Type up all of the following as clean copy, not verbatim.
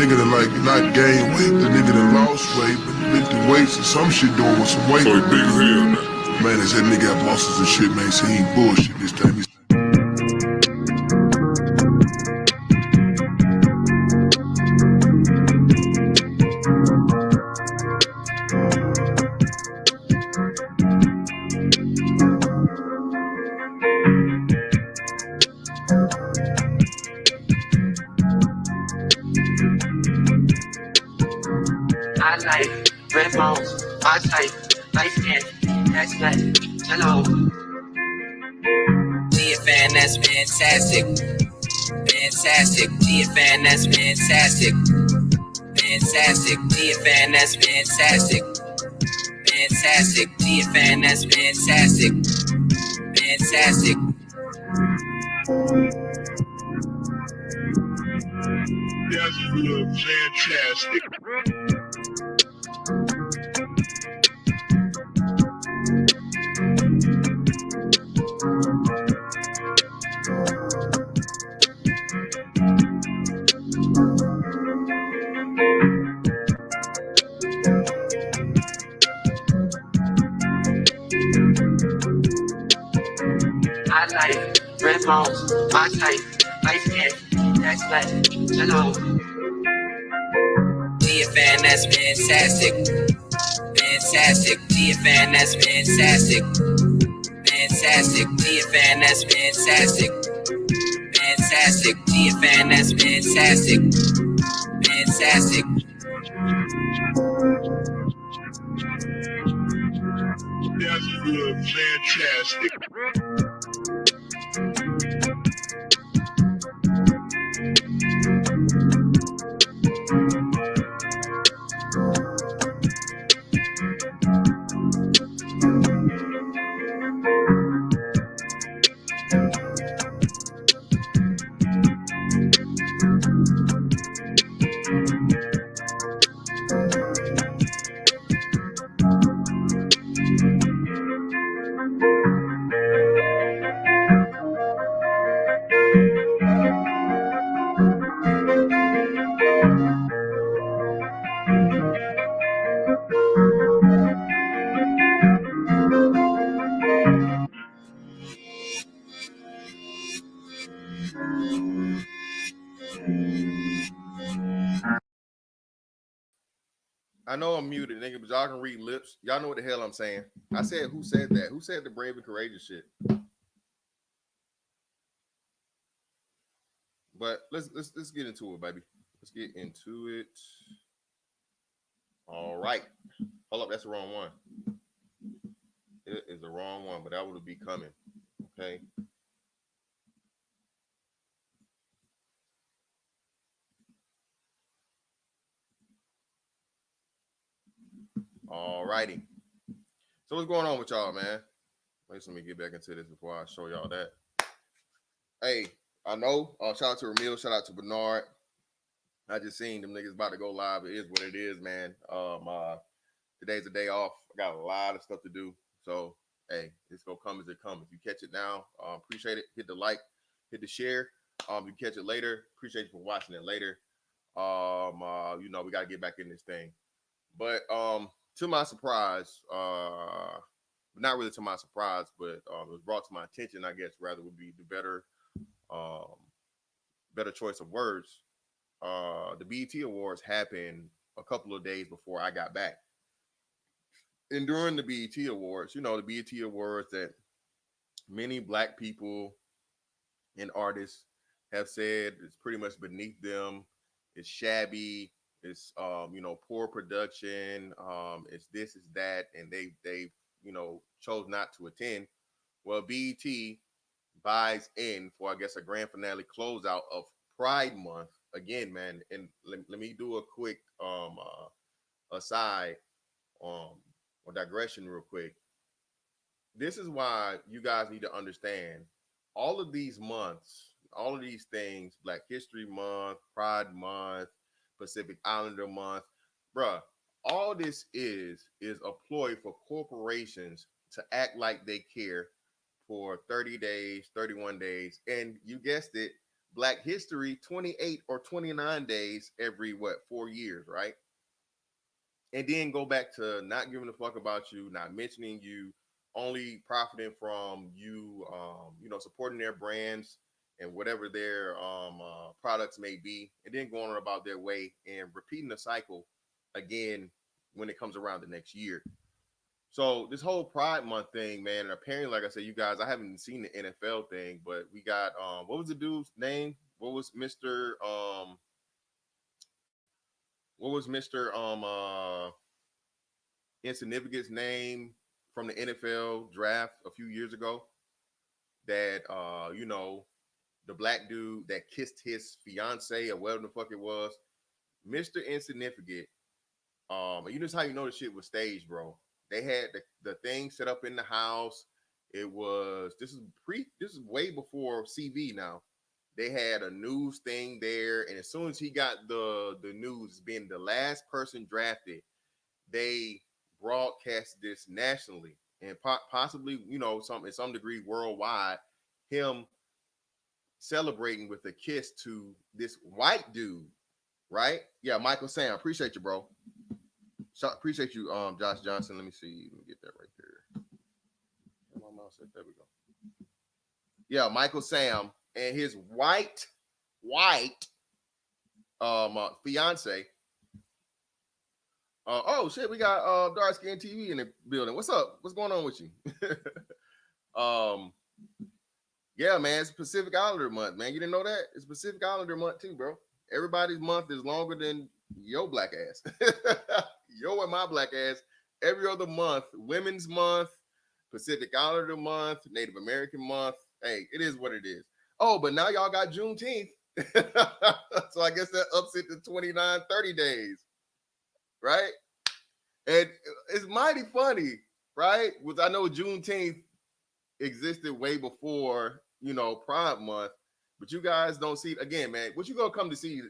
nigga that like not gain weight, the nigga that lost weight, but lifting weights and some shit doing with some weight. So he big as hell now. Man, they said nigga got muscles and shit, man. So he ain't bullshit this time. I like red bones, my type, light skin, that's that, hello. GFN, that's fantastic. Fantastic. GFN, that's fantastic. Fantastic. GFN, that's fantastic. Fantastic. GFN, that's fantastic. Fantastic. That's good, fantastic. I like red bones, my type, light skin, that's that, hello. GFN, that's fantastic. Fantastic. GFN, that's fantastic. Fantastic. GFN, that's fantastic. Fantastic. GFN, that's fantastic. Fantastic. That's good, fantastic. I know I'm muted, nigga, but y'all can read lips. Y'all know what the hell I'm saying. I said, who said that? Who said the brave and courageous shit? But let's get into it, baby. Let's get into it. All right. Hold up, that's the wrong one. It is the wrong one, but that would be coming. Okay. All righty. So what's going on with y'all, man? Let me get back into this before I show y'all that. Hey, I know. Shout out to Ramil. Shout out to Bernard. I just seen them niggas about to go live. It is what it is, man. Today's a day off. I got a lot of stuff to do. So, hey, it's going to come as it comes. If you catch it now, appreciate it. Hit the like, hit the share. If you catch it later, appreciate you for watching it later. We got to get back in this thing. But to my surprise, not really to my surprise, but it was brought to my attention, I guess, rather would be the better choice of words. The BET Awards happened a couple of days before I got back. And during the BET Awards, the BET Awards that many Black people and artists have said is pretty much beneath them. It's shabby. It's poor production. It's this, it's that, and they chose not to attend. Well, BET buys in for, I guess, a grand finale closeout of Pride Month again, man. And let me do a quick aside or digression real quick. This is why you guys need to understand all of these months, all of these things, Black History Month, Pride Month, Pacific Islander Month, bruh, all this is a ploy for corporations to act like they care for 30 days, 31 days, and you guessed it, Black History 28 or 29 days every 4 years, right? And then go back to not giving a fuck about you, not mentioning you, only profiting from you, supporting their brands and whatever their products may be, and then going about their way and repeating the cycle again when it comes around the next year. So this whole Pride Month thing, man, and apparently, like I said, you guys, I haven't seen the NFL thing, but we got what was the dude's name? What was Mr. Insignificant's name from the NFL draft a few years ago? That the black dude that kissed his fiance or whatever the fuck it was, Mr. Insignificant. You know how you know the shit was staged, bro. They had the thing set up in the house. It was this is way before CV now. They had a news thing there, and as soon as he got the news being the last person drafted, they broadcast this nationally and possibly in some degree worldwide, him celebrating with a kiss to this white dude, right? Yeah, Michael Sam, appreciate you, bro. Appreciate you, Josh Johnson. Let me see. Let me get that right there. My mouse said, there we go. Yeah, Michael Sam and his white fiance. Oh shit, we got Dark Skin TV in the building. What's up? What's going on with you? Yeah, man, it's Pacific Islander month, man. You didn't know that? It's Pacific Islander month too, bro. Everybody's month is longer than your black ass. Yo and my black ass. Every other month, Women's Month, Pacific Islander month, Native American month. Hey, it is what it is. Oh, but now y'all got Juneteenth. So I guess that ups it to 29, 30 days. Right? And it's mighty funny, right? Because I know Juneteenth existed way before, Pride Month, but you guys don't see it. Again, man, what you gonna come to see,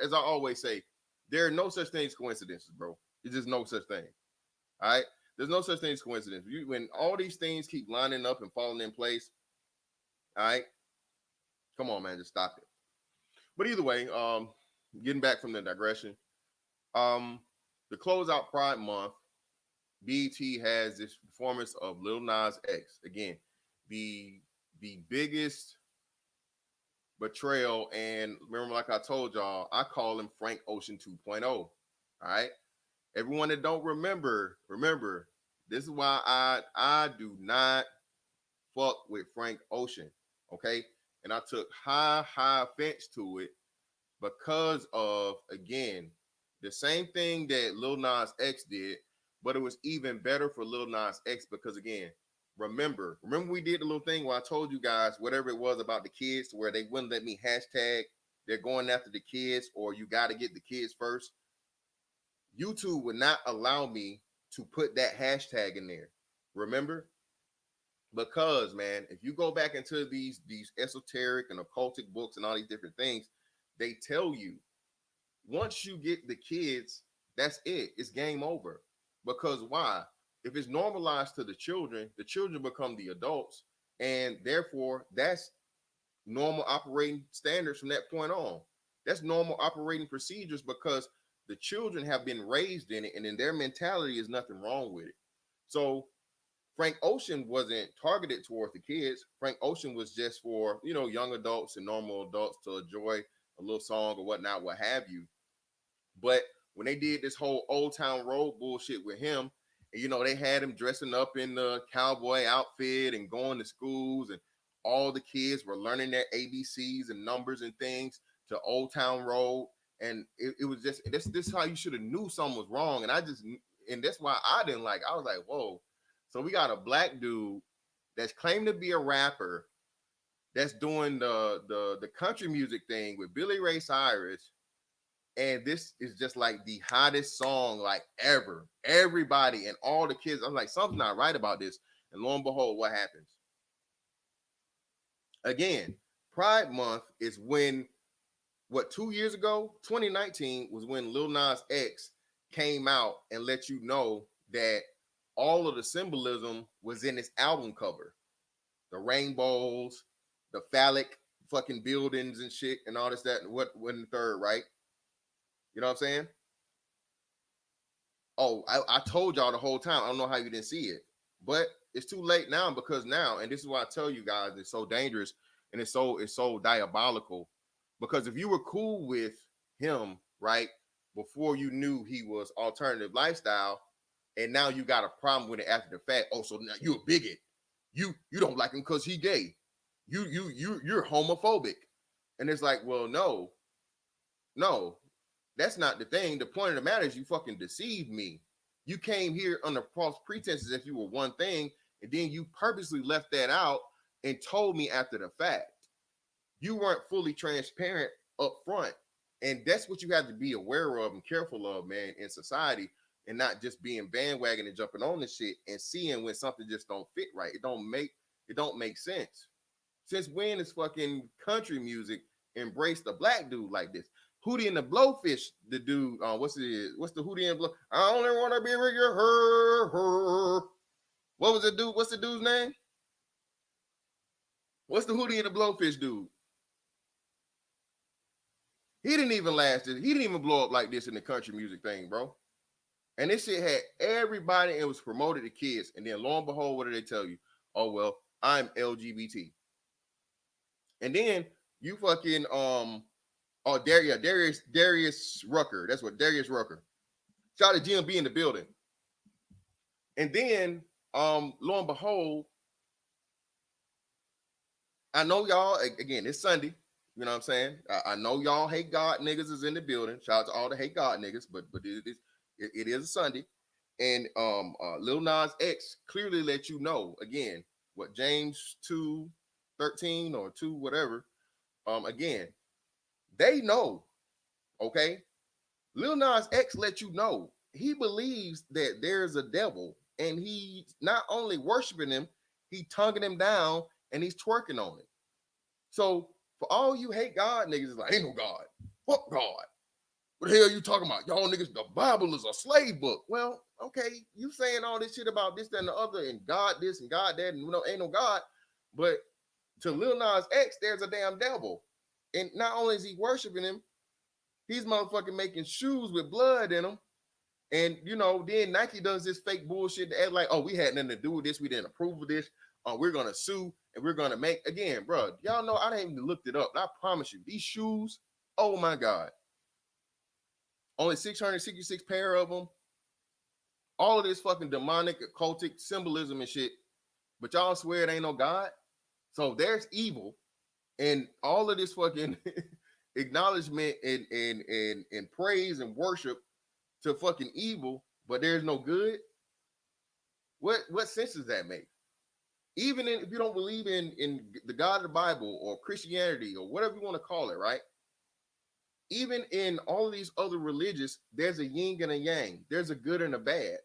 as I always say, there are no such things as coincidences, bro. It's just no such thing. All right? There's no such thing as coincidence. When all these things keep lining up and falling in place, all right? Come on, man, just stop it. But either way, getting back from the digression, to close out Pride Month, BET has this performance of Lil Nas X. Again, the biggest betrayal, and remember, like I told y'all, I call him Frank Ocean 2.0. All right. Everyone that don't remember, this is why I do not fuck with Frank Ocean. Okay. And I took high offense to it because of, again, the same thing that Lil Nas X did, but it was even better for Lil Nas X because, again, remember we did the little thing where I told you guys whatever it was about the kids where they wouldn't let me hashtag they're going after the kids or you got to get the kids first. YouTube would not allow me to put that hashtag in there. Remember? Because, man, if you go back into these esoteric and occultic books and all these different things, they tell you once you get the kids, that's it. It's game over. Because why? If it's normalized to the children become the adults, and therefore that's normal operating standards from that point on. That's normal operating procedures because the children have been raised in it, and in their mentality is nothing wrong with it. So Frank Ocean wasn't targeted towards the kids. Frank Ocean was just for, young adults and normal adults to enjoy a little song or whatnot, what have you. But when they did this whole Old Town Road bullshit with him, and, they had him dressing up in the cowboy outfit and going to schools, and all the kids were learning their ABCs and numbers and things to Old Town Road. And it was just, this is how you should have knew something was wrong. And that's why I didn't like, I was like, whoa. So we got a black dude that's claiming to be a rapper that's doing the country music thing with Billy Ray Cyrus. And this is just like the hottest song like ever. Everybody and all the kids, I'm like, something's not right about this. And lo and behold, what happens? Again, Pride Month is when, 2 years ago, 2019 was when Lil Nas X came out and let you know that all of the symbolism was in his album cover. The rainbows, the phallic fucking buildings and shit and all this, that, and what in the third, right? You know what I'm saying? Oh, I told y'all the whole time. I don't know how you didn't see it, but it's too late now, because now, and this is why I tell you guys, it's so dangerous and it's so diabolical. Because if you were cool with him, right, before you knew he was alternative lifestyle, and now you got a problem with it after the fact. Oh, so now you're a bigot. You don't like him because he gay. You're homophobic. And it's like, well, no, that's not the thing. The point of the matter is you fucking deceived me. You came here under false pretenses if you were one thing, and then you purposely left that out and told me after the fact. You weren't fully transparent up front. And that's what you have to be aware of and careful of, man, in society, and not just being bandwagon and jumping on this shit and seeing when something just don't fit right. It don't make sense. Since when is fucking country music embraced a black dude like this? Hootie and the Blowfish, the dude, what's the Hootie and Blow? I only want to be with her. What was the dude? What's the dude's name? What's the Hootie and the Blowfish dude? He didn't even last. He didn't even blow up like this in the country music thing, bro. And this shit had everybody, and it was promoted to kids. And then lo and behold, what do they tell you? Oh, well, I'm LGBT. And then you fucking Darius Rucker. That's what Darius Rucker. Shout out to GMB in the building. And then lo and behold, I know y'all, again, it's Sunday. You know what I'm saying? I know y'all hate God niggas is in the building. Shout out to all the hate God niggas, but it is a Sunday. And Lil Nas X clearly let you know, again, what James 2:13 or 2 whatever. Again, they know, okay? Lil Nas X let you know he believes that there's a devil, and he's not only worshiping him, he tonguing him down and he's twerking on it. So for all you hate God niggas, it's like, ain't no God. Fuck God. What the hell are you talking about? Y'all niggas, the Bible is a slave book. Well, okay, you saying all this shit about this, that, and the other, and God this and God that, and ain't no God. But to Lil Nas X, there's a damn devil. And not only is he worshiping him, he's motherfucking making shoes with blood in them. And, then Nike does this fake bullshit to act like, oh, we had nothing to do with this. We didn't approve of this. We're going to sue, and we're going to make, again, bro, y'all know I didn't even looked it up. I promise you, these shoes, oh, my God. Only 666 pair of them. All of this fucking demonic, occultic symbolism and shit. But y'all swear it ain't no God. So there's evil. And all of this fucking acknowledgement and praise and worship to fucking evil, but there's no good. What sense does that make? Even if you don't believe in the God of the Bible or Christianity or whatever you want to call it, right? Even in all of these other religions, there's a yin and a yang. There's a good and a bad.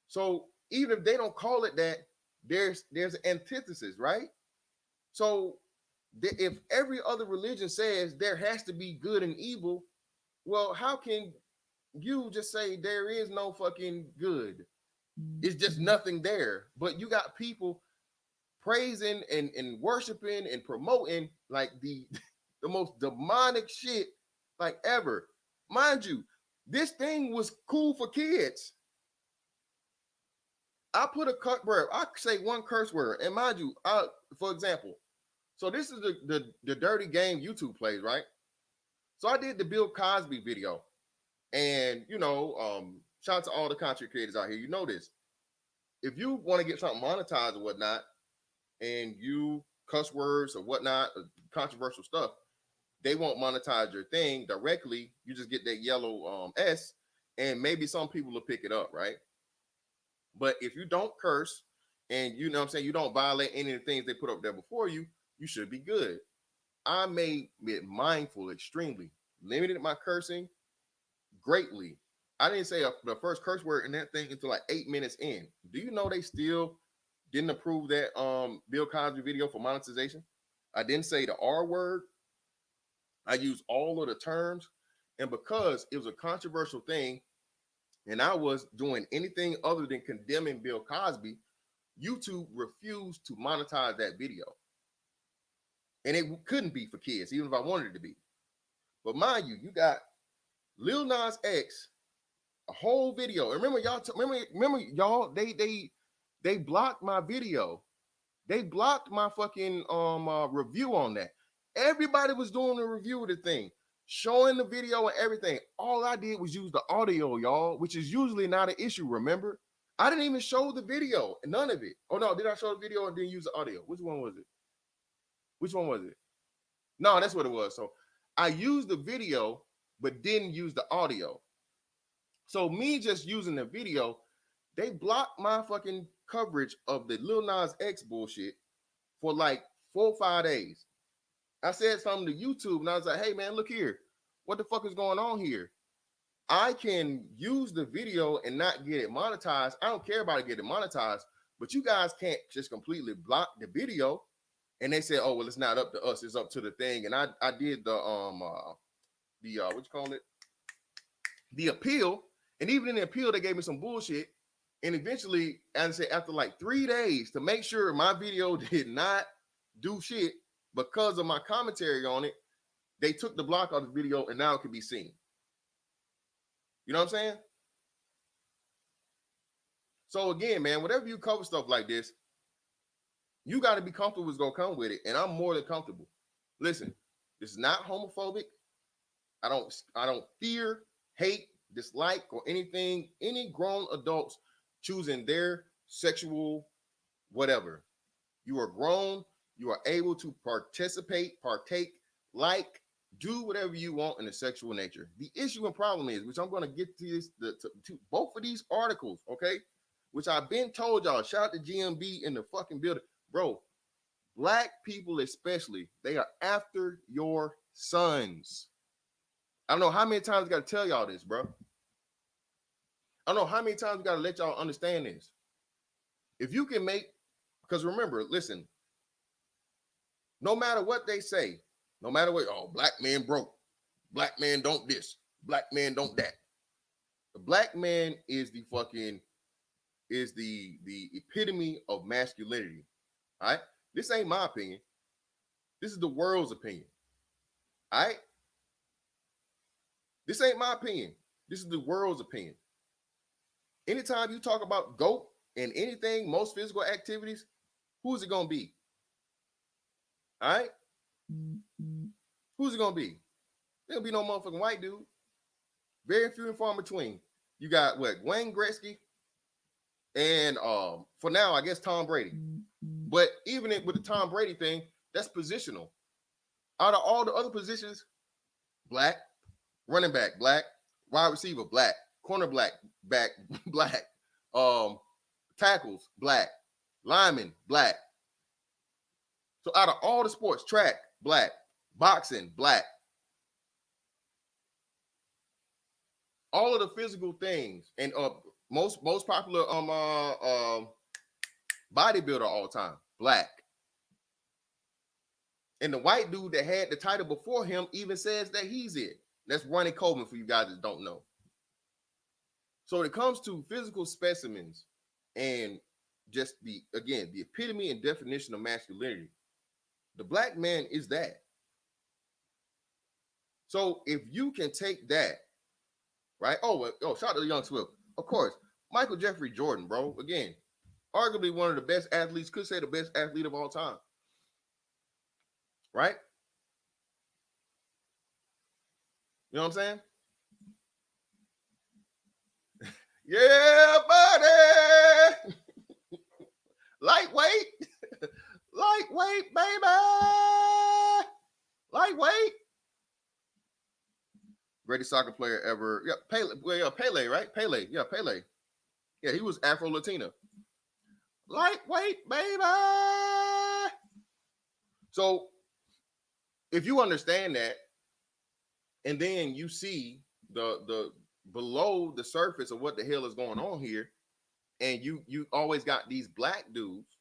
So even if they don't call it that, there's an antithesis, right? So if every other religion says there has to be good and evil, well, how can you just say there is no fucking good? It's just nothing there. But you got people praising and worshiping and promoting like the most demonic shit like ever. Mind you, this thing was cool for kids. I put a cut word. I say one curse word, and mind you, for example, so this is the dirty game YouTube plays, right? So I did the Bill Cosby video, and shout out to all the content creators out here. You know this. If you want to get something monetized or whatnot, and you cuss words or whatnot, controversial stuff, they won't monetize your thing directly. You just get that yellow S, and maybe some people will pick it up, right? But if you don't curse and you know what I'm saying, you don't violate any of the things they put up there before you, you should be good. I made it mindful extremely, limited my cursing greatly. I didn't say the first curse word in that thing until like 8 minutes in. Do you know they still didn't approve that Bill Cosby video for monetization? I didn't say the R word. I used all of the terms, and because it was a controversial thing, and I was doing anything other than condemning Bill Cosby, YouTube refused to monetize that video. And it couldn't be for kids, even if I wanted it to be. But mind you, you got Lil Nas X, a whole video. And remember, y'all, remember, y'all, they blocked my video. They blocked my fucking review on that. Everybody was doing a review of the thing, showing the video and everything. All I did was use the audio, y'all, which is usually not an issue, remember? I didn't even show the video, none of it. Oh, no, did I show the video and then use the audio? Which one was it? Which one was it? No, that's what it was. So I used the video, but didn't use the audio. So me just using the video, they blocked my fucking coverage of the Lil Nas X bullshit for like 4 or 5 days. I said something to YouTube and I was like, hey man, look here. What the fuck is going on here? I can use the video and not get it monetized. I don't care about it getting monetized, but you guys can't just completely block the video. And they said, oh, well, it's not up to us, it's up to the thing. And I did the what you call it? The appeal. And even in the appeal, they gave me some bullshit. And eventually, as I said, after like 3 days to make sure my video did not do shit because of my commentary on it, they took the block off the video and now it can be seen. You know what I'm saying? So again, man, whenever you cover stuff like this, you got to be comfortable what's going to come with it. And I'm more than comfortable. Listen, this is not homophobic. I don't fear, hate, dislike, or anything, any grown adults choosing their sexual whatever. You are grown. You are able to participate, partake, like, do whatever you want in the sexual nature. The issue and problem is, which I'm going to get to this, to both of these articles, okay, which I've been told y'all, shout out to GMB in the fucking building. Bro, black people especially, they are after your sons. I don't know how many times I got to tell y'all this, bro. I don't know how many times we got to let y'all understand this. If you can make, because remember, listen, no matter what they say, no matter what, oh, black man broke, black man don't this, black man don't that. The black man is the fucking, is the epitome of masculinity. All right? This ain't my opinion. This is the world's opinion. All right? This ain't my opinion. This is the world's opinion. Anytime you talk about GOAT and anything, most physical activities, who's it going to be? All right? Who's it going to be? There'll be no motherfucking white dude. Very few and far between. You got what? Wayne Gretzky and for now, I guess Tom Brady. But even with the Tom Brady thing, that's positional. Out of all the other positions, black, running back, black, wide receiver, black, corner back, black, tackles, black, lineman, black. So out of all the sports, track, black, boxing, black. All of the physical things and most popular bodybuilder all time, black. And the white dude that had the title before him even says that he's it. That's Ronnie Coleman for you guys that don't know. So when it comes to physical specimens and just the epitome and definition of masculinity, the black man is that. So if you can take that, right? Oh, shout out to Young Swift. Of course, Michael Jeffrey Jordan, bro. Again, arguably one of the best athletes, could say the best athlete of all time. Right? You know what I'm saying? Yeah, buddy. Lightweight. Lightweight, baby. Lightweight. Greatest soccer player ever. Yeah, Pele. Well, yeah, Pele, right? Pele. Yeah, Pele. Yeah, he was Afro-Latino. Lightweight, baby. So, if you understand that, and then you see the below the surface of what the hell is going on here, and you always got these black dudes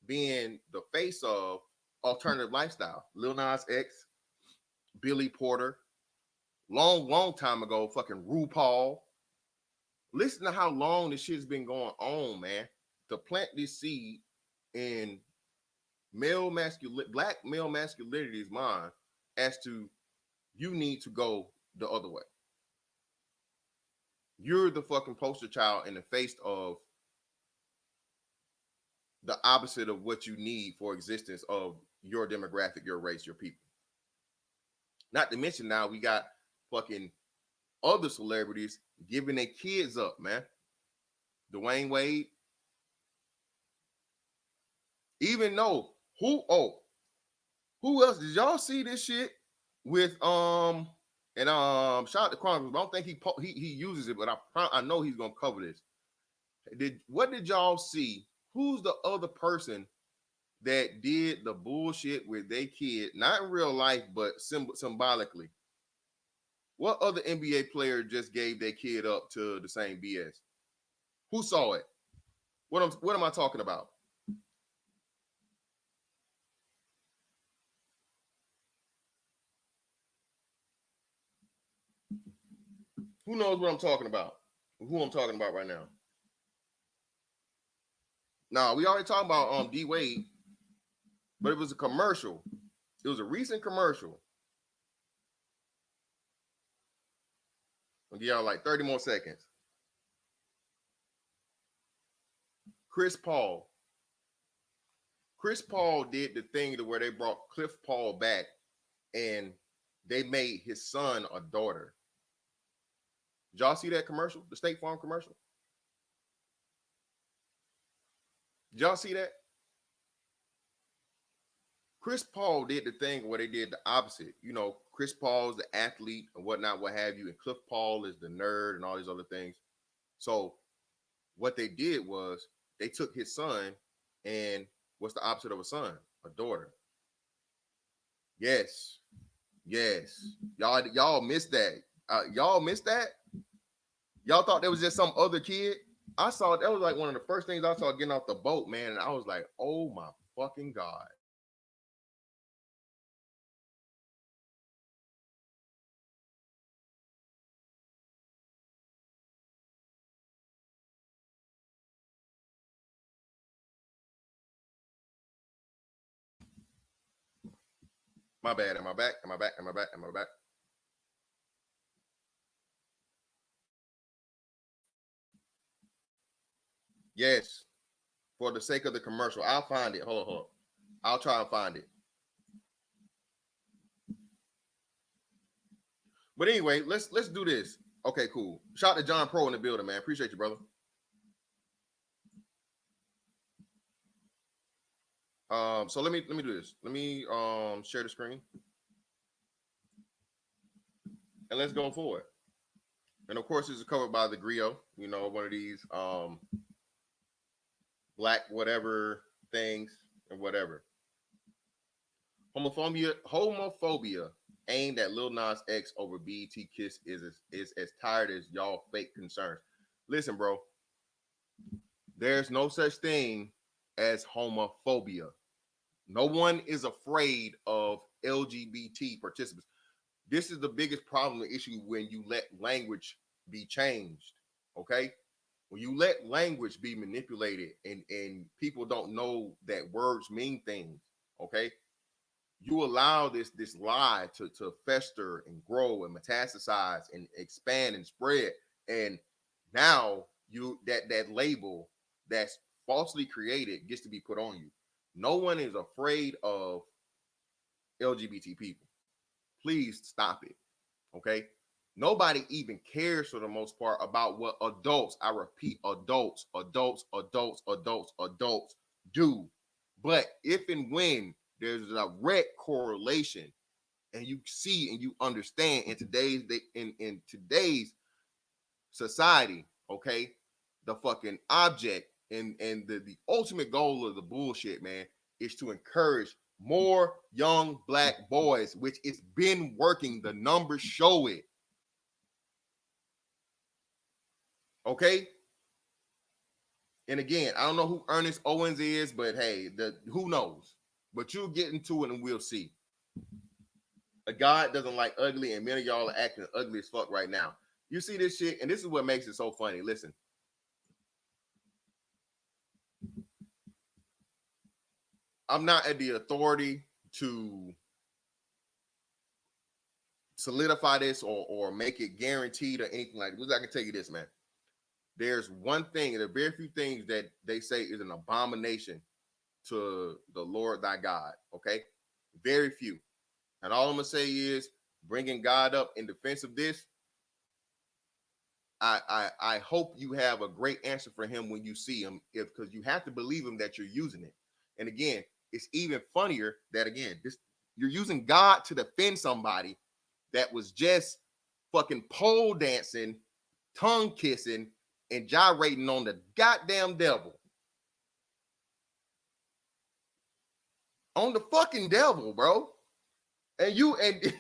being the face of alternative lifestyle. Lil Nas X, Billy Porter, long time ago, fucking RuPaul. Listen to how long this shit's been going on, man, to plant this seed in black male masculinity's mind as to you need to go the other way. You're the fucking poster child in the face of the opposite of what you need for existence of your demographic, your race, your people. Not to mention now we got fucking other celebrities giving their kids up, man. Dwayne Wade. Even though who else did y'all see this shit with shout out to Chronicles, but I don't think he uses it, but I know he's gonna cover this. What did y'all see? Who's the other person that did the bullshit with their kid, not in real life, but symbolically? What other NBA player just gave their kid up to the same BS? Who saw it? What am I talking about? Who knows what I'm talking about? Who I'm talking about right now? Now, we already talked about D Wade, but it was a commercial. It was a recent commercial. I'll give y'all like 30 more seconds. Chris Paul did the thing to where they brought Cliff Paul back and they made his son a daughter. Did y'all see that commercial? The State Farm commercial? Did y'all see that? Chris Paul did the thing where they did the opposite. You know, Chris Paul's the athlete and whatnot, what have you, and Cliff Paul is the nerd and all these other things. So what they did was they took his son, and what's the opposite of a son? A daughter. Yes. Y'all missed that. Y'all missed that? Y'all thought that was just some other kid? I saw that was like one of the first things I saw getting off the boat, man. And I was like, oh my fucking God. My bad. Am I back? Yes. For the sake of the commercial. I'll find it. Hold on. I'll try and find it. But anyway, let's do this. Okay, cool. Shout out to John Pro in the building, man. Appreciate you, brother. So let me do this. Let me share the screen. And let's go forward. And of course, this is covered by the Griot, you know, one of these black whatever things and whatever. Homophobia aimed at Lil Nas X over BET Kiss is as tired as y'all fake concerns. Listen, bro, there's no such thing as homophobia. No one is afraid of LGBT participants. This is the biggest problem and issue when you let language be changed, okay? When you let language be manipulated and people don't know that words mean things, okay? You allow this lie to fester and grow and metastasize and expand and spread. And now that label that's falsely created gets to be put on you. No one is afraid of LGBT people. Please stop it. Okay. Nobody even cares for the most part about what adults, I repeat, adults do. But if and when there's a direct correlation and you see and you understand in today's society, okay, the fucking object and the ultimate goal of the bullshit, man, is to encourage more young black boys, which it's been working. The numbers show it. Okay. And again, I don't know who Ernest Owens is, but hey, who knows? But you'll get into it and we'll see. A God doesn't like ugly, and many of y'all are acting ugly as fuck right now. You see this shit, and this is what makes it so funny. Listen. I'm not at the authority to solidify this or make it guaranteed or anything like this. I can tell you this, man. There's one thing, there are very few things that they say is an abomination to the Lord thy God. Okay, very few. And all I'm gonna say is bringing God up in defense of this. I hope you have a great answer for him when you see him, because you have to believe him that you're using it. And again, it's even funnier that again, this you're using God to defend somebody that was just fucking pole dancing, tongue kissing, and gyrating on the goddamn devil. On the fucking devil, bro. And you and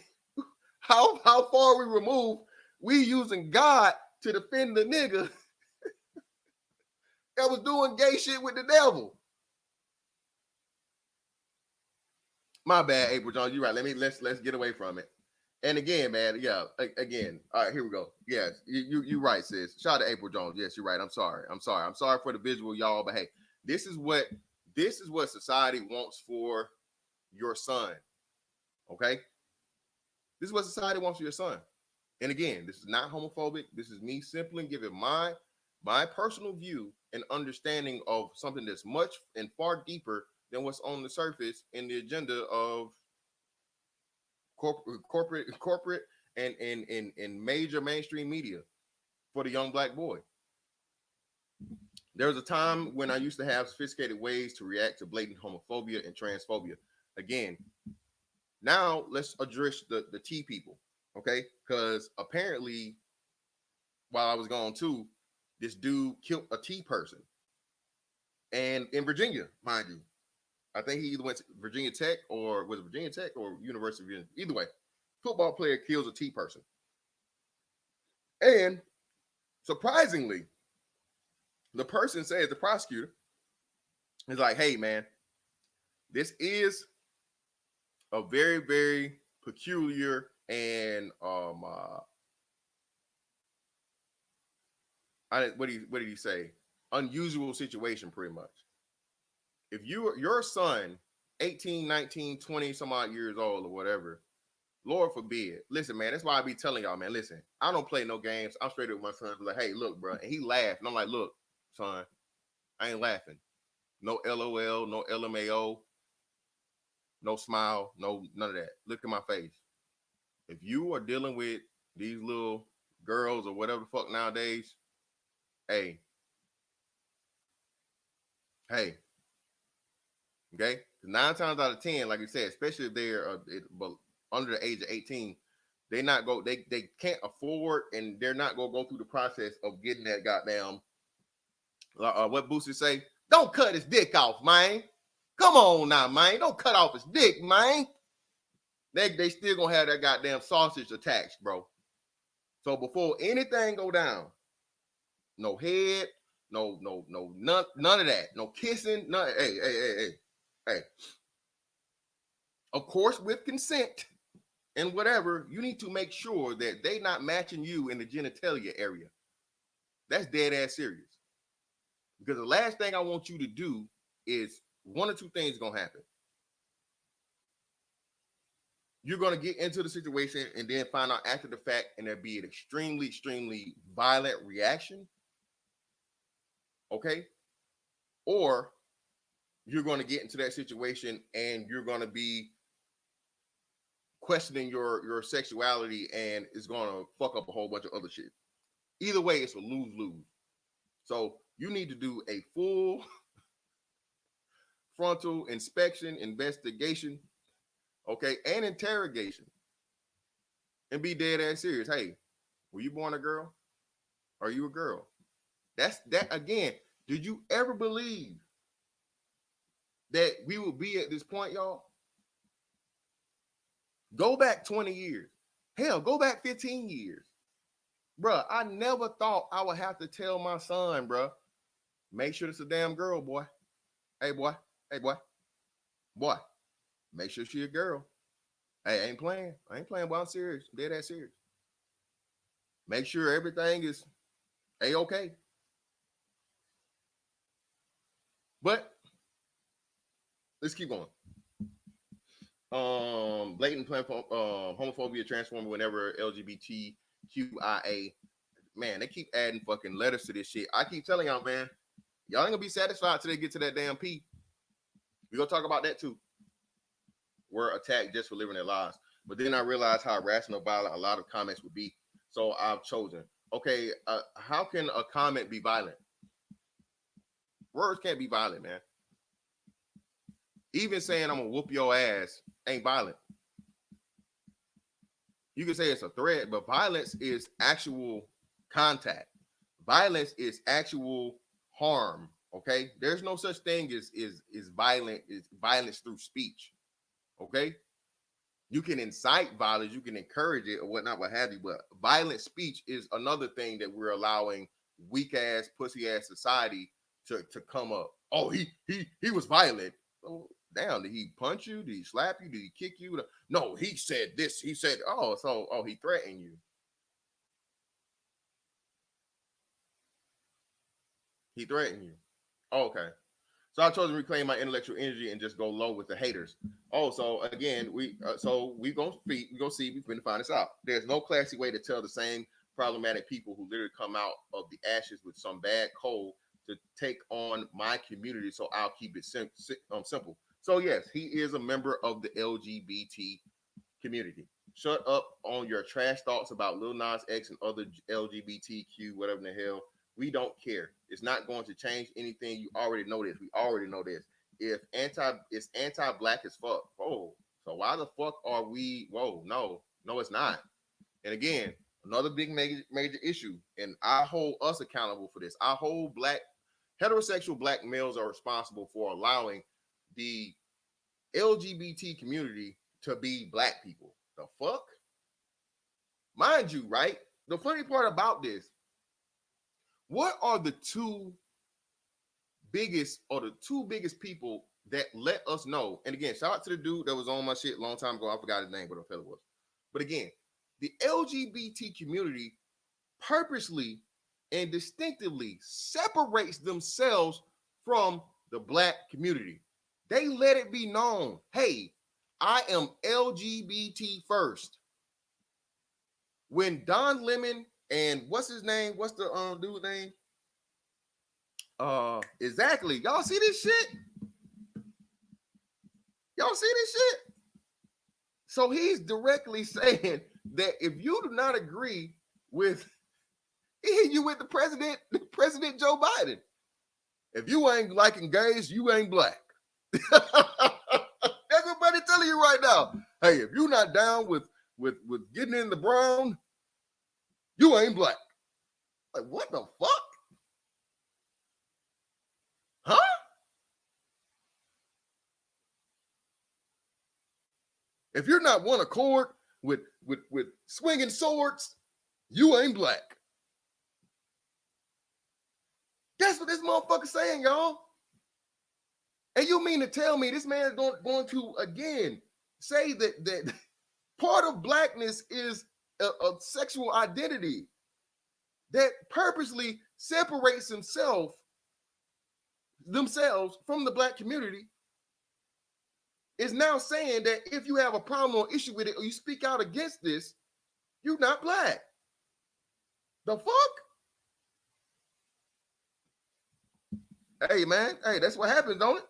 how far we remove, we using God to defend the nigga that was doing gay shit with the devil. My bad, April Jones. You're right. Let's get away from it. And again, man, yeah, again. All right, here we go. Yes, you right, sis. Shout out to April Jones. Yes, you're right. I'm sorry for the visual, y'all. But hey, this is what society wants for your son. Okay, this is what society wants for your son. And again, this is not homophobic. This is me simply giving my personal view and understanding of something that's much and far deeper than what's on the surface in the agenda of corporate and major mainstream media for the young black boy. There was a time when I used to have sophisticated ways to react to blatant homophobia and transphobia. Again, now let's address the T people, okay? Because apparently, while I was gone too, this dude killed a T person, and in Virginia, mind you. I think he either went to Virginia Tech or was it Virginia Tech or University of Virginia. Either way, football player kills a T person. And surprisingly, the person says, the prosecutor is like, hey, man, this is a very, very peculiar and what did he say? Unusual situation, pretty much. If your son, 18, 19, 20 some odd years old or whatever, Lord forbid. Listen, man, that's why I be telling y'all, man, listen, I don't play no games. I'm straight up with my son. Like, hey, look, bro. And he laughed. And I'm like, look, son, I ain't laughing. No LOL, no LMAO, no smile, no none of that. Look at my face. If you are dealing with these little girls or whatever the fuck nowadays, hey, okay? 9 times out of 10, like you said, especially if they're under the age of 18, they can't afford, and they're not gonna go through the process of getting that goddamn what Boosie say? Don't cut his dick off, man. Come on now, man. Don't cut off his dick, man. They still gonna have that goddamn sausage attached, bro. So before anything go down, no head, no, none of that. No kissing, none. Hey. Of course, with consent and whatever, you need to make sure that they not matching you in the genitalia area. That's dead ass serious. Because the last thing I want you to do is one or two things gonna happen. You're gonna get into the situation and then find out after the fact, and there'll be an extremely, extremely violent reaction. Okay? Or you're gonna get into that situation and you're gonna be questioning your sexuality, and it's gonna fuck up a whole bunch of other shit. Either way, it's a lose-lose. So you need to do a full frontal inspection, investigation, okay, and interrogation, and be dead ass serious. Hey, were you born a girl? Are you a girl? That again. Did you ever believe that we would be at this point, y'all? Go back 20 years. Hell, go back 15 years. Bruh, I never thought I would have to tell my son, bruh, make sure it's a damn girl, boy. Hey, boy. Boy, make sure she a girl. Hey, I ain't playing, boy. I'm serious. I'm dead ass serious. Make sure everything is A-okay. But let's keep going. Blatant homophobia transforming whenever LGBTQIA. Man, they keep adding fucking letters to this shit. I keep telling y'all, man, y'all ain't gonna be satisfied till they get to that damn P. We gonna talk about that too. We're attacked just for living their lives. But then I realized how irrational, violent a lot of comments would be. So I've chosen. Okay, how can a comment be violent? Words can't be violent, man. Even saying I'm gonna whoop your ass ain't violent. You can say it's a threat, but violence is actual contact. Violence is actual harm. Okay, there's no such thing as violence through speech. Okay, you can incite violence, you can encourage it or whatnot, what have you, but violent speech is another thing that we're allowing weak ass, pussy ass society to come up. Oh, he was violent. Oh, damn, did he punch you? Did he slap you? Did he kick you? No, he said this. He said, he threatened you. He threatened you. Oh, okay. So I chose to reclaim my intellectual energy and just go low with the haters. Oh, so again, we gonna see, we finna find this out. There's no classy way to tell the same problematic people who literally come out of the ashes with some bad coal to take on my community. So I'll keep it simple. So yes, he is a member of the LGBT community. Shut up on your trash thoughts about Lil Nas X and other LGBTQ, whatever the hell. We don't care. It's not going to change anything. You already know this. We already know this. It's anti-black as fuck. Oh, so why the fuck are we? Whoa, no, it's not. And again, another big major issue, and I hold us accountable for this. I hold heterosexual black males are responsible for allowing the LGBT community to be black people. The fuck? Mind you, right? The funny part about this, what are the two biggest people that let us know? And again, shout out to the dude that was on my shit a long time ago. I forgot his name, but I felt it was. But again, the LGBT community purposely and distinctively separates themselves from the black community. They let it be known, hey, I am LGBT first. When Don Lemon and what's his name? What's the dude's name? Exactly. Y'all see this shit? Y'all see this shit? So he's directly saying that if you do not agree with, he hit you with the President Joe Biden. If you ain't liking gays, you ain't black. Everybody telling you right now, hey, if you're not down with getting in the brown, you ain't black. Like, what the fuck? Huh? If you're not one accord with swinging swords, you ain't black. That's what this motherfucker's saying, y'all. And you mean to tell me this man is going to again say that part of blackness is a sexual identity that purposely separates themselves from the black community, is now saying that if you have a problem or issue with it or you speak out against this, you're not black. The fuck? Hey, man. Hey, that's what happens, don't it?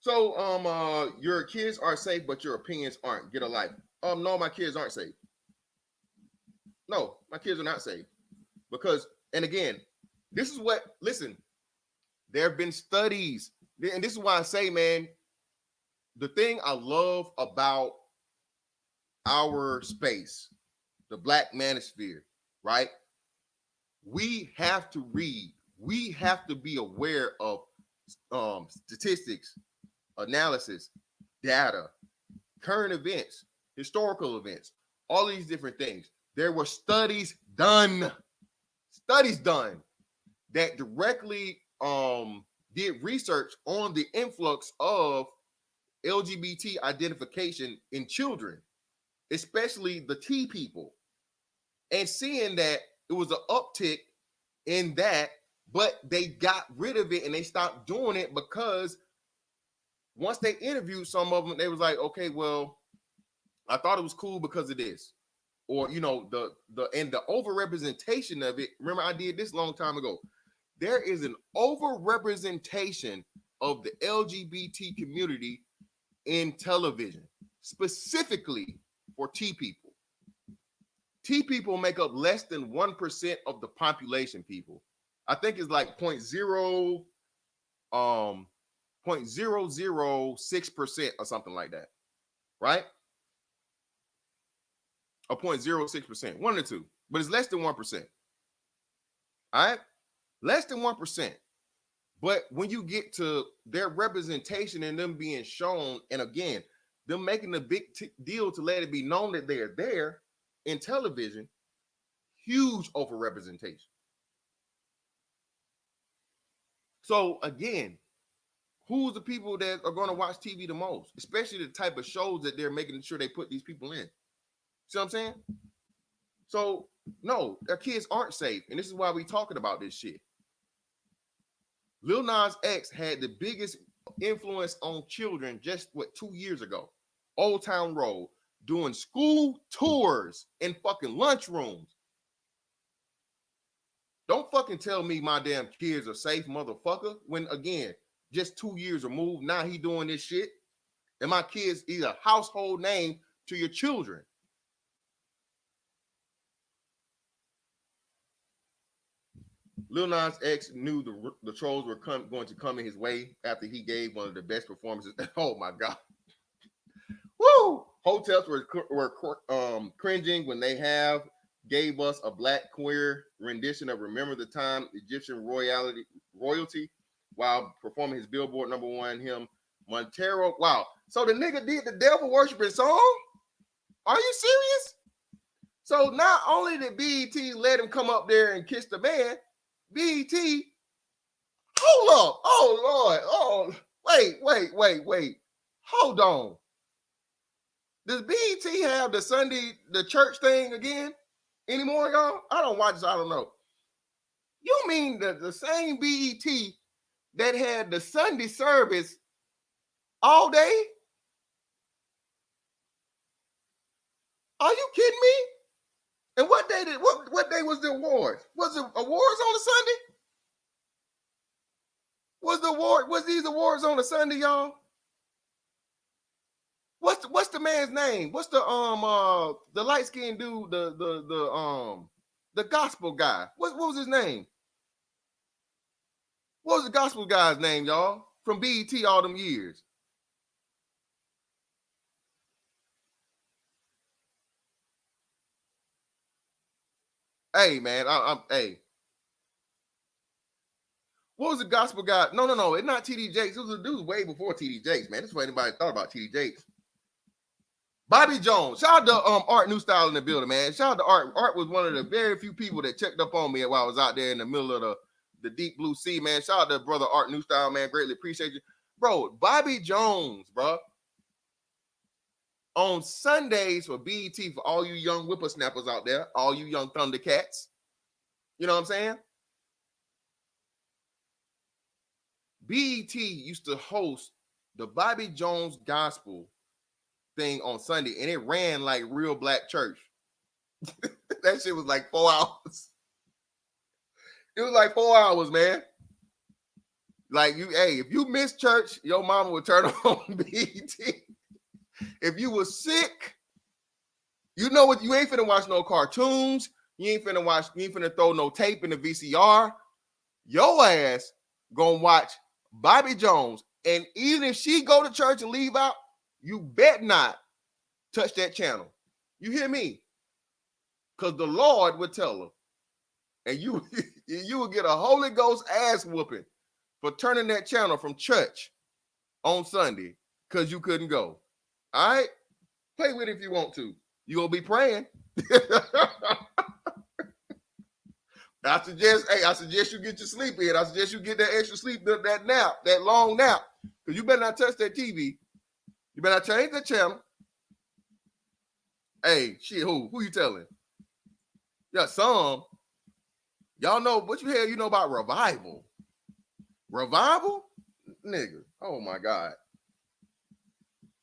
So, your kids are safe, but your opinions aren't. Get a life. No, my kids aren't safe. No, my kids are not safe. Because, and again, this is what, listen, there have been studies, and this is why I say, man, the thing I love about our space, the Black Manosphere, right? We have to read. We have to be aware of statistics, analysis, data, current events, historical events, all these different things. There were studies done that directly did research on the influx of LGBT identification in children, especially the T people, and seeing that it was an uptick in that but they got rid of it and they stopped doing it because once they interviewed some of them, they was like, okay, well, I thought it was cool because of this. Or, you know, the overrepresentation of it. Remember, I did this a long time ago. There is an overrepresentation of the LGBT community in television, specifically for T people. T people make up less than 1% of the population, people. I think it's like 0.006% or something like that, right? Or 0.06%, one or two, but it's less than 1%. All right, less than 1%. But when you get to their representation and them being shown, and again, them making a big deal to let it be known that they're there in television, huge overrepresentation. So again, who's the people that are going to watch TV the most, especially the type of shows that they're making sure they put these people in? See what I'm saying? So no, their kids aren't safe, and this is why we talking about this shit. Lil Nas X had the biggest influence on children just 2 years ago. Old Town Road, doing school tours in fucking lunchrooms. Don't fucking tell me my damn kids are safe, motherfucker. When again, just 2 years removed, now he doing this shit, and my kids is a household name to your children. Lil Nas X knew the trolls were going to come in his way after he gave one of the best performances. Oh my god! Woo! Hotels were cringing when they gave us a black queer rendition of "Remember the Time" Egyptian royalty while performing his Billboard #1 hymn Montero. Wow! So the nigga did the devil worshiping song? Are you serious? So not only did BET let him come up there and kiss the man, BET, hold up. Oh, Lord. Oh, wait. Hold on. Does BET have the church thing again anymore, y'all? I don't watch this. I don't know. You mean the same BET that had the Sunday service all day? Are you kidding me? And what day was the awards? Was it awards on a Sunday? Was these awards on a Sunday, y'all? What's the man's name? What's the light-skinned dude, the gospel guy? What was his name? What was the gospel guy's name, y'all? From BET all them years. Hey, man, hey. What was the gospel guy? No, it's not TD Jakes. It was a dude way before TD Jakes, man. That's why anybody thought about TD Jakes. Bobby Jones. Shout out to Art New Style in the building, man. Shout out to Art. Art was one of the very few people that checked up on me while I was out there in the middle of the deep blue sea, man. Shout out to brother Art New Style, man. Greatly appreciate you. Bro, Bobby Jones, bro. On Sundays for BET, for all you young whippersnappers out there, all you young Thundercats, you know what I'm saying? BET used to host the Bobby Jones gospel thing on Sunday, and it ran like real black church. That shit was like 4 hours. It was like 4 hours, man. Like if you missed church, your mama would turn on BET. If you was sick, you know what? You ain't finna watch no cartoons. You ain't finna throw no tape in the VCR. Your ass gonna watch Bobby Jones. And even if she go to church and leave out, you bet not touch that channel. You hear me? Because the Lord would tell her. And you will get a Holy Ghost ass whooping for turning that channel from church on Sunday because you couldn't go. All right? Play with it if you want to. You're going to be praying. I suggest you get your sleep in. I suggest you get that extra sleep, that nap, that long nap. Because you better not touch that TV. You better not change the channel. Hey, shit, who you telling? Yeah, some. Y'all know what you hell you know about revival? Revival? Nigga. Oh my God.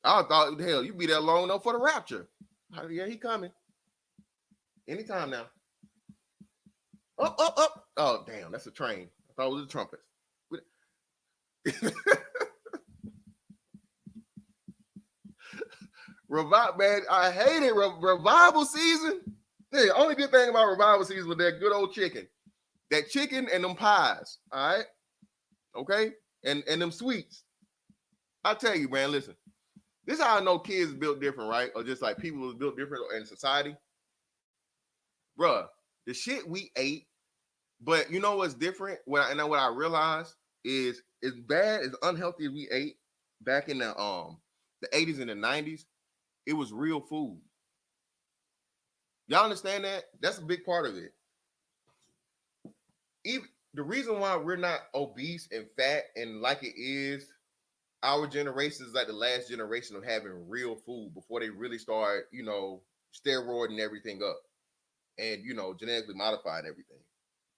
I thought, hell, you be there long enough for the rapture. Yeah, he coming. Anytime now. Up, up, up. Oh, damn, that's a train. I thought it was a trumpet. Revival, man, I hate it. Revival season. The only good thing about revival season was that good old chicken. That chicken and them pies. All right. Okay. And them sweets. I tell you, man, listen. This is how I know kids built different, right? Or just like people was built different in society. Bruh, the shit we ate, but you know what's different? What I realized is as bad as unhealthy as we ate back in the 80s and the 90s, it was real food. Y'all understand that? That's a big part of it. Even the reason why we're not obese and fat and like it is, our generation is like the last generation of having real food before they really start, steroiding everything up and, genetically modifying everything.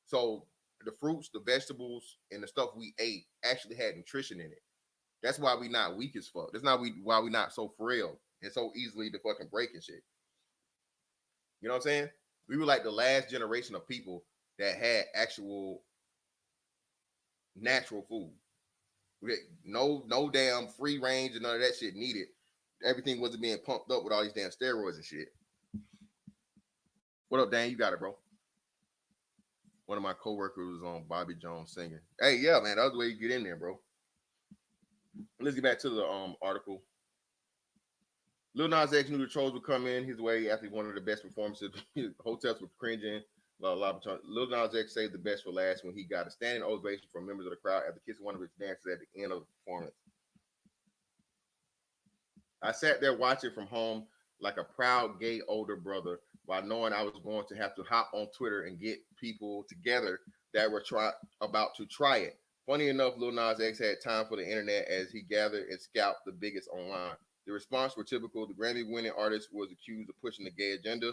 So the fruits, the vegetables, and the stuff we ate actually had nutrition in it. That's why we not weak as fuck. That's not why we not so frail and so easily to fucking break and shit. You know what I'm saying? We were like the last generation of people that had actual natural food. We had no damn free range and none of that shit needed. Everything wasn't being pumped up with all these damn steroids and shit. What up, Dan? You got it, bro. One of my coworkers was on Bobby Jones singing. Hey, yeah, man, that's the way you get in there, bro. Let's get back to the article. Lil Nas X knew the trolls would come in his way after one of the best performances. Hotels were cringing. Lil Nas X saved the best for last when he got a standing ovation from members of the crowd after kissing one of his dancers at the end of the performance. I sat there watching from home like a proud gay older brother while knowing I was going to have to hop on Twitter and get people together that were about to try it. Funny enough, Lil Nas X had time for the internet as he gathered and scalped the biggest online. The response were typical. The Grammy-winning artist was accused of pushing the gay agenda.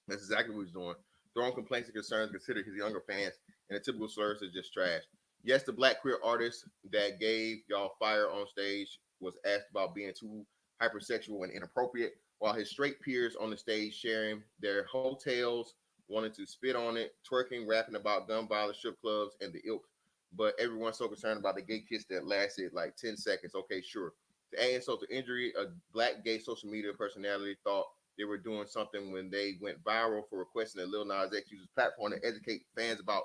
That's exactly what he's doing. Throwing complaints and concerns considered his younger fans, and the typical slurs is just trash. Yes, the black queer artist that gave y'all fire on stage was asked about being too hypersexual and inappropriate, while his straight peers on the stage sharing their hotels, wanted to spit on it, twerking, rapping about gun violence, strip clubs, and the ilk. But everyone's so concerned about the gay kiss that lasted like 10 seconds. Okay, sure. To add insult to injury, a black gay social media personality thought they were doing something when they went viral for requesting that Lil Nas X use his platform to educate fans about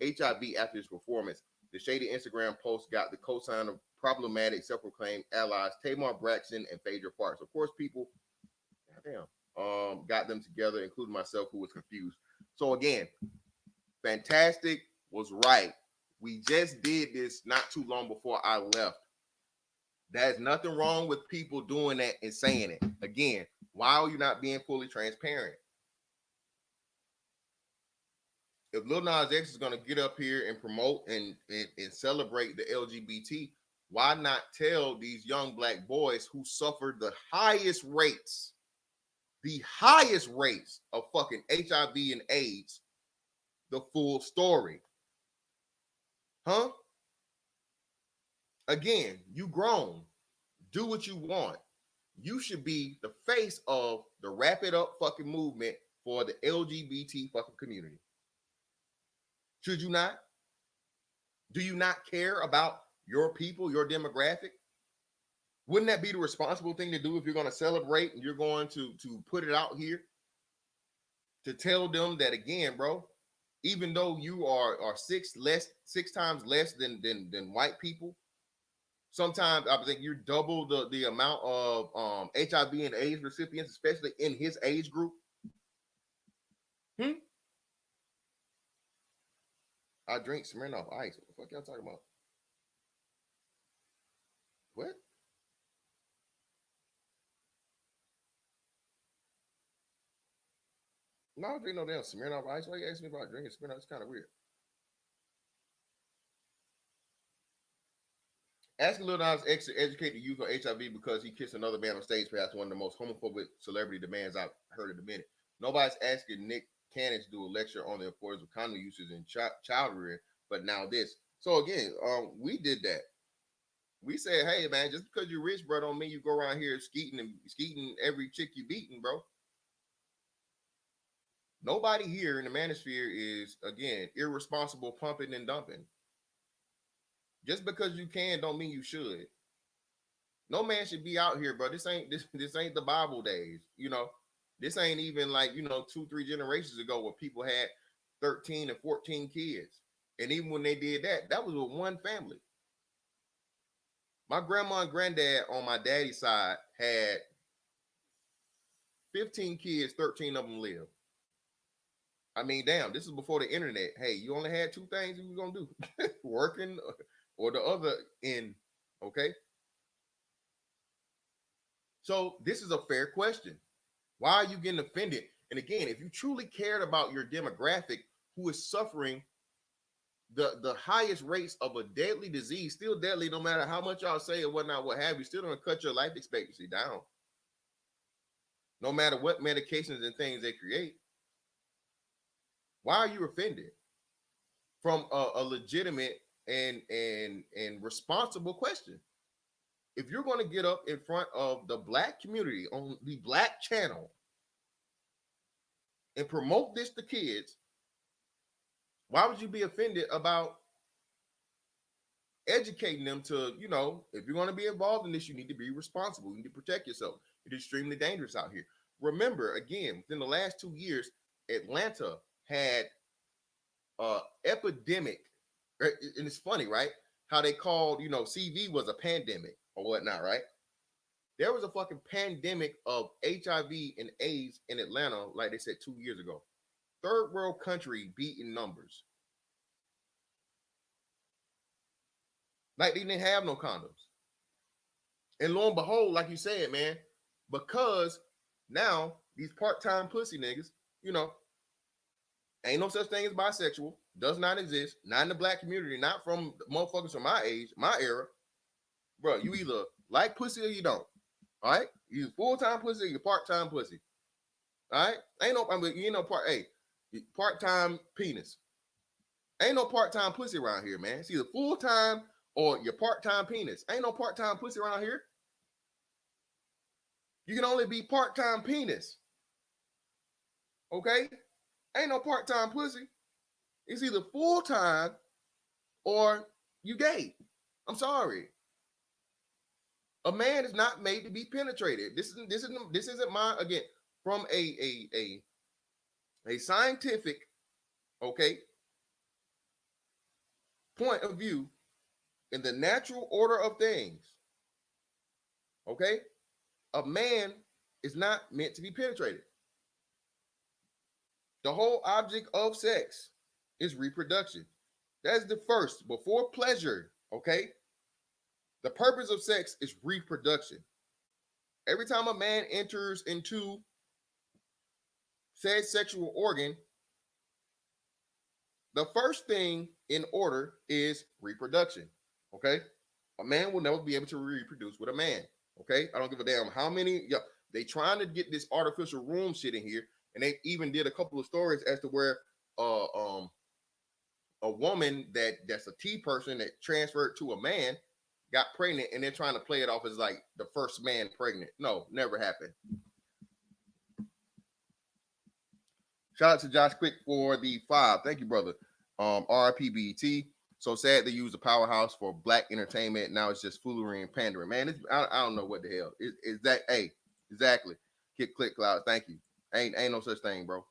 HIV after his performance. The shady Instagram post got the cosign of problematic self-proclaimed allies Tamar Braxton and Phaedra Parks. Of course, people, got them together, including myself, who was confused. So again, Fantastic was right. We just did this not too long before I left. There's nothing wrong with people doing that and saying it. Again, why are you not being fully transparent? If Lil Nas X is going to get up here and promote and celebrate the LGBT, why not tell these young black boys who suffered the highest rates of fucking HIV and AIDS, the full story? Huh? Again, you grown. Do what you want. You should be the face of the wrap it up fucking movement for the LGBT fucking community. Should you not? Do you not care about your people, your demographic? Wouldn't that be the responsible thing to do if you're going to celebrate and you're going to put it out here? To tell them that, again, bro, even though you are six times less than white people, sometimes I think you're double the amount of HIV and AIDS recipients, especially in his age group. I drink Smirnoff Ice. What the fuck y'all talking about? What? No, I don't drink no damn Smirnoff Ice. Why you asking me about drinking Smirnoff? It's kind of weird. Asking Lil Nas X to educate the youth on HIV because he kissed another man on stage, perhaps one of the most homophobic celebrity demands I've heard in a minute. Nobody's asking Nick candidates do a lecture on the importance of condom usage in child rearing, but now this. So again, we did that. We said, hey man, just because you're rich, bro, don't mean you go around here skeeting every chick you beating, bro. Nobody here in the manosphere is, again, irresponsible pumping and dumping. Just because you can don't mean you should. No man should be out here, bro. This ain't the Bible days, you know. This ain't even like, 2-3 generations ago where people had 13 and 14 kids. And even when they did that, that was with one family. My grandma and granddad on my daddy's side had 15 kids, 13 of them lived. I mean, damn, this is before the internet. Hey, you only had two things you were gonna do: working or the other end. Okay. So this is a fair question. Why are you getting offended? And again, if you truly cared about your demographic who is suffering the highest rates of a deadly disease, still deadly, no matter how much y'all say or whatnot, what have you, still gonna cut your life expectancy down. No matter what medications and things they create. Why are you offended from a legitimate and responsible question? If you're going to get up in front of the black community on the black channel and promote this to kids, why would you be offended about educating them to, if you're going to be involved in this, you need to be responsible. You need to protect yourself. It's extremely dangerous out here. Remember, again, within the last 2 years, Atlanta had epidemic, and it's funny, right? How they called, CV was a pandemic or whatnot, right? There was a fucking pandemic of HIV and AIDS in Atlanta, like they said 2 years ago. Third world country beating numbers. Like they didn't have no condoms. And lo and behold, like you said, man, because now these part-time pussy niggas, ain't no such thing as bisexual, does not exist, not in the black community, not from motherfuckers from my age, my era. Bro, you either like pussy or you don't. All right? You full-time pussy or you part-time pussy. All right? Part-time penis. Ain't no part-time pussy around here, man. It's either full-time or your part-time penis. Ain't no part-time pussy around here. You can only be part-time penis. Okay? Ain't no part-time pussy. It's either full-time or you gay. I'm sorry. A man is not made to be penetrated. This isn't my, again, from a scientific, okay, point of view, in the natural order of things, okay, a man is not meant to be penetrated. The whole object of sex is reproduction. That's the first, before pleasure, okay? The purpose of sex is reproduction. Every time a man enters into said sexual organ, the first thing in order is reproduction, okay? A man will never be able to reproduce with a man, okay? I don't give a damn how many, they trying to get this artificial womb shit in here, and they even did a couple of stories as to where a woman that's a T person that transferred to a man got pregnant, and they're trying to play it off as like the first man pregnant. No, never happened. Shout out to Josh Quick for the 5. Thank you, brother. RIP BET. So sad they use the powerhouse for black entertainment. Now it's just foolery and pandering. Man, I don't know what the hell. Is that, hey, exactly. Kick, click, cloud. Thank you. Ain't no such thing, bro.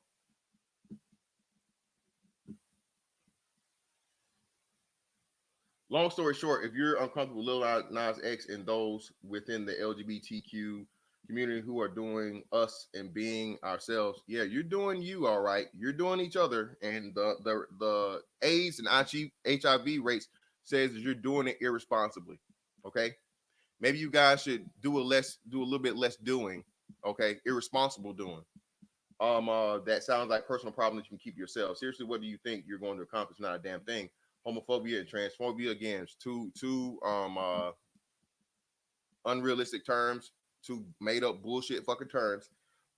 Long story short, if you're uncomfortable with Lil Nas X and those within the LGBTQ community who are doing us and being ourselves, yeah, you're doing you, all right. You're doing each other, and the AIDS and HIV rates says that you're doing it irresponsibly. Okay, maybe you guys should do a little bit less doing. Okay, irresponsible doing. That sounds like personal problems you can keep yourself. Seriously, what do you think you're going to accomplish? Not a damn thing. Homophobia and transphobia, again, two unrealistic terms, two made up bullshit fucking terms,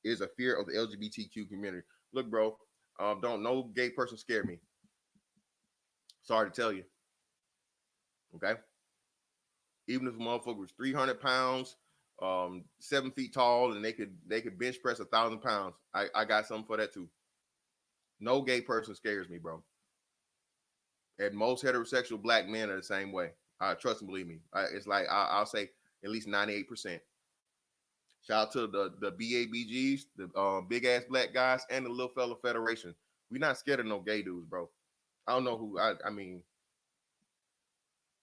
is a fear of the LGBTQ community. Look, bro, Don't no gay person scare me. Sorry to tell you. Okay. Even if a motherfucker was 300 pounds, 7 feet tall, and they could bench press 1,000 pounds, I got something for that too. No gay person scares me, bro. And most heterosexual black men are the same way. Trust and believe me. It's like I'll say at least 98%. Shout out to the BABGs, the big ass black guys, and the little fella federation. We not scared of no gay dudes, bro. I don't know who. I mean,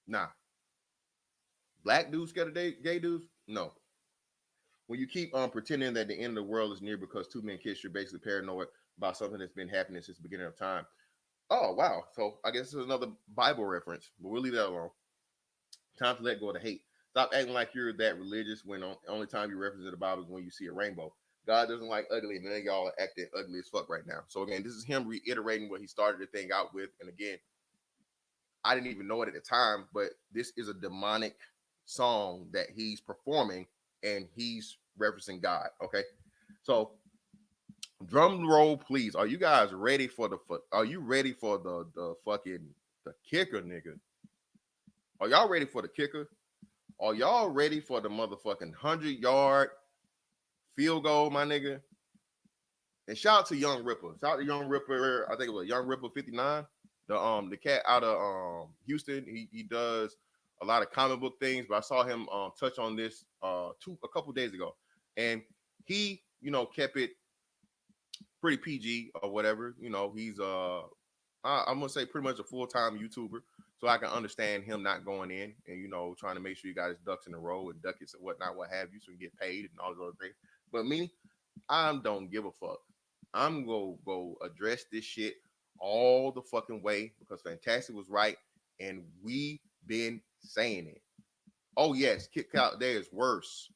nah. Black dudes scared of gay dudes? No. When you keep pretending that the end of the world is near because two men kiss, you're basically paranoid about something that's been happening since the beginning of time. Oh, wow. So I guess this is another Bible reference, but we'll leave that alone. Time to let go of the hate. Stop acting like you're that religious when the only time you reference the Bible is when you see a rainbow. God doesn't like ugly, and none of y'all are acting ugly as fuck right now. So again, this is him reiterating what he started the thing out with. And again, I didn't even know it at the time, but this is a demonic song that he's performing, and he's referencing God. Okay, so drum roll, please. Are you guys ready for the fucking the kicker, nigga? Are y'all ready for the kicker? Are y'all ready for the motherfucking 100-yard field goal, my nigga? And shout out to Young Ripper. Shout out to Young Ripper. I think it was Young Ripper 59. The cat out of Houston. He does a lot of comic book things, but I saw him touch on this a couple days ago, and he kept it pretty PG or whatever. He's I'm gonna say pretty much a full-time YouTuber, so I can understand him not going in and trying to make sure you got his ducks in a row and ducats and whatnot, what have you, so you get paid and all those other things. But me, I don't give a fuck. I'm gonna go address this shit all the fucking way because Fantastic was right, and we been saying it. Oh yes, kick out. There is worse.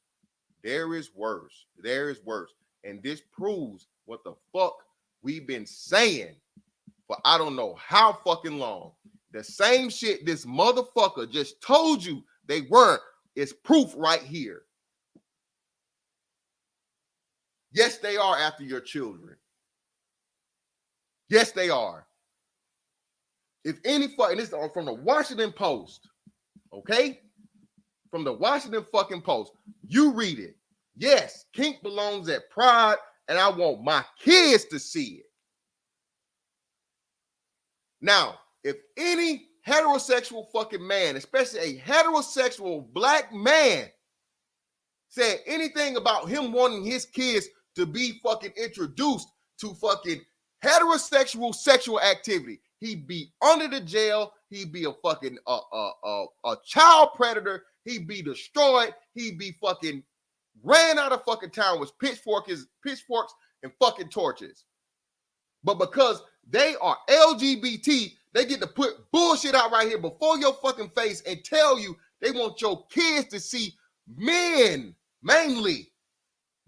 There is worse. There is worse. And this proves what the fuck we've been saying for I don't know how fucking long. The same shit this motherfucker just told you they weren't is proof right here. Yes, they are after your children. Yes, they are. If any fucking, this is from the Washington Post, okay? From the Washington fucking Post. You read it. Yes, kink belongs at Pride, and I want my kids to see it. Now, if any heterosexual fucking man, especially a heterosexual black man, said anything about him wanting his kids to be fucking introduced to fucking heterosexual sexual activity, he'd be under the jail. He'd be a fucking a child predator. He'd be destroyed. He'd be fucking ran out of fucking town with pitchforks and fucking torches. But because they are LGBT, they get to put bullshit out right here before your fucking face and tell you they want your kids to see men mainly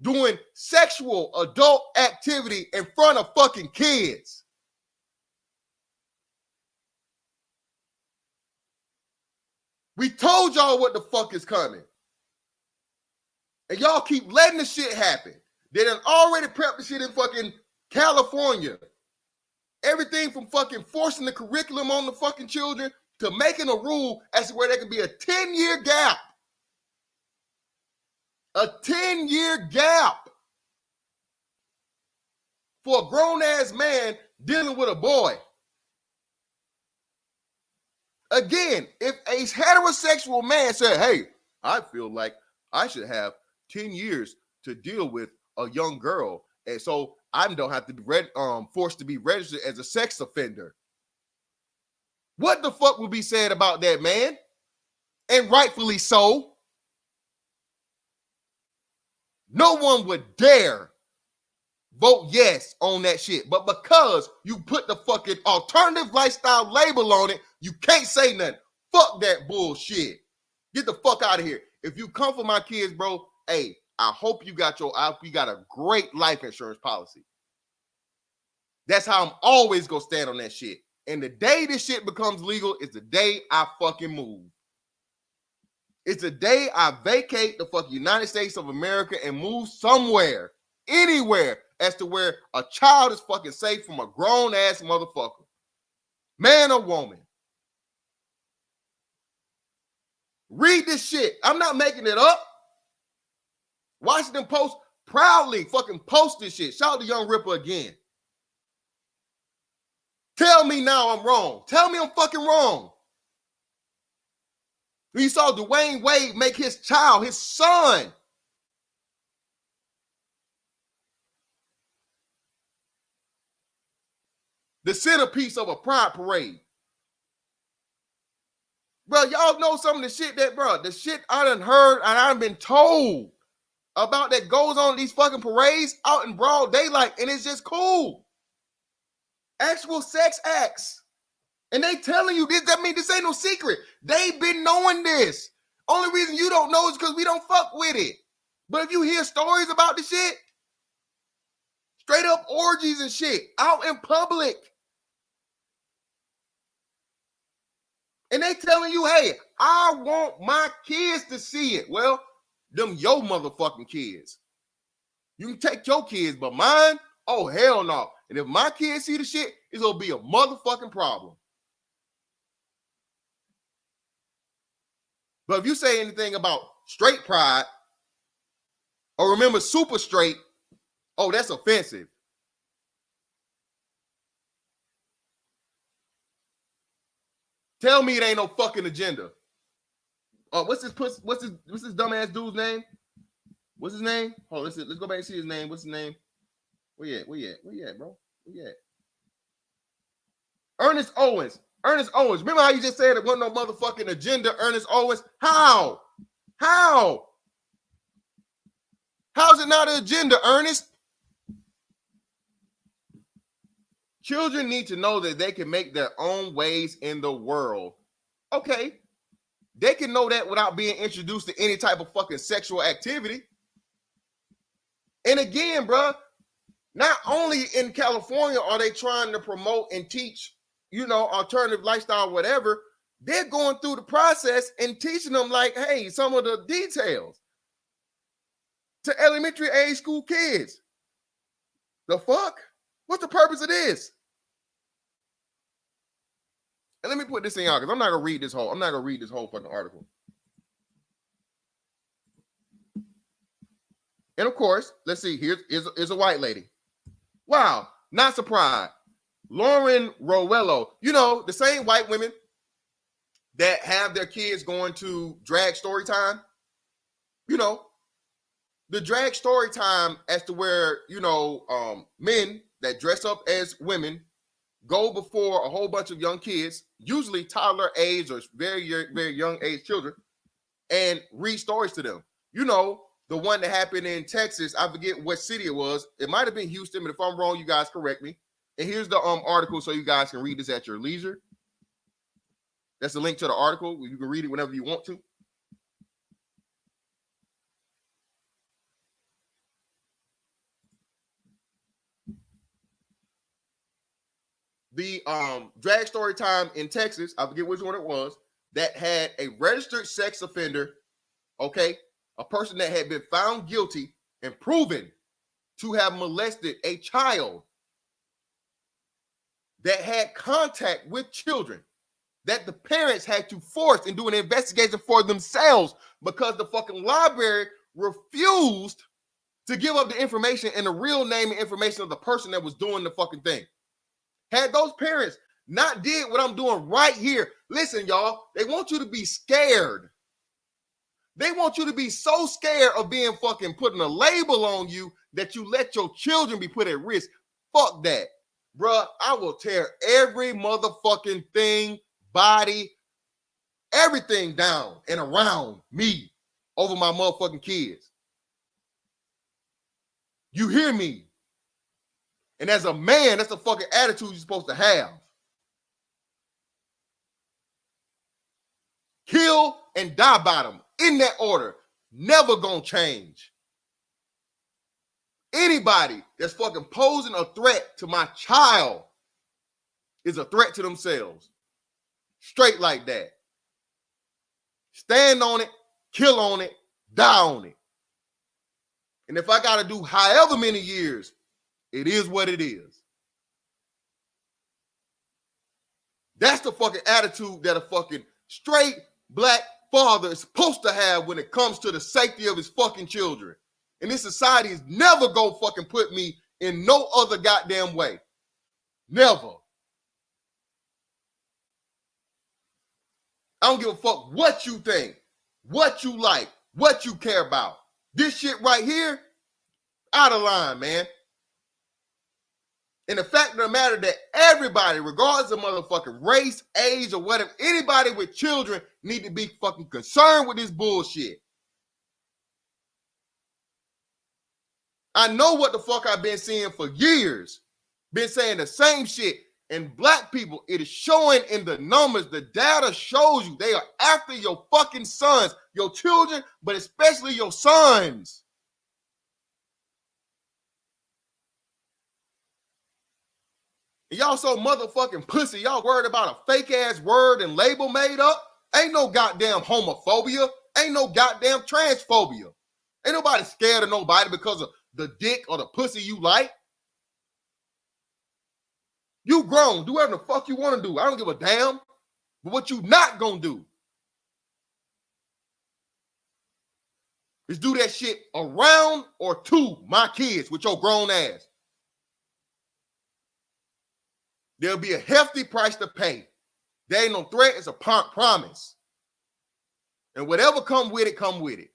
doing sexual adult activity in front of fucking kids. We told y'all what the fuck is coming. And y'all keep letting the shit happen. They done already prepped the shit in fucking California. Everything from fucking forcing the curriculum on the fucking children to making a rule as to where there can be a 10-year gap. A 10-year gap for a grown-ass man dealing with a boy. Again, if a heterosexual man said, hey, I feel like I should have 10 years to deal with a young girl, and so I don't have to be forced to be registered as a sex offender. What the fuck would be said about that, man? And rightfully so. No one would dare vote yes on that shit. But because you put the fucking alternative lifestyle label on it, you can't say nothing. Fuck that bullshit. Get the fuck out of here. If you come for my kids, bro, hey, I hope you got a great life insurance policy. That's how I'm always gonna stand on that shit. And the day this shit becomes legal is the day I fucking move. It's the day I vacate the fucking United States of America and move somewhere, anywhere, as to where a child is fucking safe from a grown-ass motherfucker. Man or woman. Read this shit. I'm not making it up. Washington Post proudly fucking post this shit. Shout out to Young Ripper again. Tell me now I'm wrong. Tell me I'm fucking wrong. We saw Dwayne Wade make his child, his son, the centerpiece of a pride parade. Bro, y'all know some of the shit that, bro, the shit I done heard and I done been told about that goes on these fucking parades out in broad daylight, and it's just cool. Actual sex acts. And they telling you this, that means this ain't no secret. They've been knowing this. Only reason you don't know is because we don't fuck with it. But if you hear stories about the shit, straight up orgies and shit out in public, and they telling you, hey, I want my kids to see it. Well, them your motherfucking kids. You can take your kids, but mine, oh, hell no. And if my kids see the shit, it's going to be a motherfucking problem. But if you say anything about straight pride, or remember super straight, oh, that's offensive. Tell me it ain't no fucking agenda. What's this dumbass dude's name? What's his name? Hold on, let's go back and see his name. What's his name? Where you at, bro? Where you at? Ernest Owens. Remember how you just said it wasn't no motherfucking agenda, Ernest Owens? How? How's it not an agenda, Ernest? Children need to know that they can make their own ways in the world. Okay. They can know that without being introduced to any type of fucking sexual activity. And again, bro, not only in California are they trying to promote and teach, alternative lifestyle, whatever, they're going through the process and teaching them, like, hey, some of the details to elementary age school kids. The fuck? What's the purpose of this? And let me put this thing out because I'm not gonna read this whole fucking article. And of course, let's see. Here's a white lady. Wow, not surprised. Lauren Rowello, the same white women that have their kids going to drag story time. The drag story time as to where, men that dress up as women go before a whole bunch of young kids, usually toddler age or very, very young age children, and read stories to them. The one that happened in Texas, I forget what city it was. It might have been Houston, but if I'm wrong, you guys correct me. And here's the article so you guys can read this at your leisure. That's the link to the article. You can read it whenever you want to. The drag story time in Texas, I forget which one it was, that had a registered sex offender, okay, a person that had been found guilty and proven to have molested a child that had contact with children, that the parents had to force and do an investigation for themselves because the fucking library refused to give up the information and the real name and information of the person that was doing the fucking thing. Had those parents not did what I'm doing right here, listen, y'all, they want you to be scared. They want you to be so scared of being fucking putting a label on you that you let your children be put at risk. Fuck that. Bruh, I will tear every motherfucking thing, body, everything down and around me over my motherfucking kids. You hear me? And as a man, that's the fucking attitude you're supposed to have. Kill and die by them. In that order. Never gonna change. Anybody that's fucking posing a threat to my child is a threat to themselves. Straight like that. Stand on it, kill on it, die on it. And if I gotta do however many years It is what it is. That's the fucking attitude that a fucking straight black father is supposed to have when it comes to the safety of his fucking children. And this society is never gonna fucking put me in no other goddamn way. Never. I don't give a fuck what you think, what you like, what you care about. This shit right here, out of line, man. And the fact of the matter that everybody, regardless of motherfucking race, age, or whatever, anybody with children need to be fucking concerned with this bullshit. I know what the fuck I've been seeing for years. Been saying the same shit. And black people, it is showing in the numbers. The data shows you they are after your fucking sons, your children, but especially your sons. And y'all so motherfucking pussy. Y'all worried about a fake ass word and label made up? Ain't no goddamn homophobia. Ain't no goddamn transphobia. Ain't nobody scared of nobody because of the dick or the pussy you like. You grown. Do whatever the fuck you want to do. I don't give a damn. But what you not gonna do is do that shit around or to my kids with your grown ass. There'll be a hefty price to pay. There ain't no threat. It's a promise. And whatever come with it, come with it.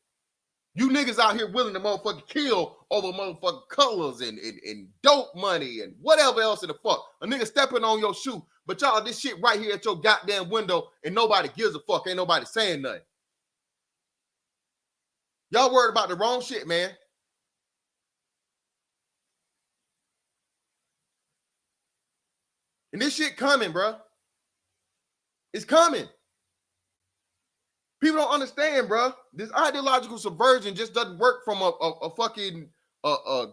You niggas out here willing to motherfucking kill over motherfucking colors and dope money and whatever else in the fuck. A nigga stepping on your shoe, but y'all, this shit right here at your goddamn window and nobody gives a fuck. Ain't nobody saying nothing. Y'all worried about the wrong shit, man. And this shit coming, bro. It's coming. People don't understand, bro. This ideological subversion just doesn't work from a fucking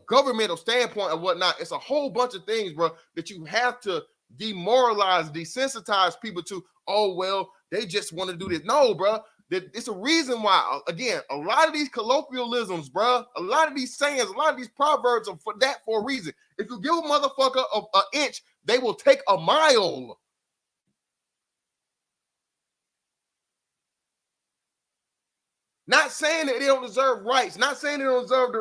governmental standpoint and whatnot. It's a whole bunch of things, bro, that you have to demoralize, desensitize people to. Oh, well, they just want to do this. No, bro. It's a reason why, again, a lot of these colloquialisms, bro, a lot of these sayings, a lot of these proverbs are for a reason. If you give a motherfucker an inch, they will take a mile. Not saying that they don't deserve rights, not saying they don't deserve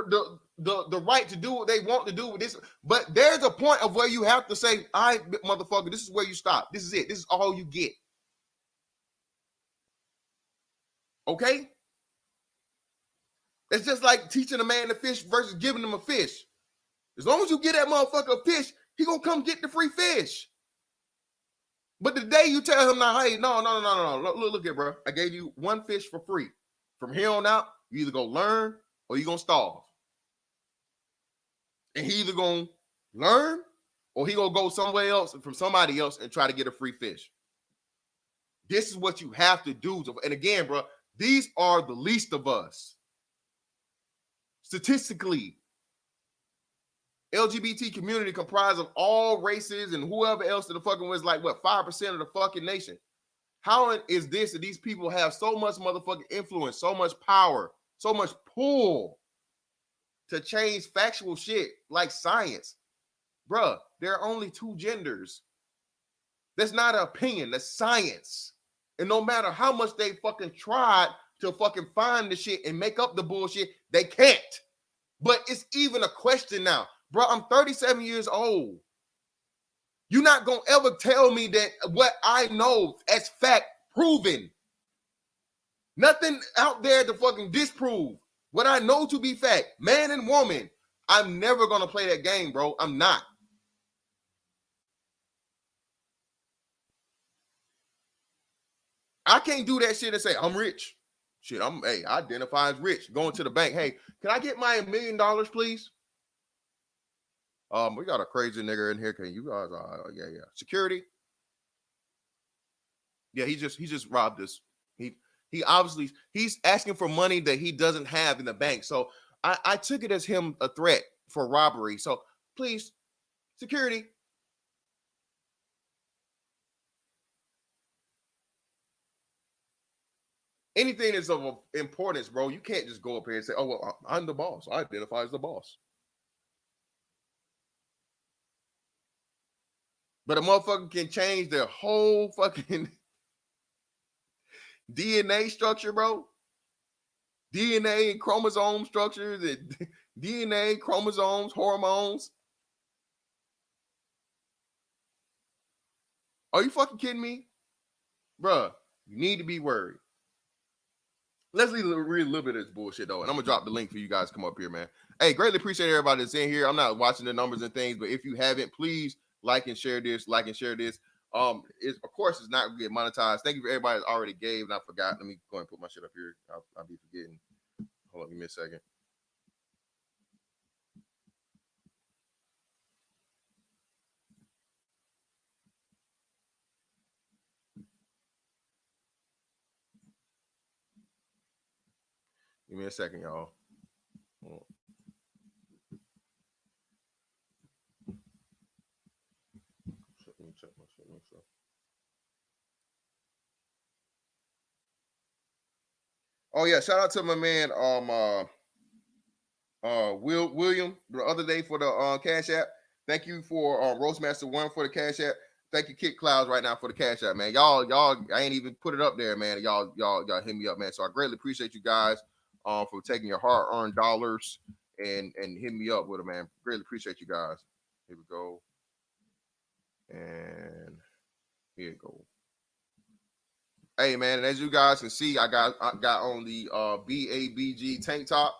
the right to do what they want to do with this, but there's a point of where you have to say, all right, motherfucker, this is where you stop. This is it. This is all you get. Okay? It's just like teaching a man to fish versus giving him a fish. As long as you get that motherfucker a fish, he gonna come get the free fish. But the day you tell him, now, hey, no. Look here, bro. I gave you one fish for free. From here on out, you either go learn or you gonna starve. And he either gonna learn or he gonna go somewhere else from somebody else and try to get a free fish. This is what you have to do. And again, bro, these are the least of us. Statistically, LGBT community comprised of all races and whoever else in the fucking was like, what, 5% of the fucking nation. How is this that these people have so much motherfucking influence, so much power, so much pull to change factual shit like science? Bruh, there are only two genders. That's not an opinion, that's science. And no matter how much they fucking tried to fucking find the shit and make up the bullshit, they can't. But it's even a question now. Bro, I'm 37 years old. You're not going to ever tell me that what I know as fact proven. Nothing out there to fucking disprove what I know to be fact. Man and woman. I'm never going to play that game, bro. I'm not. I can't do that shit and say, I'm rich. Shit, I identify as rich. Going to the bank. Hey, can I get my $1 million, please? We got a crazy nigga in here. Can you guys? Yeah. Security. Yeah, he just robbed us. He obviously he's asking for money that he doesn't have in the bank. So I took it as him a threat for robbery. So please, security. Anything that's of importance, bro, you can't just go up here and say, oh, well, I'm the boss. I identify as the boss. But a motherfucker can change their whole fucking DNA structure, bro. DNA, chromosome structures, and DNA, chromosomes, hormones. Are you fucking kidding me? Bruh, you need to be worried. Let's read a little bit of this bullshit, though, and I'm going to drop the link for you guys to come up here, man. Hey, greatly appreciate everybody that's in here. I'm not watching the numbers and things, but if you haven't, please like and share this, of course, it's not going to get monetized. Thank you for everybody that already gave, and I forgot. Let me go and put my shit up here. I'll be forgetting. Hold on, give me a second. Give me a second, y'all. Let me check my shit. Oh yeah, shout out to my man William the other day for the Cash App. Thank you for Roastmaster 1 for the Cash App. Thank you, Kit Clouds, right now for the Cash App, man. Y'all, I ain't even put it up there, man. Y'all hit me up, man. So I greatly appreciate you guys for taking your hard-earned dollars and hitting me up with it, man. Greatly appreciate you guys. Here we go. And here we go. Hey man, and as you guys can see, I got on the BABG tank top.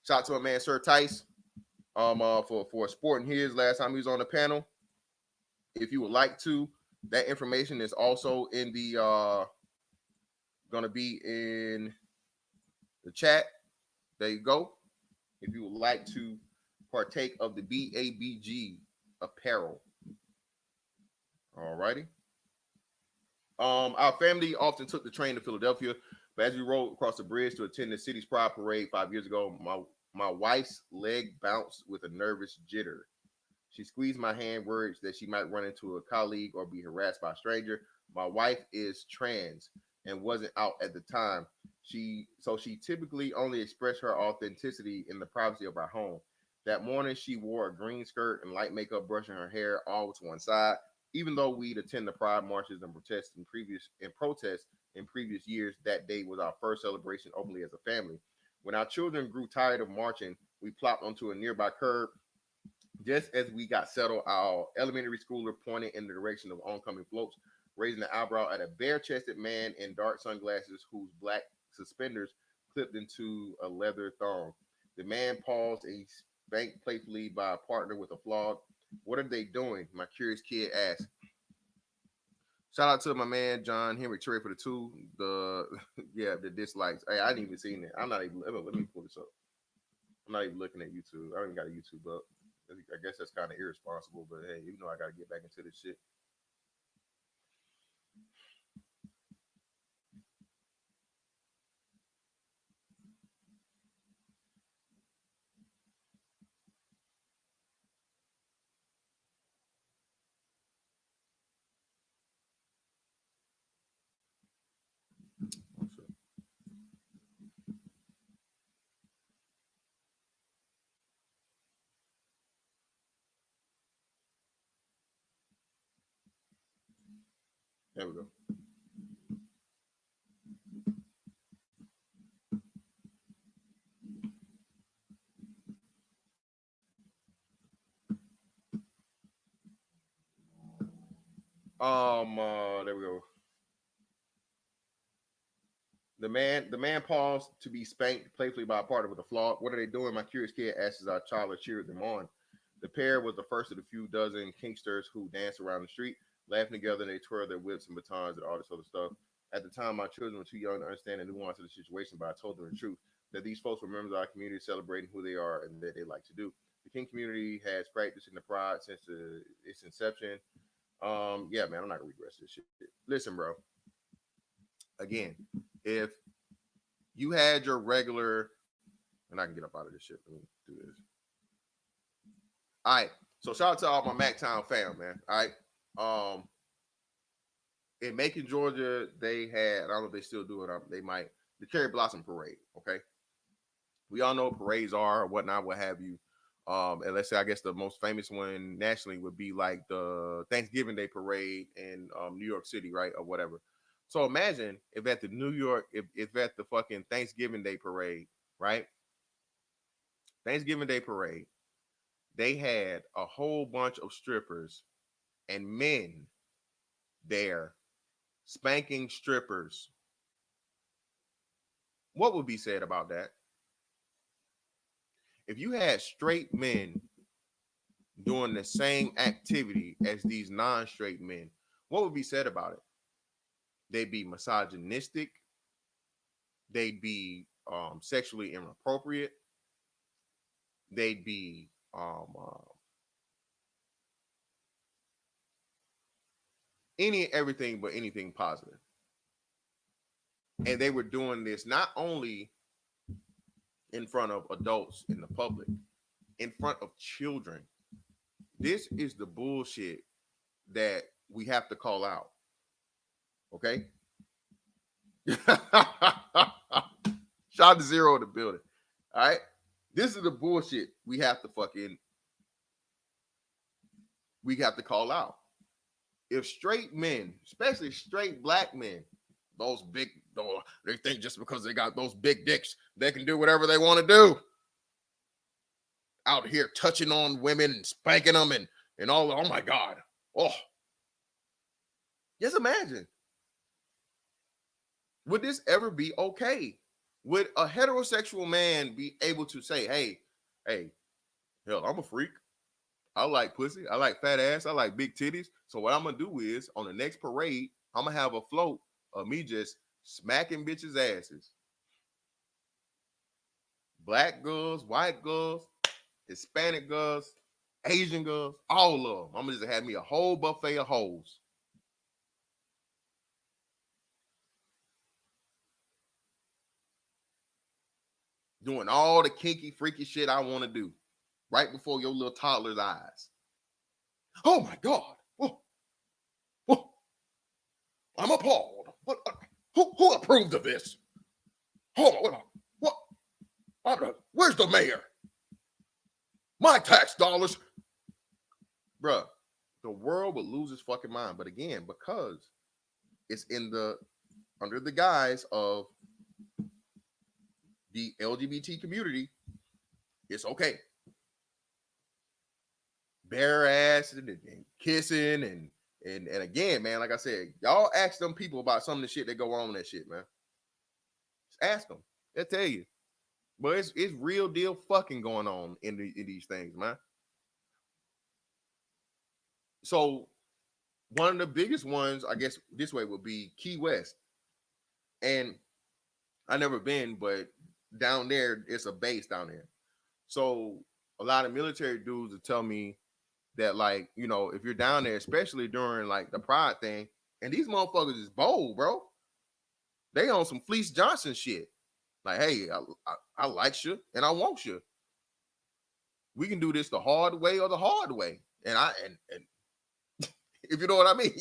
Shout out to my man Sir Tice for sporting his last time he was on the panel. If you would like to, that information is also in the gonna be in the chat. There you go. If you would like to partake of the BABG apparel. All righty. Our family often took the train to Philadelphia, but as we rode across the bridge to attend the city's Pride Parade 5 years ago, my wife's leg bounced with a nervous jitter. She squeezed my hand, worried that she might run into a colleague or be harassed by a stranger. My wife is trans and wasn't out at the time. She typically only expressed her authenticity in the privacy of our home. That morning, she wore a green skirt and light makeup, brushing her hair all to one side. Even though we'd attend the pride marches and protests in previous years, that day was our first celebration openly as a family. When our children grew tired of marching, we plopped onto a nearby curb. Just as we got settled, our elementary schooler pointed in the direction of oncoming floats, raising an eyebrow at a bare-chested man in dark sunglasses whose black suspenders clipped into a leather thong. The man paused and he spanked playfully by a partner with a flog. What are they doing? My curious kid asked. Shout out to my man John Henry Trey for the 2. The dislikes. Hey, I didn't even see it. I'm not even. Let me pull this up. I'm not even looking at YouTube. I don't even got a YouTube up. I guess that's kind of irresponsible, but hey, you know I gotta get back into this shit. There we go. There we go. The man paused to be spanked playfully by a partner with a flog. What are they doing? My curious kid asked as our toddler cheered them on. The pair was the first of the few dozen kinksters who danced around the street, laughing together, and they twirled their whips and batons and all this other stuff. At the time, my children were too young to understand the nuance of the situation, but I told them the truth, that these folks were members of our community celebrating who they are and that they like to do. The King community has practiced in the pride since its inception. Yeah, man, I'm not gonna regress this shit. Listen, bro. Again, if you had your regular, and I can get up out of this shit. Let me do this. All right. So shout out to all my MacTown fam, man. All right. In Macon, Georgia, they had, I don't know if they still do it, they might, the Cherry Blossom Parade. Okay. We all know what parades are or whatnot, what have you. And let's say I guess the most famous one nationally would be like the Thanksgiving Day parade in New York City, right, or whatever. So imagine if at the New York, if at the fucking Thanksgiving Day parade, right, Thanksgiving Day parade, they had a whole bunch of strippers and men there spanking strippers. What would be said about that? If you had straight men doing the same activity as these non-straight men, what would be said about it? They'd be misogynistic. They'd be sexually inappropriate. They'd be everything but anything positive. And they were doing this not only in front of adults in the public, in front of children. This is the bullshit that we have to call out. Okay? Shout to Zero in the building. All right? This is the bullshit we have to call out. If straight men, especially straight black men, they think just because they got those big dicks, they can do whatever they want to do. Out here touching on women and spanking them and all. Oh my God. Oh. Just imagine. Would this ever be okay? Would a heterosexual man be able to say, hey, hell, I'm a freak. I like pussy. I like fat ass. I like big titties. So what I'm going to do is on the next parade, I'm going to have a float of me just smacking bitches' asses. Black girls, white girls, Hispanic girls, Asian girls, all of them. I'm going to just have me a whole buffet of hoes. Doing all the kinky, freaky shit I want to do right before your little toddler's eyes. Oh my God. Whoa. I'm appalled. Who approved of this? Hold on. What? Where's the mayor? My tax dollars. Bruh, the world would lose its fucking mind. But again, because it's under the guise of the LGBT community, it's okay. Bare ass and kissing and again, man, like I said, y'all ask them people about some of the shit that go on in that shit, man. Just ask them. They'll tell you. But it's real deal fucking going on in these things, man. So one of the biggest ones, I guess this way, would be Key West. And I never been, but down there, it's a base down there. So a lot of military dudes will tell me that, like, you know, if you're down there, especially during like the Pride thing, and these motherfuckers is bold, bro. They on some Fleece Johnson shit. Like, hey, I like you and I want you. We can do this the hard way or the hard way. And if you know what I mean.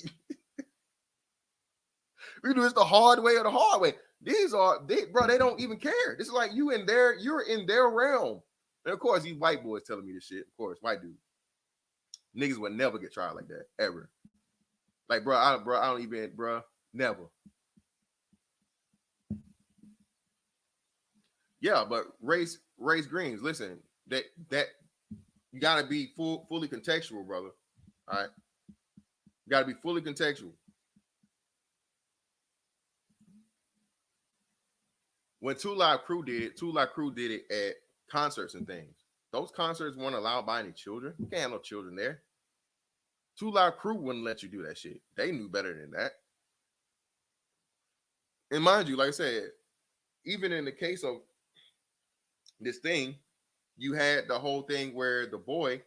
We can do this the hard way or the hard way. They don't even care. This is like you're in their realm. And of course, these white boys telling me this shit. Of course, white dudes. Niggas would never get tried like that, ever. Like, I don't even, never. Yeah, but race greens. Listen, that you gotta be fully contextual, brother. All right, you gotta be fully contextual. When Two Live Crew did it at concerts and things. Those concerts weren't allowed by any children. You can't have no children there. Two Live Crew wouldn't let you do that shit. They knew better than that. And mind you, like I said, even in the case of this thing, you had the whole thing where the boy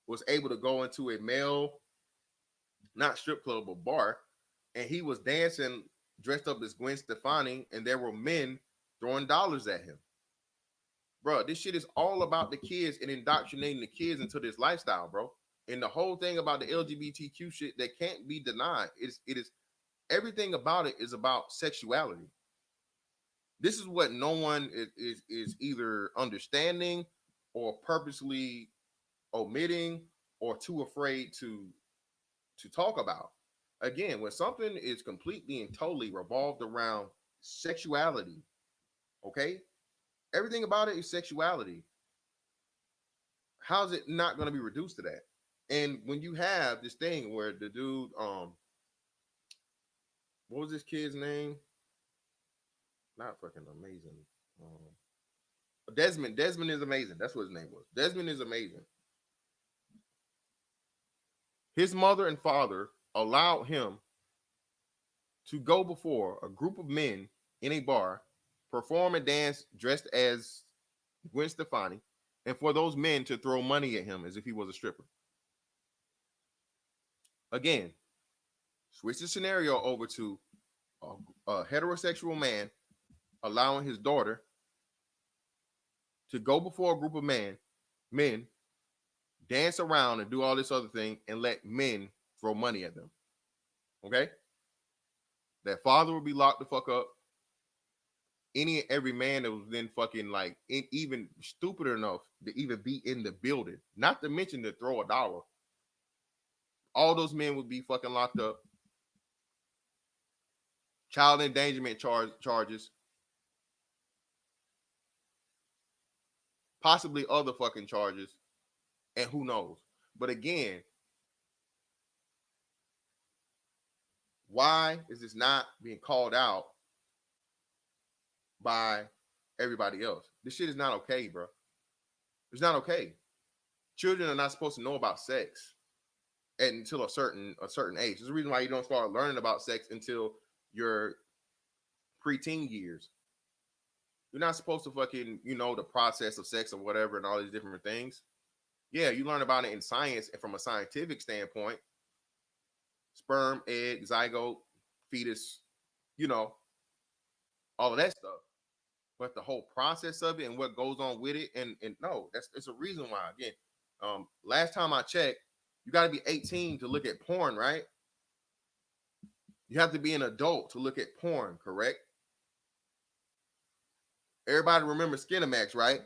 was able to go into a male, not strip club, but bar, and he was dancing dressed up as Gwen Stefani, and there were men throwing dollars at him. Bro, this shit is all about the kids and indoctrinating the kids into this lifestyle, bro. And the whole thing about the LGBTQ shit that can't be denied. It is everything about it is about sexuality. This is what no one is either understanding or purposely omitting or too afraid to talk about. Again, when something is completely and totally revolved around sexuality, okay, everything about it is sexuality. How's it not going to be reduced to that? And when you have this thing where the dude, what was this kid's name? Not fucking amazing. Desmond. Desmond is amazing. That's what his name was. Desmond is amazing. His mother and father allowed him to go before a group of men in a bar, perform and dance dressed as Gwen Stefani, and for those men to throw money at him as if he was a stripper. Again, switch the scenario over to a heterosexual man allowing his daughter to go before a group of men, dance around and do all this other thing and let men throw money at them. Okay? That father would be locked the fuck up. Any and every man that was then fucking like even stupider enough to even be in the building, not to mention to throw $1, all those men would be fucking locked up. Child endangerment charges, possibly other fucking charges, and who knows. But again, why is this not being called out by everybody else? This shit is not okay, bro. It's not okay. Children are not supposed to know about sex until a certain age. There's a reason why you don't start learning about sex until your preteen years. You're not supposed to fucking, the process of sex or whatever and all these different things. Yeah, you learn about it in science and from a scientific standpoint. Sperm, egg, zygote, fetus, all of that stuff. But the whole process of it and what goes on with it, and no, it's a reason why. Again, last time I checked, you got to be 18 to look at porn, right? You have to be an adult to look at porn, correct? Everybody remember Skinamax, right?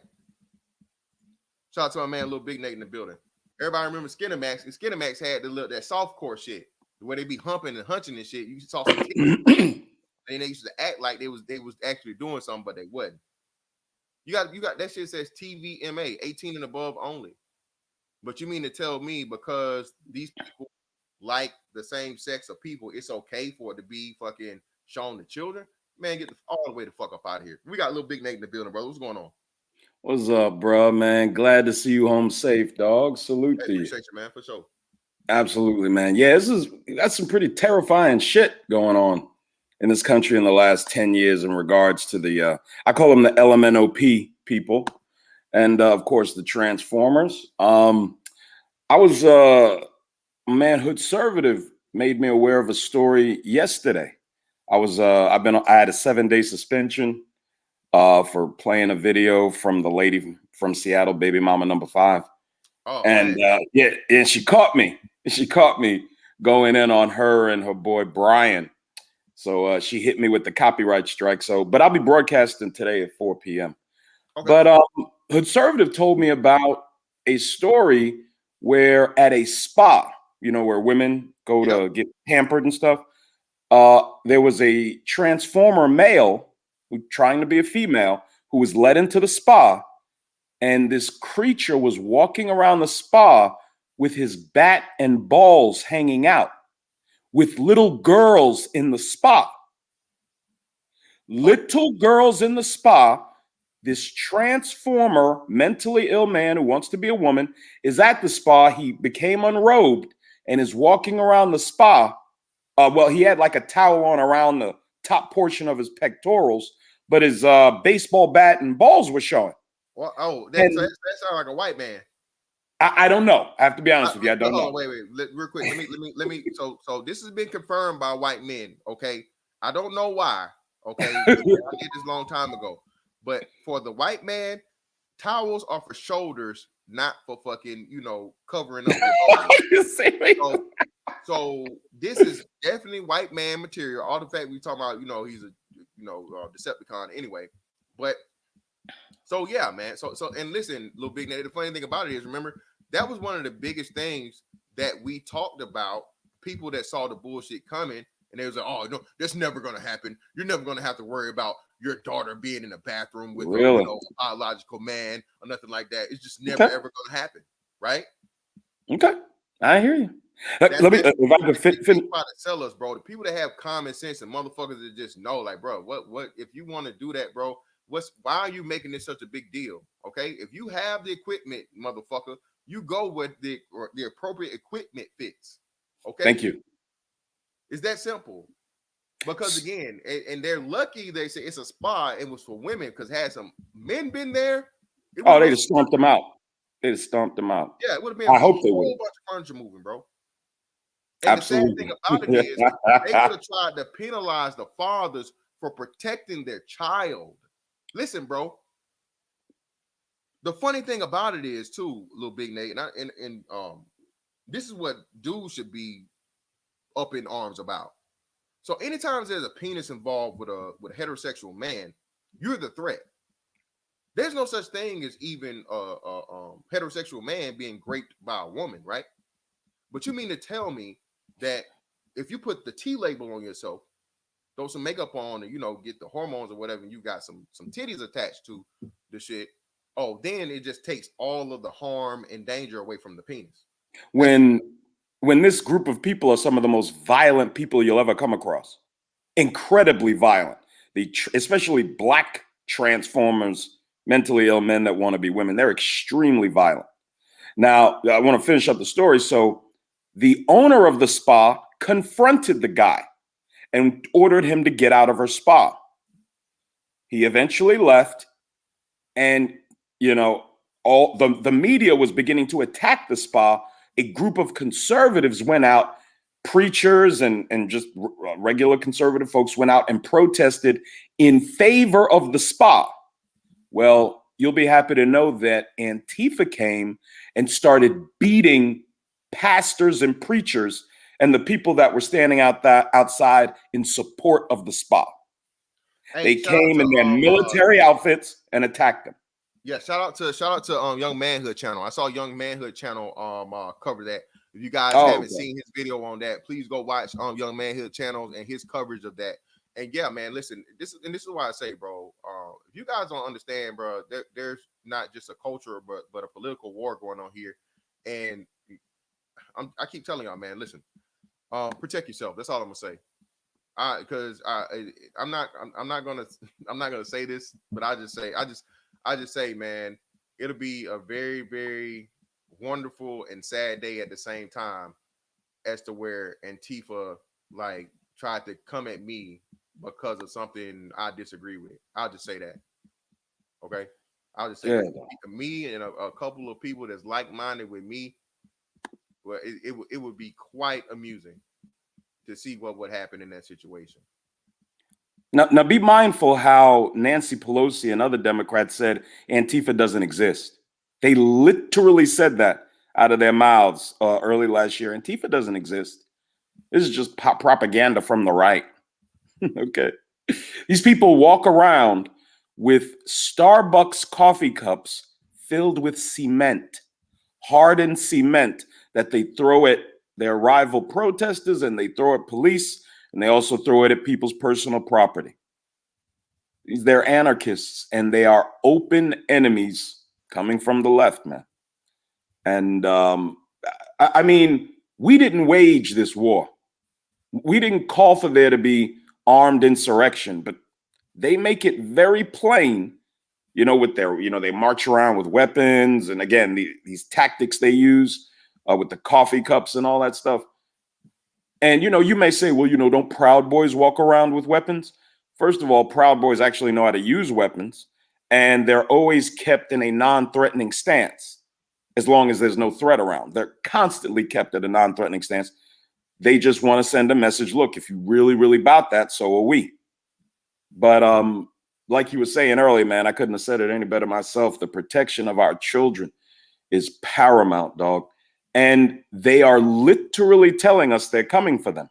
Shout out to my man, Little Big Nate in the building. Everybody remember Skinamax, and Skinamax had that softcore shit where they be humping and hunching and shit. You saw some titties, and they used to act like they was actually doing something, but they wasn't. You got that shit says TVMA, 18 and above only. But you mean to tell me because these people like the same sex of people, it's okay for it to be fucking shown to children? Man, get all the way the fuck up out of here. We got Little Big Nate in the building, brother. What's going on? What's up, bro, man? Glad to see you home safe, dog. Salute to you. Appreciate you, man, for sure. Absolutely, man. Yeah, that's some pretty terrifying shit going on in this country in the last 10 years in regards to the, I call them the LMNOP people, and of course the Transformers. I was Manhood Conservative made me aware of a story yesterday. I had a 7-day suspension for playing a video from the lady from Seattle, baby mama number 5. Oh, and and she caught me. She caught me going in on her and her boy Brian. So she hit me with the copyright strike. But I'll be broadcasting today at 4 p.m. Okay. But Conservative told me about a story where at a spa, where women go to get pampered and stuff, there was a Transformer male who trying to be a female who was led into the spa, and this creature was walking around the spa with his bat and balls hanging out, with little girls in the spa. Little girls in the spa. This Transformer, mentally ill man who wants to be a woman, is at the spa. He became unrobed and is walking around the spa. He had like a towel on around the top portion of his pectorals, but his baseball bat and balls were showing. Well, that sounds like a white man. I don't know. I have to be honest with you. I don't know. Wait, real quick. Let me. So this has been confirmed by white men. Okay, I don't know why. Okay, I did this a long time ago. But for the white man, towels are for shoulders, not for fucking covering up your body. So this is definitely white man material. All the fact we talking about, he's a Decepticon anyway. But So yeah, man. So and listen, little big Nate. The funny thing about it is, remember, that was one of the biggest things that we talked about. People that saw the bullshit coming, and they was like, "Oh no, that's never gonna happen. You're never gonna have to worry about your daughter being in the bathroom with Really? a biological man or nothing like that. It's just never Okay. ever gonna happen, right?" Okay. I hear you. Let That's me, if I could they fit, try to sell us, bro. The people that have common sense and motherfuckers that just know, like, bro, what if you want to do that, bro? Why are you making this such a big deal? Okay, if you have the equipment, motherfucker, you go with the appropriate equipment fits. Okay, thank you. it's that simple. Because again, and they're lucky they say it's a spa. It was for women because had some men been there, it Oh, would've they been- just stomped them out. They just stomped them out. yeah, it would have been I a hope they whole would. bunch of furniture moving, bro. And the sad Absolutely. thing about it is they would have tried to penalize the fathers for protecting their child. Listen, bro. The funny thing about it is, too, little big Nate, and this is what dudes should be up in arms about. So anytime there's a penis involved with a heterosexual man, you're the threat. There's no such thing as even a heterosexual man being raped by a woman, right? But you mean to tell me that if you put the T label on yourself, throw some makeup on, and get the hormones or whatever, and you got some titties attached to the shit, oh, then it just takes all of the harm and danger away from the penis. when this group of people are some of the most violent people you'll ever come across, incredibly violent. Especially black transformers, mentally ill men that want to be women, they're extremely violent. Now, I want to finish up the story. So the owner of the spa confronted the guy and ordered him to get out of her spa. He eventually left, and all the media was beginning to attack the spa. A group of conservatives went out, preachers and just regular conservative folks went out and protested in favor of the spa. Well, you'll be happy to know that Antifa came and started beating pastors and preachers and the people that were standing outside in support of the spa. Hey, they came in their military outfits and attacked them. Yeah, shout out to Young Manhood channel. I saw Young Manhood channel cover that. If you guys haven't seen his video on that, please go watch Young Manhood channel and his coverage of that. And yeah, man, listen, this is why I say, bro, if you guys don't understand, bro, there's not just a culture, but a political war going on here. And I keep telling y'all, man, listen, protect yourself. That's all I'm gonna say. Because I'm not gonna say this, but I just say, man, it'll be a very, very wonderful and sad day at the same time as to where Antifa like tried to come at me because of something I disagree with. I'll just say that. Okay. I'll just say me and a couple of people that's like-minded with me, well, it would be quite amusing to see what would happen in that situation. Now be mindful how Nancy Pelosi and other Democrats said Antifa doesn't exist. They literally said that out of their mouths early last year. Antifa doesn't exist. This is just propaganda from the right. Okay. These people walk around with Starbucks coffee cups filled with cement, hardened cement that they throw at their rival protesters, and they throw at police, and they also throw it at people's personal property. They're anarchists, and they are open enemies coming from the left, man. And I mean, we didn't wage this war. We didn't call for there to be armed insurrection, but they make it very plain, with their, they march around with weapons. And again, these tactics they use with the coffee cups and all that stuff. And, you may say, well, don't Proud Boys walk around with weapons? First of all, Proud Boys actually know how to use weapons, and they're always kept in a non-threatening stance as long as there's no threat around. They're constantly kept at a non-threatening stance. They just want to send a message. Look, if you really, really about that, so are we. But like you were saying earlier, man, I couldn't have said it any better myself. The protection of our children is paramount, dog. And they are literally telling us they're coming for them.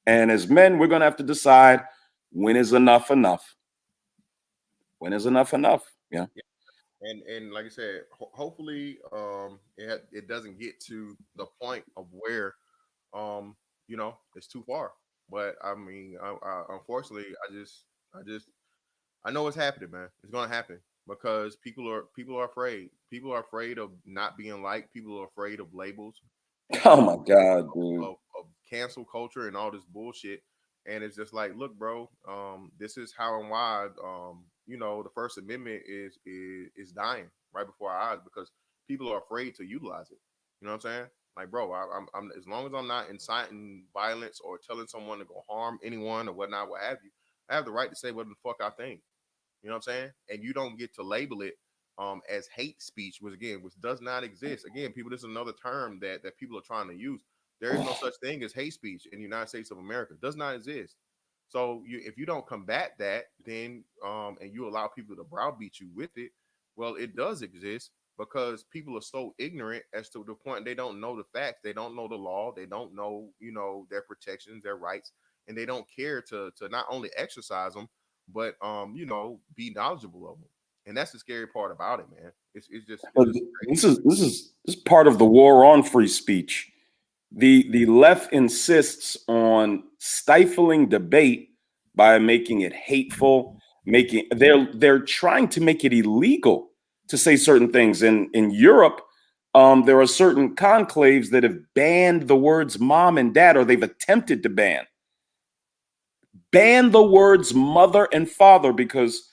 And as men, we're going to have to decide, when is enough enough? When is enough enough? Yeah. And like I said, hopefully, it doesn't get to the point of where, it's too far. But I mean, unfortunately, I know it's happening, man. It's gonna happen because people are afraid. People are afraid of not being liked. People are afraid of labels. People Oh are my afraid God, dude. of cancel culture and all this bullshit. And it's just like, look, bro, this is how and why, the First Amendment is dying right before our eyes because people are afraid to utilize it. You know what I'm saying? Like, bro, I'm as long as I'm not inciting violence or telling someone to go harm anyone or whatnot, what have you, I have the right to say what the fuck I think. You know what I'm saying? And you don't get to label it as hate speech, which does not exist. Again, people, this is another term that people are trying to use. There is no such thing as hate speech in the United States of America. It does not exist. So if you don't combat that, then and you allow people to browbeat you with it, well, it does exist because people are so ignorant as to the point they don't know the facts, they don't know the law, they don't know their protections, their rights, and they don't care to not only exercise them but be knowledgeable of them. And that's the scary part about it, man. It's But just this is part of the war on free speech. The left insists on stifling debate by making it hateful, they're trying to make it illegal to say certain things. In Europe, there are certain conclaves that have banned the words mom and dad, or they've attempted to ban the words mother and father because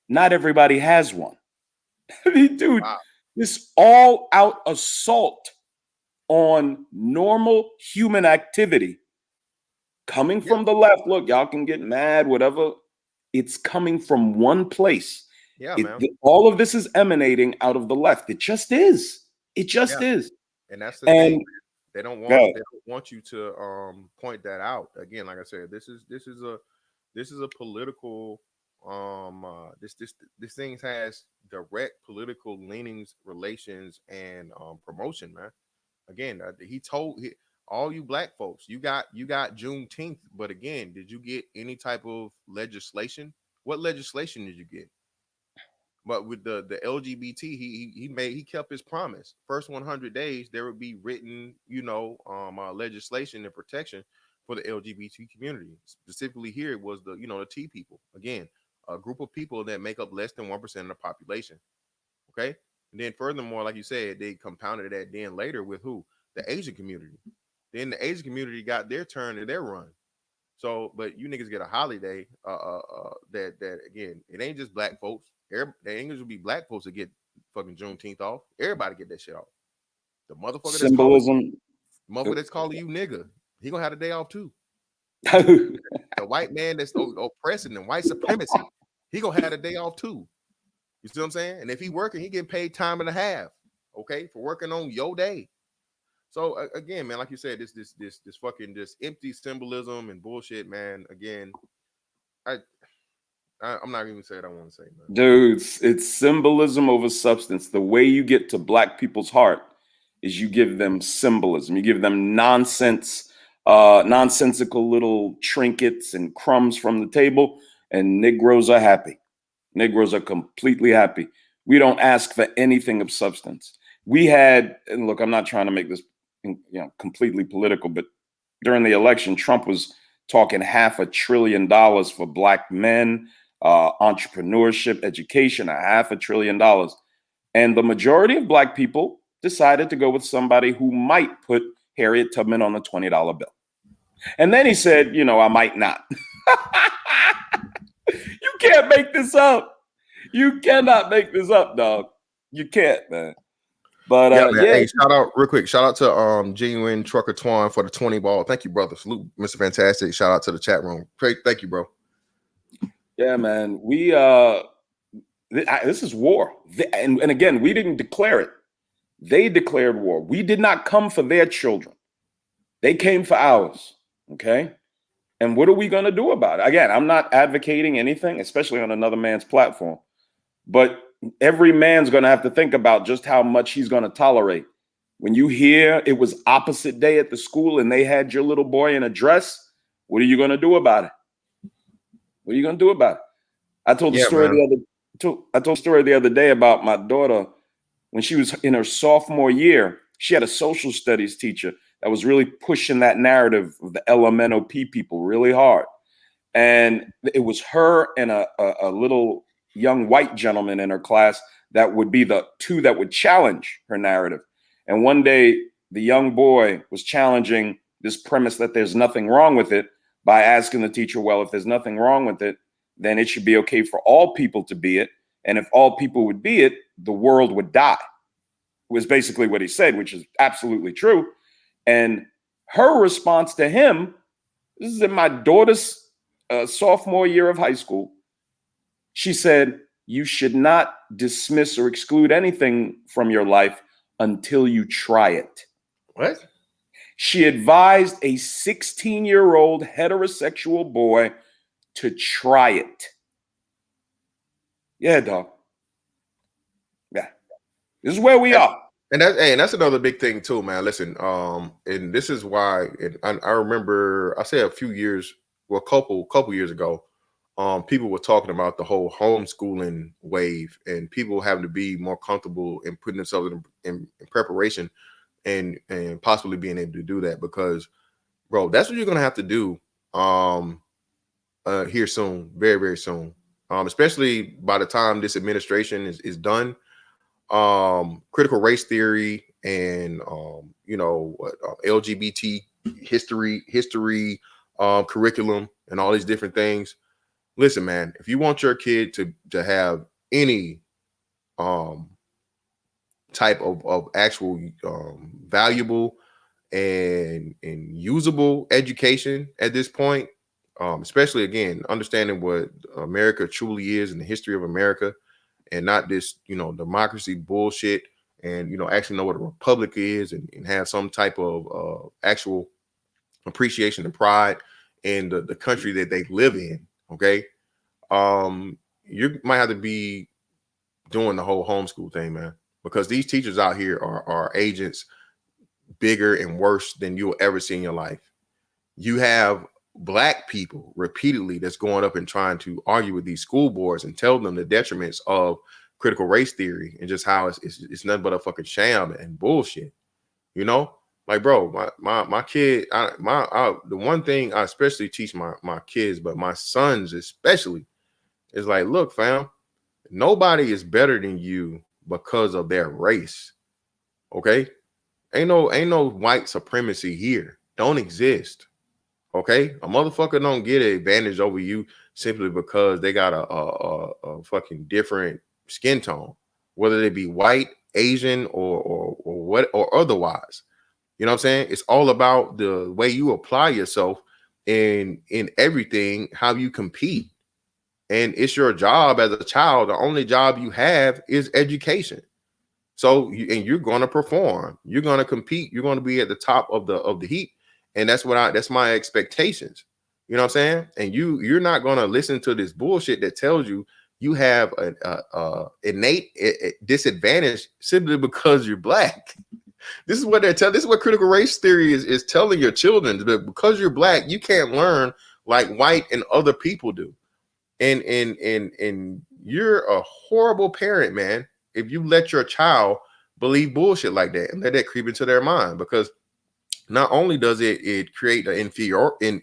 not everybody has one. I mean, dude, wow. this all out assault on normal human activity coming Yeah, from the left. Look, y'all can get mad, whatever. It's coming from one place. yeah, man. All of this is emanating out of the left. It just is. It just Yeah. is. And that's the thing. And They don't go want ahead. they don't want you to point that out. Again, like I said, this is a political this thing has direct political leanings, relations, and promotion, man. Again, all you black folks, you got Juneteenth, but again, did you get any type of legislation? What legislation did you get? But with the LGBT, he kept his promise. First 100 days, there would be written, legislation and protection for the LGBT community. Specifically, here it was the T people. Again, a group of people that make up less than 1% of the population. Okay, and then furthermore, like you said, they compounded that then later with who? The Asian community. Then the Asian community got their turn and their run. So, but you niggas get a holiday. That again, it ain't just black folks. The English will be black folks that get fucking Juneteenth off. Everybody get that shit off. The Symbolism. motherfucker that's calling you nigga, he gonna have a day off too. Dude, The white man that's oppressing and white supremacy, he gonna have a day off too. You see what I'm saying? And if he working, he getting paid time and a half. Okay, for working on your day. So again, man, like you said, this fucking this empty symbolism and bullshit, man. Again, I'm not even saying I want to say, man. dude, it's symbolism over substance. The way you get to black people's heart is you give them symbolism. You give them nonsensical little trinkets and crumbs from the table, and Negroes are happy. Negroes are completely happy. We don't ask for anything of substance. And look, I'm not trying to make this, completely political, but during the election, Trump was talking $500 billion for black men, entrepreneurship, education, $500 billion. And the majority of black people decided to go with somebody who might put Harriet Tubman on the $20 bill. And then he said, I might not. You can't make this up. You cannot make this up, dog. You can't, man. But yeah, man. Hey, shout out real quick. Shout out to Genuine Trucker Twan for the 20 ball. Thank you, brother. Salute, Mr. Fantastic. Shout out to the chat room. Great. Thank you, bro. Yeah, man. This is war. And again, we didn't declare it. They declared war. We did not come for their children. They came for ours. Okay. And what are we going to do about it? Again, I'm not advocating anything, especially on another man's platform. But every man's going to have to think about just how much he's going to tolerate. When you hear it was opposite day at the school and they had your little boy in a dress, what are you going to do about it? What are you going to do about it? I told the story I told a story the other day about my daughter when she was in her sophomore year. She had a social studies teacher that was really pushing that narrative of the LMNOP people really hard. And it was her and a little young white gentleman in her class that would be the two that would challenge her narrative. And one day, the young boy was challenging this premise that there's nothing wrong with it by asking the teacher, well, if there's nothing wrong with it, then it should be okay for all people to be it. And if all people would be it, the world would die, was basically what he said, which is absolutely true. And her response to him, this is in my daughter's sophomore year of high school. She said, you should not dismiss or exclude anything from your life until you try it. What? She advised a 16-year-old heterosexual boy to try it. Yeah, dog. Yeah. This is where we are. And that's another big thing too, man. Listen, and this is why, and I remember I said a few years, well, couple years ago, people were talking about the whole homeschooling wave and people having to be more comfortable in putting themselves in preparation and possibly being able to do that, because, bro, that's what you're gonna have to do here soon, very, very soon, especially by the time this administration is done. Critical race theory and LGBT history curriculum and all these different things. Listen, man, if you want your kid to have any type of actual valuable and usable education at this point, especially, again, understanding what America truly is and the history of America, and not this, democracy bullshit, and, actually know what a republic is, and have some type of actual appreciation and pride in the country that they live in. Okay. You might have to be doing the whole homeschool thing, man, because these teachers out here are agents bigger and worse than you'll ever see in your life. You have Black people repeatedly that's going up and trying to argue with these school boards and tell them the detriments of critical race theory and just how it's nothing but a fucking sham and bullshit. Like, bro, my kid, the one thing I especially teach my kids, but my sons especially, is like, look, fam, nobody is better than you because of their race. Okay, ain't no white supremacy here. Don't exist. Okay, a motherfucker don't get an advantage over you simply because they got a fucking different skin tone, whether they be white, Asian, or what, or otherwise. You know what I'm saying? It's all about the way you apply yourself in everything, how you compete. And it's your job as a child. The only job you have is education. So you're going to perform. You're going to compete. You're going to be at the top of the heap. And that's my expectations. You know what I'm saying? And you're not going to listen to this bullshit that tells you have a innate disadvantage simply because you're Black. This is what they're telling. This is what critical race theory is telling your children, that because you're Black, you can't learn like white and other people do. And you're a horrible parent, man, if you let your child believe bullshit like that and let that creep into their mind, because not only does it create an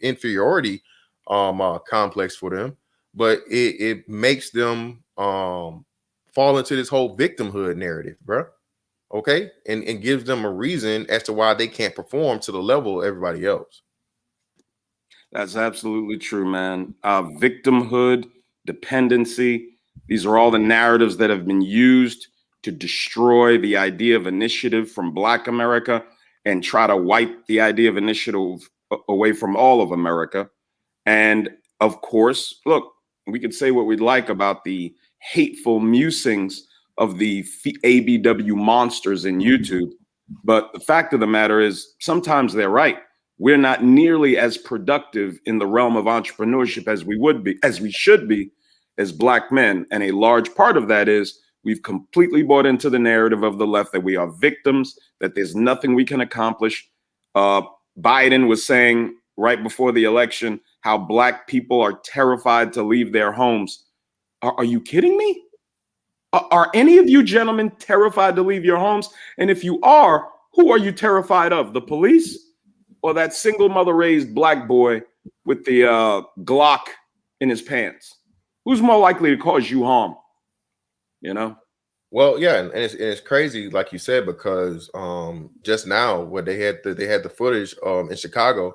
inferiority complex for them, but it makes them fall into this whole victimhood narrative, bro. Okay, and gives them a reason as to why they can't perform to the level of everybody else. That's absolutely true, man. Victimhood, dependency, these are all the narratives that have been used to destroy the idea of initiative from Black America and try to wipe the idea of initiative away from all of America. And of course, look, we could say what we'd like about the hateful musings of the ABW monsters in YouTube, but the fact of the matter is sometimes they're right. We're not nearly as productive in the realm of entrepreneurship as we should be as Black men. And a large part of that is we've completely bought into the narrative of the left that we are victims, that there's nothing we can accomplish. Biden was saying right before the election how Black people are terrified to leave their homes. Are you kidding me? Are any of you gentlemen terrified to leave your homes? And if you are, who are you terrified of? The police or that single mother raised black boy with the Glock in his pants? Who's more likely to cause you harm? You know? Well, yeah, and it's crazy, like you said, because just now what they had the footage in Chicago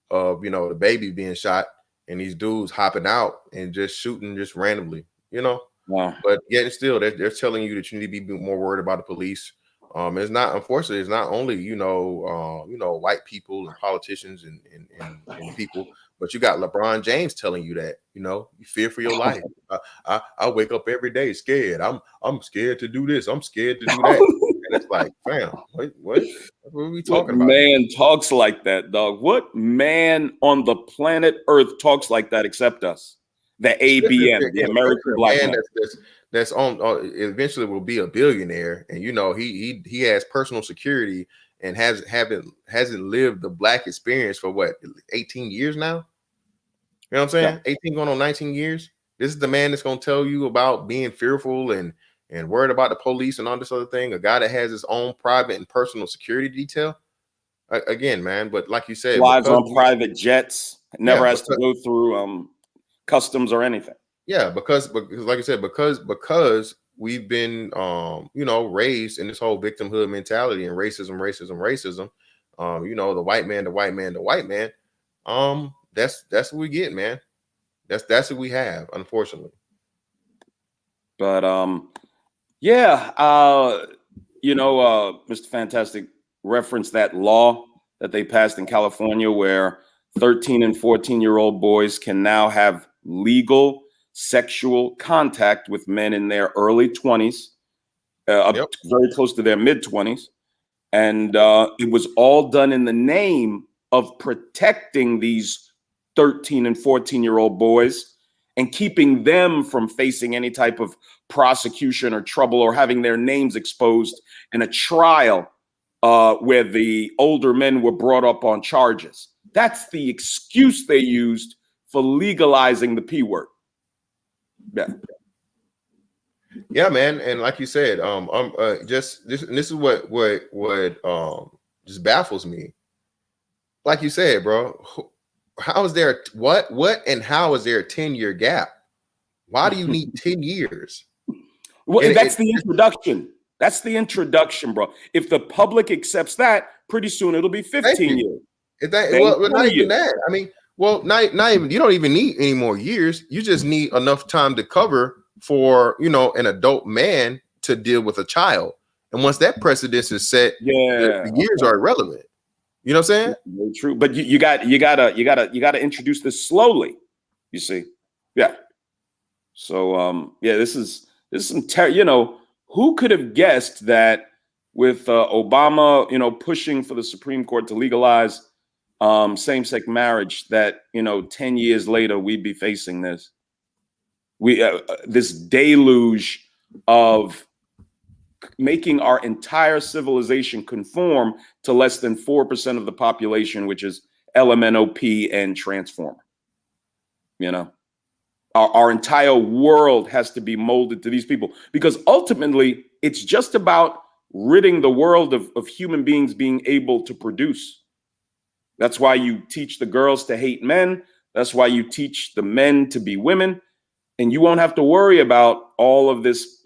of the baby being shot and these dudes hopping out and just shooting just randomly, Wow. But yet and still they're telling you that you need to be more worried about the police. It's not, unfortunately, it's not only white people and politicians and people, but you got LeBron James telling you that you fear for your life. I wake up every day scared. I'm scared to do this. I'm scared to do that. And it's like, fam, what are we talking about? Man talks like that, dog. What man on the planet Earth talks like that except us? The ABM, the American Black Man. That's on eventually will be a billionaire, and he has personal security and hasn't lived the black experience for what, 18 years now. You know what I'm saying? Yeah. 18 going on 19 years. This is the man that's going to tell you about being fearful and worried about the police and all this other thing. A guy that has his own private and personal security detail. Again, man, but like you said, flies on private jets, never has to go through customs or anything. Yeah, because like I said, because we've been raised in this whole victimhood mentality and racism. The white man. That's what we get, man. That's what we have, unfortunately. But Mr. Fantastic referenced that law that they passed in California where 13 and 14-year-old boys can now have legal sexual contact with men in their early 20s, very close to their mid-20s. And it was all done in the name of protecting these 13 and 14-year-old boys and keeping them from facing any type of prosecution or trouble or having their names exposed in a trial where the older men were brought up on charges. That's the excuse they used for legalizing the P word. Yeah, man. And like you said, this is what just baffles me. Like you said, bro, how is there what and how is there a 10-year gap? Why do you need 10 years? Well, that's the introduction. That's the introduction, bro. If the public accepts that, pretty soon it'll be 15 years. Not even that. I mean, not even, you don't even need any more years. You just need enough time to cover for, an adult man to deal with a child. And once that precedence is set, the years are irrelevant. You know what I'm saying? Very true. But you gotta introduce this slowly. You see? Yeah. So this is some who could have guessed that with Obama, pushing for the Supreme Court to legalize same-sex marriage, that 10 years later we'd be facing this. This deluge of making our entire civilization conform to less than 4% of the population, which is LMNOP and transformer. Our entire world has to be molded to these people, because ultimately it's just about ridding the world of human beings being able to produce. That's why you teach the girls to hate men. That's why you teach the men to be women. And you won't have to worry about all of this,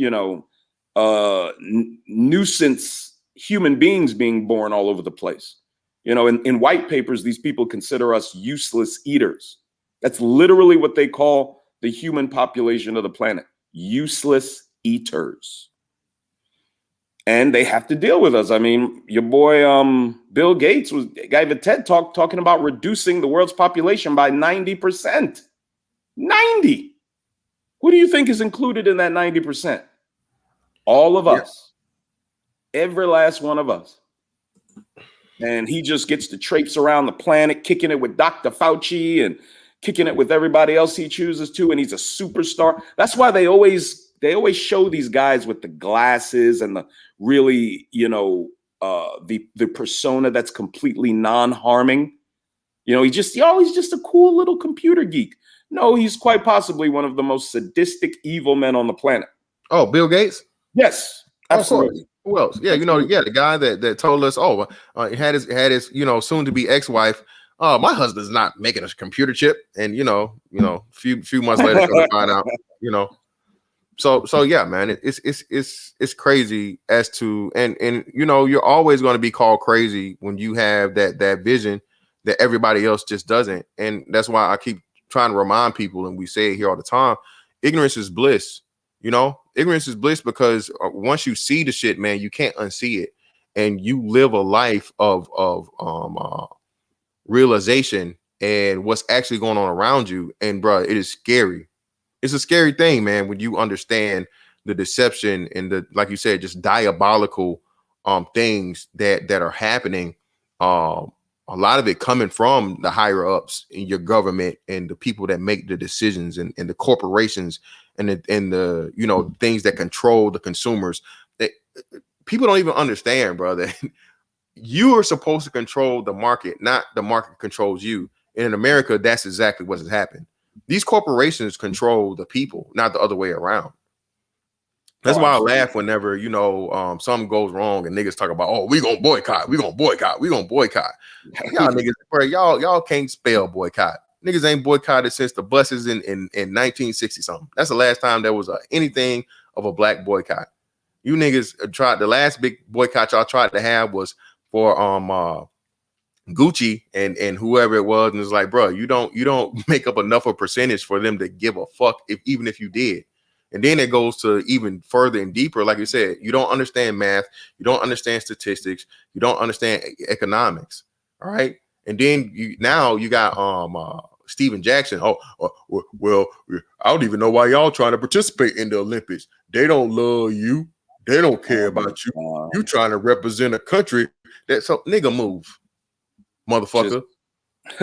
nuisance human beings being born all over the place. In white papers, these people consider us useless eaters. That's literally what they call the human population of the planet, useless eaters. And they have to deal with us. I mean, your boy Bill Gates gave a TED Talk talking about reducing the world's population by 90%. 90. Who do you think is included in that 90%? All of us. Every last one of us. And he just gets to traipse around the planet, kicking it with Dr. Fauci and kicking it with everybody else he chooses to. And he's a superstar. That's why they always show these guys with the glasses and the really, the persona that's completely non-harming. He's just a cool little computer geek. No, he's quite possibly one of the most sadistic, evil men on the planet. Oh, Bill Gates. Yes, Oh, of course. absolutely. Who else? Yeah, Absolutely. the guy that told us, had his soon to be ex-wife. Oh, my husband's not making a computer chip, and few months later, come to find out, So yeah, man, it's crazy as to and you're always going to be called crazy when you have that vision that everybody else just doesn't, and that's why I keep trying to remind people, and we say it here all the time: ignorance is bliss. Ignorance is bliss because once you see the shit, man, you can't unsee it, and you live a life of realization and what's actually going on around you, and bro, it is scary. It's a scary thing, man, when you understand the deception and the, like you said, just diabolical things that are happening. A lot of it coming from the higher ups in your government and the people that make the decisions and the corporations and the things that control the consumers. That people don't even understand, bro, that you are supposed to control the market, not the market controls you. And in America, that's exactly what has happened. These corporations control the people, not the other way around. That's why I laugh whenever, something goes wrong and niggas talk about, oh, we gonna boycott. Y'all niggas, bro, y'all can't spell boycott. Niggas ain't boycotted since the buses in 1960 something. That's the last time there was anything of a black boycott. You niggas tried, the last big boycott y'all tried to have was for Gucci and whoever it was, and it's like, bro, you don't make up enough of a percentage for them to give a fuck even if you did. And then it goes to even further and deeper. Like you said, you don't understand math, you don't understand statistics, you don't understand economics. All right. And then you got Steven Jackson. Well, I don't even know why y'all trying to participate in the Olympics. They don't love you. They don't care about you. You trying to represent a country that, so nigga, move, motherfucker.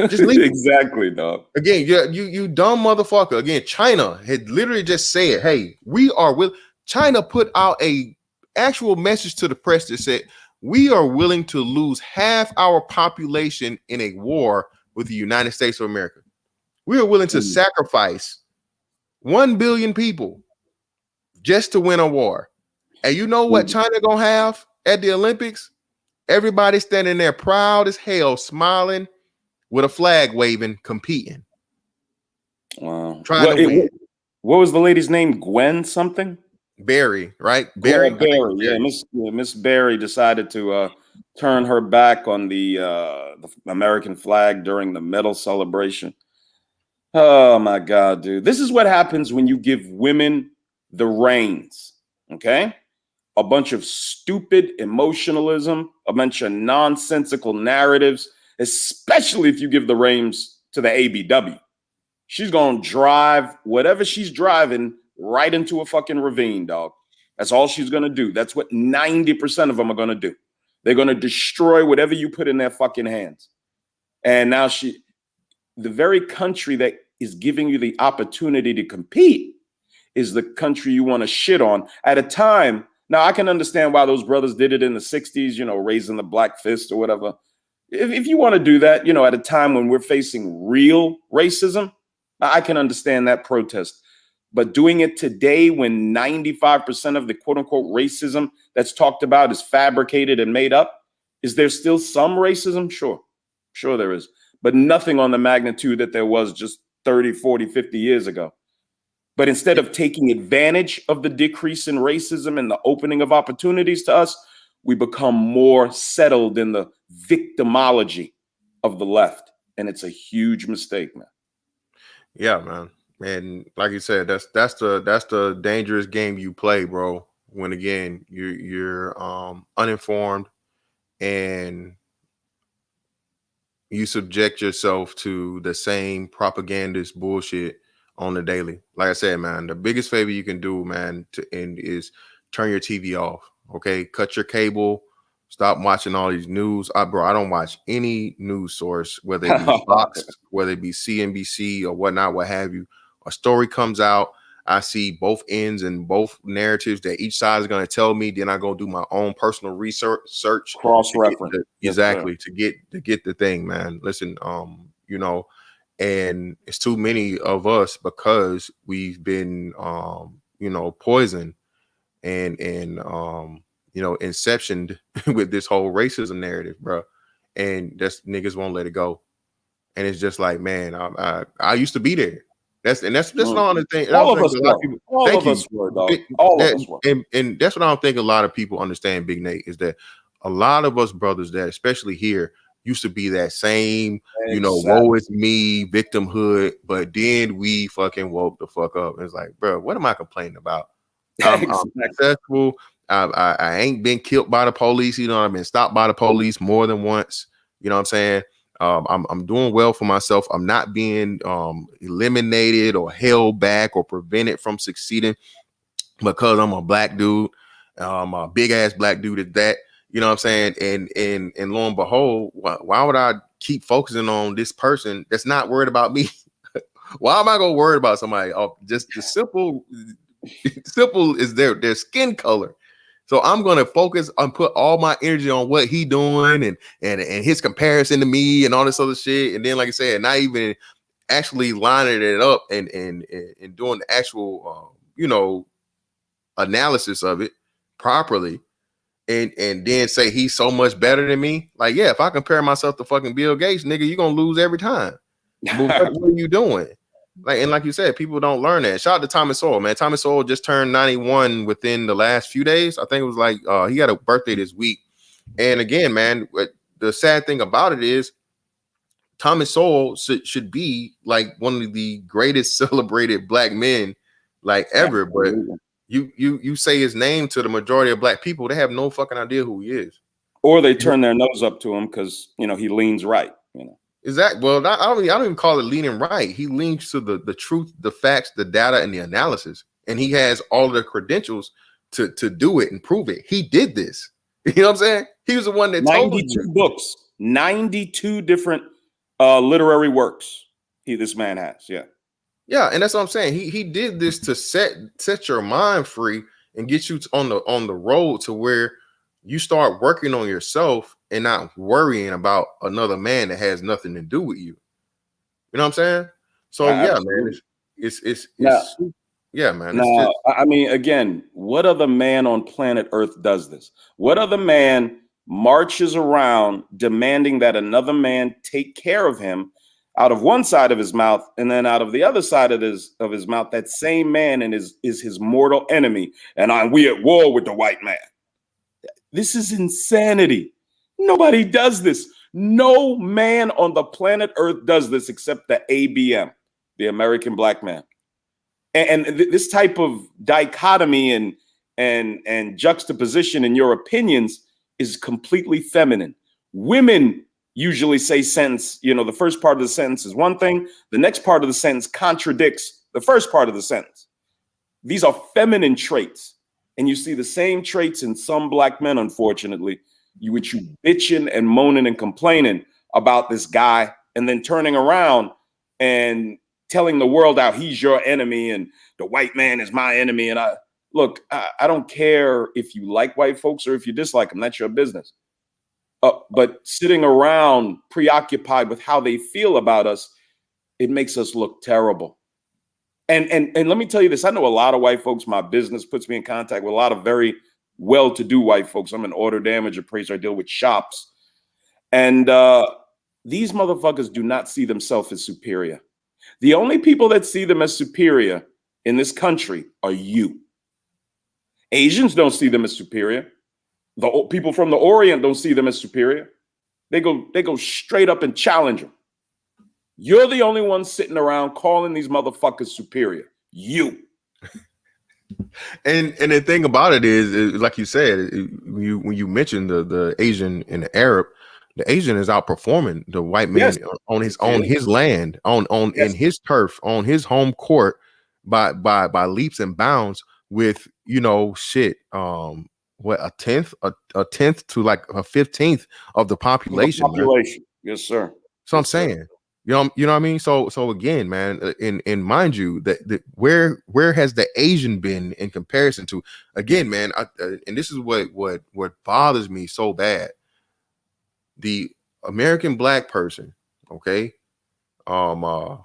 Just leave. Exactly, dog. Again, you dumb motherfucker. Again, China had literally just said, hey, we are will. China put out a actual message to the press that said, we are willing to lose half our population in a war with the United States of America. We are willing to sacrifice 1 billion people just to win a war. And you know what China gonna have at the Olympics? Everybody standing there proud as hell, smiling with a flag waving, competing. Wow. Trying to win. What was the lady's name? Gwen something? Barry, right? Barry. Barry. Yeah, Miss Barry decided to turn her back on the American flag during the medal celebration. Oh my God, dude. This is what happens when you give women the reins. Okay? A bunch of stupid emotionalism, a bunch of nonsensical narratives, especially if you give the reins to the ABW. She's going to drive whatever she's driving right into a fucking ravine, dog. That's all she's going to do. That's what 90% of them are going to do. They're going to destroy whatever you put in their fucking hands. And now the very country that is giving you the opportunity to compete is the country you want to shit on at a time. Now, I can understand why those brothers did it in the 60s, raising the black fist or whatever. If you want to do that, at a time when we're facing real racism, I can understand that protest. But doing it today when 95% of the quote unquote racism that's talked about is fabricated and made up, is there still some racism? Sure there is. But nothing on the magnitude that there was just 30, 40, 50 years ago. But instead of taking advantage of the decrease in racism and the opening of opportunities to us, we become more settled in the victimology of the left. And it's a huge mistake, man. Yeah, man. And like you said, that's the dangerous game you play, bro. When again, you're uninformed and you subject yourself to the same propagandist bullshit on the daily. Like I said, man, the biggest favor you can do, man, is turn your TV off. Okay, cut your cable. Stop watching all these news. Bro, I don't watch any news source, whether it be Fox, whether it be CNBC or whatnot, what have you. A story comes out, I see both ends and both narratives that each side is going to tell me. Then I go do my own personal research, cross-reference, exactly, to get the thing, man. Listen, and it's too many of us because we've been, poisoned and you know, inceptioned with this whole racism narrative, bro. And that's niggas won't let it go. And it's just like, man, I used to be there. That's all the thing. And I All was of thinking us a lot of were. people. All Thank of you. us were, dog. All of us were. And that's what I don't think a lot of people understand, Big Nate, is that a lot of us brothers that, especially here, used to be that same, you know, woe is me, victimhood, but then we fucking woke the fuck up. And it's like, bro, what am I complaining about? I'm successful. I ain't been killed by the police. You know, I've been stopped by the police more than once. You know what I'm saying? I'm doing well for myself. I'm not being eliminated or held back or prevented from succeeding because I'm a black dude. A big ass black dude at that. You know what I'm saying? And lo and behold, why would I keep focusing on this person that's not worried about me? Why am I gonna worry about somebody? Oh, just the simple is their skin color. So I'm gonna focus on put all my energy on what he doing and his comparison to me and all this other shit. And then, like I said, not even actually lining it up and doing the actual you know, analysis of it properly. And then say he's so much better than me. Like, yeah, if I compare myself to fucking Bill Gates, nigga, you're gonna lose every time. But what are you doing? Like you said, people don't learn that. Shout out to Thomas Sowell, man. Thomas Sowell just turned 91 within the last few days. I think it was like he had a birthday this week. And again, man, the sad thing about it is Thomas Sowell should be like one of the greatest celebrated black men like ever. But you say his name to the majority of black people, they have no fucking idea who he is. Or they turn their nose up to him because, you know, he leans right, you know. Exactly. Well, I don't even call it leaning right. He leans to the truth, the facts, the data, and the analysis. And he has all of the credentials to do it and prove it. He did this. You know what I'm saying? He was the one that 92 books, 92 different literary works this man has. Yeah. Yeah, and that's what I'm saying. He did this to set your mind free and get you on the road to where you start working on yourself and not worrying about another man that has nothing to do with you. You know what I'm saying? So yeah, man, it's yeah, man. Now, I mean, again, what other man on planet Earth does this? What other man marches around demanding that another man take care of him out of one side of his mouth, and then out of the other side of his mouth, that same man is his mortal enemy, and we at war with the white man? This is insanity. Nobody does this. No man on the planet Earth does this except the ABM, the American black man. And this type of dichotomy and juxtaposition in your opinions is completely feminine. Women usually say sentence, you know, the first part of the sentence is one thing, the next part of the sentence contradicts the first part of the sentence. These are feminine traits. And you see the same traits in some black men, unfortunately, which you bitching and moaning and complaining about this guy, and then turning around and telling the world how he's your enemy and the white man is my enemy. And I don't care if you like white folks or if you dislike them. That's your business. But sitting around preoccupied with how they feel about us, it makes us look terrible. And let me tell you this. I know a lot of white folks. My business puts me in contact with a lot of very well-to-do white folks. I'm an order damage appraiser. I deal with shops. And these motherfuckers do not see themselves as superior. The only people that see them as superior in this country are you. Asians don't see them as superior. The people from the Orient don't see them as superior. They go straight up and challenge them. You're the only one sitting around calling these motherfuckers superior. You. And the thing about it is like you said, when you mentioned the Asian and the Arab, the Asian is outperforming the white man on his land, in his turf, on his home court by leaps and bounds with, you know, what, a tenth to like a 15th of the population. Yes, sir. So I'm saying. You know what I mean? So again, man, and mind you that where has the Asian been in comparison to, again, man, and this is what bothers me so bad. The American black person, okay, the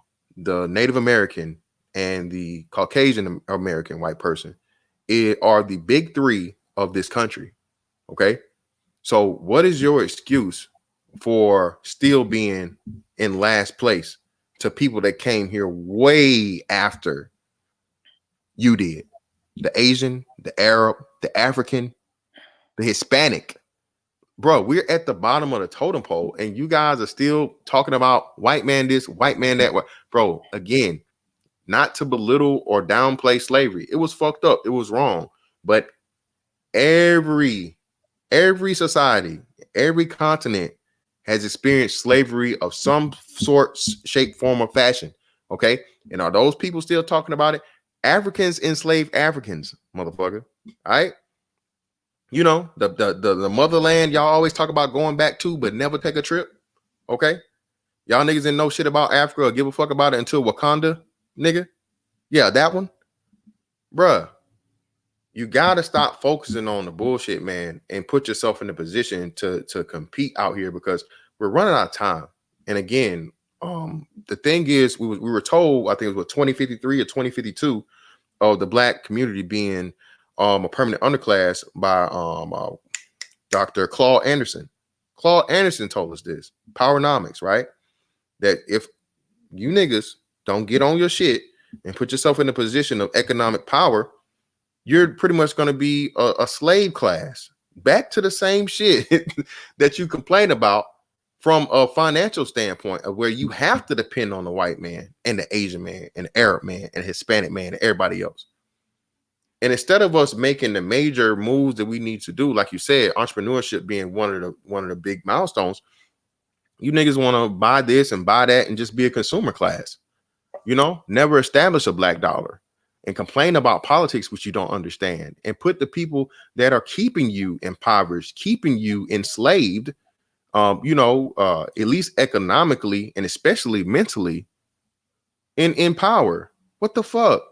Native American and the Caucasian American white person are the big three of this country. Okay. So what is your excuse for still being in last place to people that came here way after you did? The Asian, the Arab, the African, the Hispanic. Bro, we're at the bottom of the totem pole, and you guys are still talking about white man this, white man that. Bro, again, not to belittle or downplay slavery. It was fucked up. It was wrong. But every society, every continent has experienced slavery of some sort, shape, form, or fashion. Okay. And are those people still talking about it? Africans enslaved Africans, motherfucker. All right. You know, the motherland y'all always talk about going back to, but never take a trip. Okay. Y'all niggas didn't know shit about Africa or give a fuck about it until Wakanda, nigga. Yeah, that one. Bruh. You gotta stop focusing on the bullshit, man, and put yourself in a position to compete out here, because we're running out of time. And again, the thing is, we were told, I think it was 2053 or 2052, of the black community being a permanent underclass by Dr. Claude Anderson. Claude Anderson told us this, Powernomics, right? That if you niggas don't get on your shit and put yourself in a position of economic power, you're pretty much going to be a slave class, back to the same shit that you complain about from a financial standpoint, of where you have to depend on the white man and the Asian man and the Arab man and the Hispanic man and everybody else. And instead of us making the major moves that we need to do, like you said, entrepreneurship being one of the big milestones, you niggas want to buy this and buy that and just be a consumer class, you know, never establish a black dollar, and complain about politics, which you don't understand, and put the people that are keeping you impoverished, keeping you enslaved, at least economically and especially mentally, in power. What the fuck?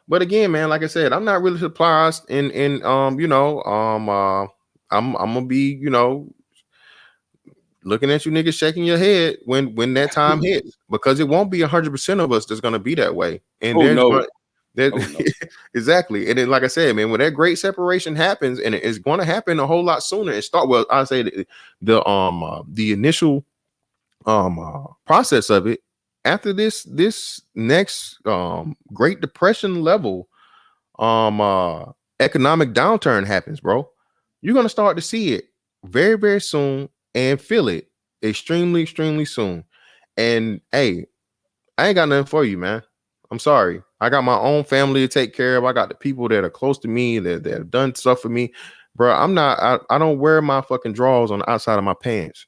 But again, man, like I said, I'm not really surprised. I'm gonna be, looking at you niggas shaking your head when that time hits, because it won't be 100% of us that's gonna be that way. And exactly. And then, like I said, man, when that great separation happens, and it's going to happen a whole lot sooner, I say the initial process of it, after this next Great Depression level economic downturn happens, bro, you're going to start to see it very, very soon and feel it extremely, extremely soon. And hey, I ain't got nothing for you, man. I'm sorry. I got my own family to take care of. I got the people that are close to me that have done stuff for me, bro. I don't wear my fucking drawers on the outside of my pants.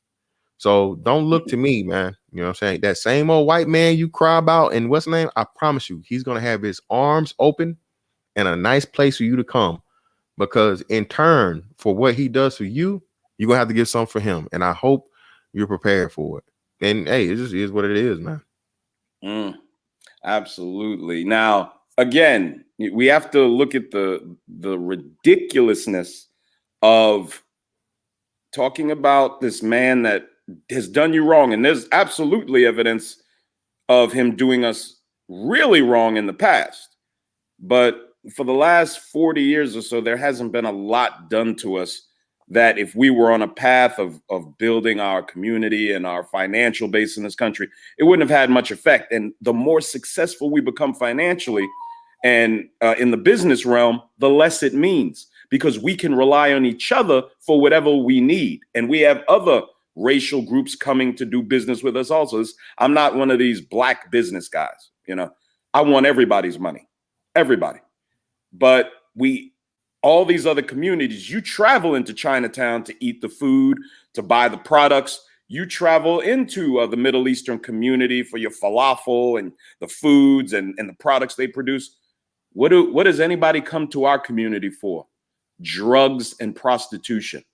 So don't look to me, man. You know what I'm saying? That same old white man you cry about and what's the name? I promise you, he's going to have his arms open and a nice place for you to come, because in turn for what he does for you, you're going to have to give something for him. And I hope you're prepared for it. And hey, it just is what it is, man. Absolutely. Now, again, we have to look at the ridiculousness of talking about this man that has done you wrong. And there's absolutely evidence of him doing us really wrong in the past. But for the last 40 years or so, there hasn't been a lot done to us that, if we were on a path of building our community and our financial base in this country, it wouldn't have had much effect. And the more successful we become financially and in the business realm, the less it means, because we can rely on each other for whatever we need. And we have other racial groups coming to do business with us also. I'm not one of these black business guys. I want everybody's money, everybody. But all these other communities, you travel into Chinatown to eat the food, to buy the products. You travel into the Middle Eastern community for your falafel and the foods and the products they produce. What does anybody come to our community for? Drugs and prostitution.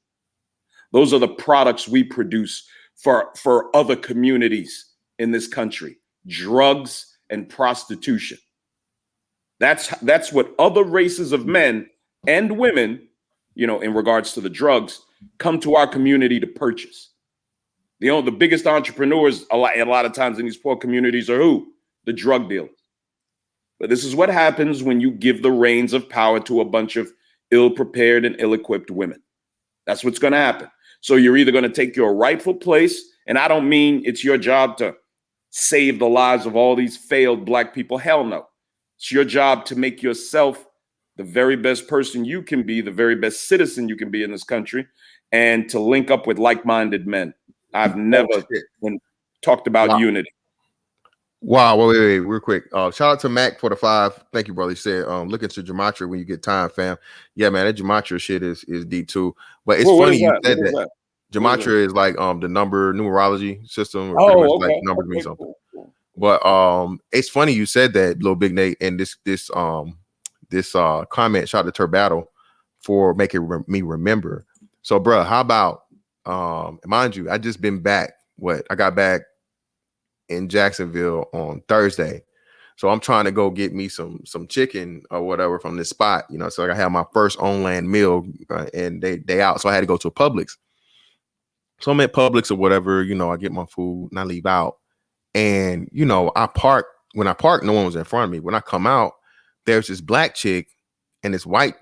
Those are the products we produce for other communities in this country. Drugs and prostitution. That's what other races of men and women, in regards to the drugs, come to our community to purchase. The biggest entrepreneurs a lot of times in these poor communities are who? The drug dealers. But this is what happens when you give the reins of power to a bunch of ill-prepared and ill-equipped women. That's what's going to happen. So you're either going to take your rightful place, and I don't mean it's your job to save the lives of all these failed Black people. Hell no. It's your job to make yourself the very best person you can be, the very best citizen you can be in this country, and to link up with like-minded men. I've never talked about unity. Wow, wait, real quick. Shout out to Mac for the 5. Thank you, brother. He said, look into gematria when you get time, fam. Yeah, man, that gematria shit is deep too. But it's funny you said that. Gematria is like the numerology system, or pretty much like numbers mean something. Cool. But it's funny you said that, Lil Big Nate, and this comment. Shout out to Turbattle for making me remember. So, bro, how about mind you, I just been back. I got back in Jacksonville on Thursday, so I'm trying to go get me some chicken or whatever from this spot, you know. So I have my first on land meal, and they out, so I had to go to a Publix. So I'm at Publix or whatever, you know. I get my food and I leave out, and you know, I park. When I park, no one was in front of me. When I come out, there's this black chick and this white